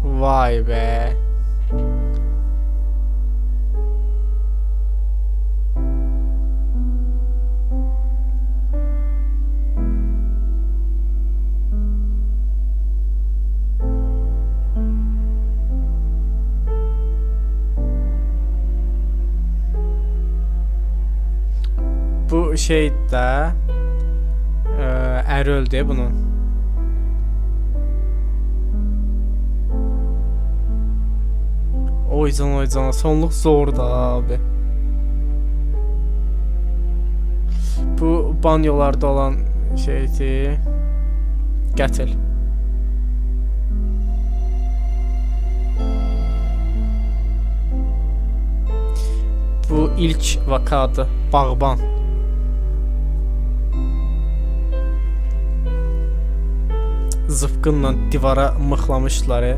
S1: Vay be. Bu şey də əri öldü bunun. Oycan sonluq zordu abi. Bu banyolarda olan şeydi. Qətil. Bu ilk vakadı. Bağban. Zıpqınla divara mıxlamışlar.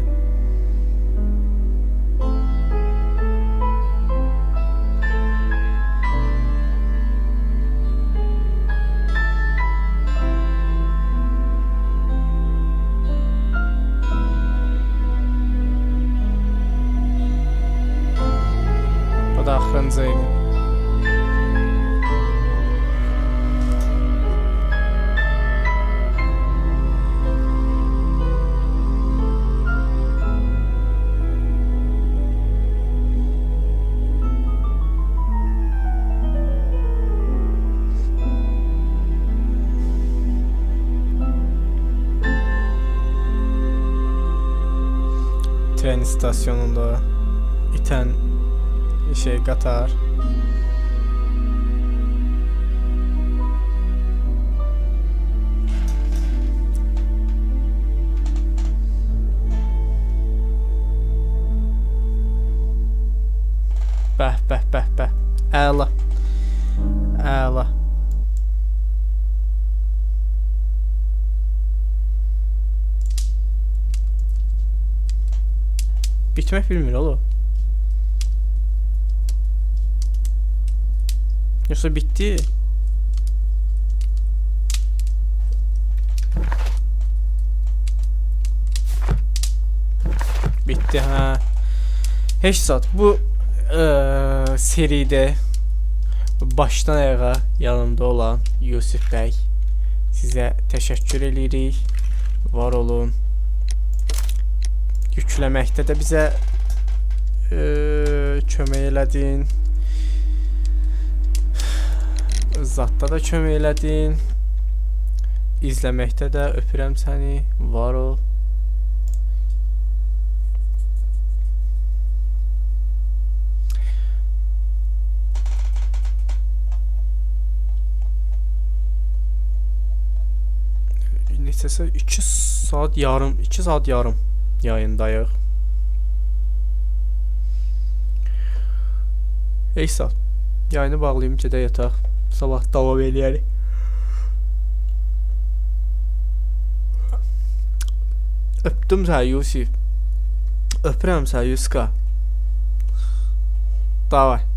S1: Bu da axırıncı idi. istasyonunda iten şey qatar. Bəh. Əla. Əla. Bitmək bilmir oğlum. Yoxsa bitti. Bitti ha. Heç zat bu seride başdan ayağa yanımda olan Yusuf bəy, sizə təşəkkür edirik. Var olun. Yükləməkdə də bizə kömək elədin. Zatda da kömək elədin. İzləməkdə də öpürəm səni. Var ol. Neçəsə 2 saat yarım yayındayıq. Eysa, yayını bağlayayım, gedək yataq. Sabah davam eləyərik. Öpdüm səni Yusuf. Öpürəm səni Yuska. Davay.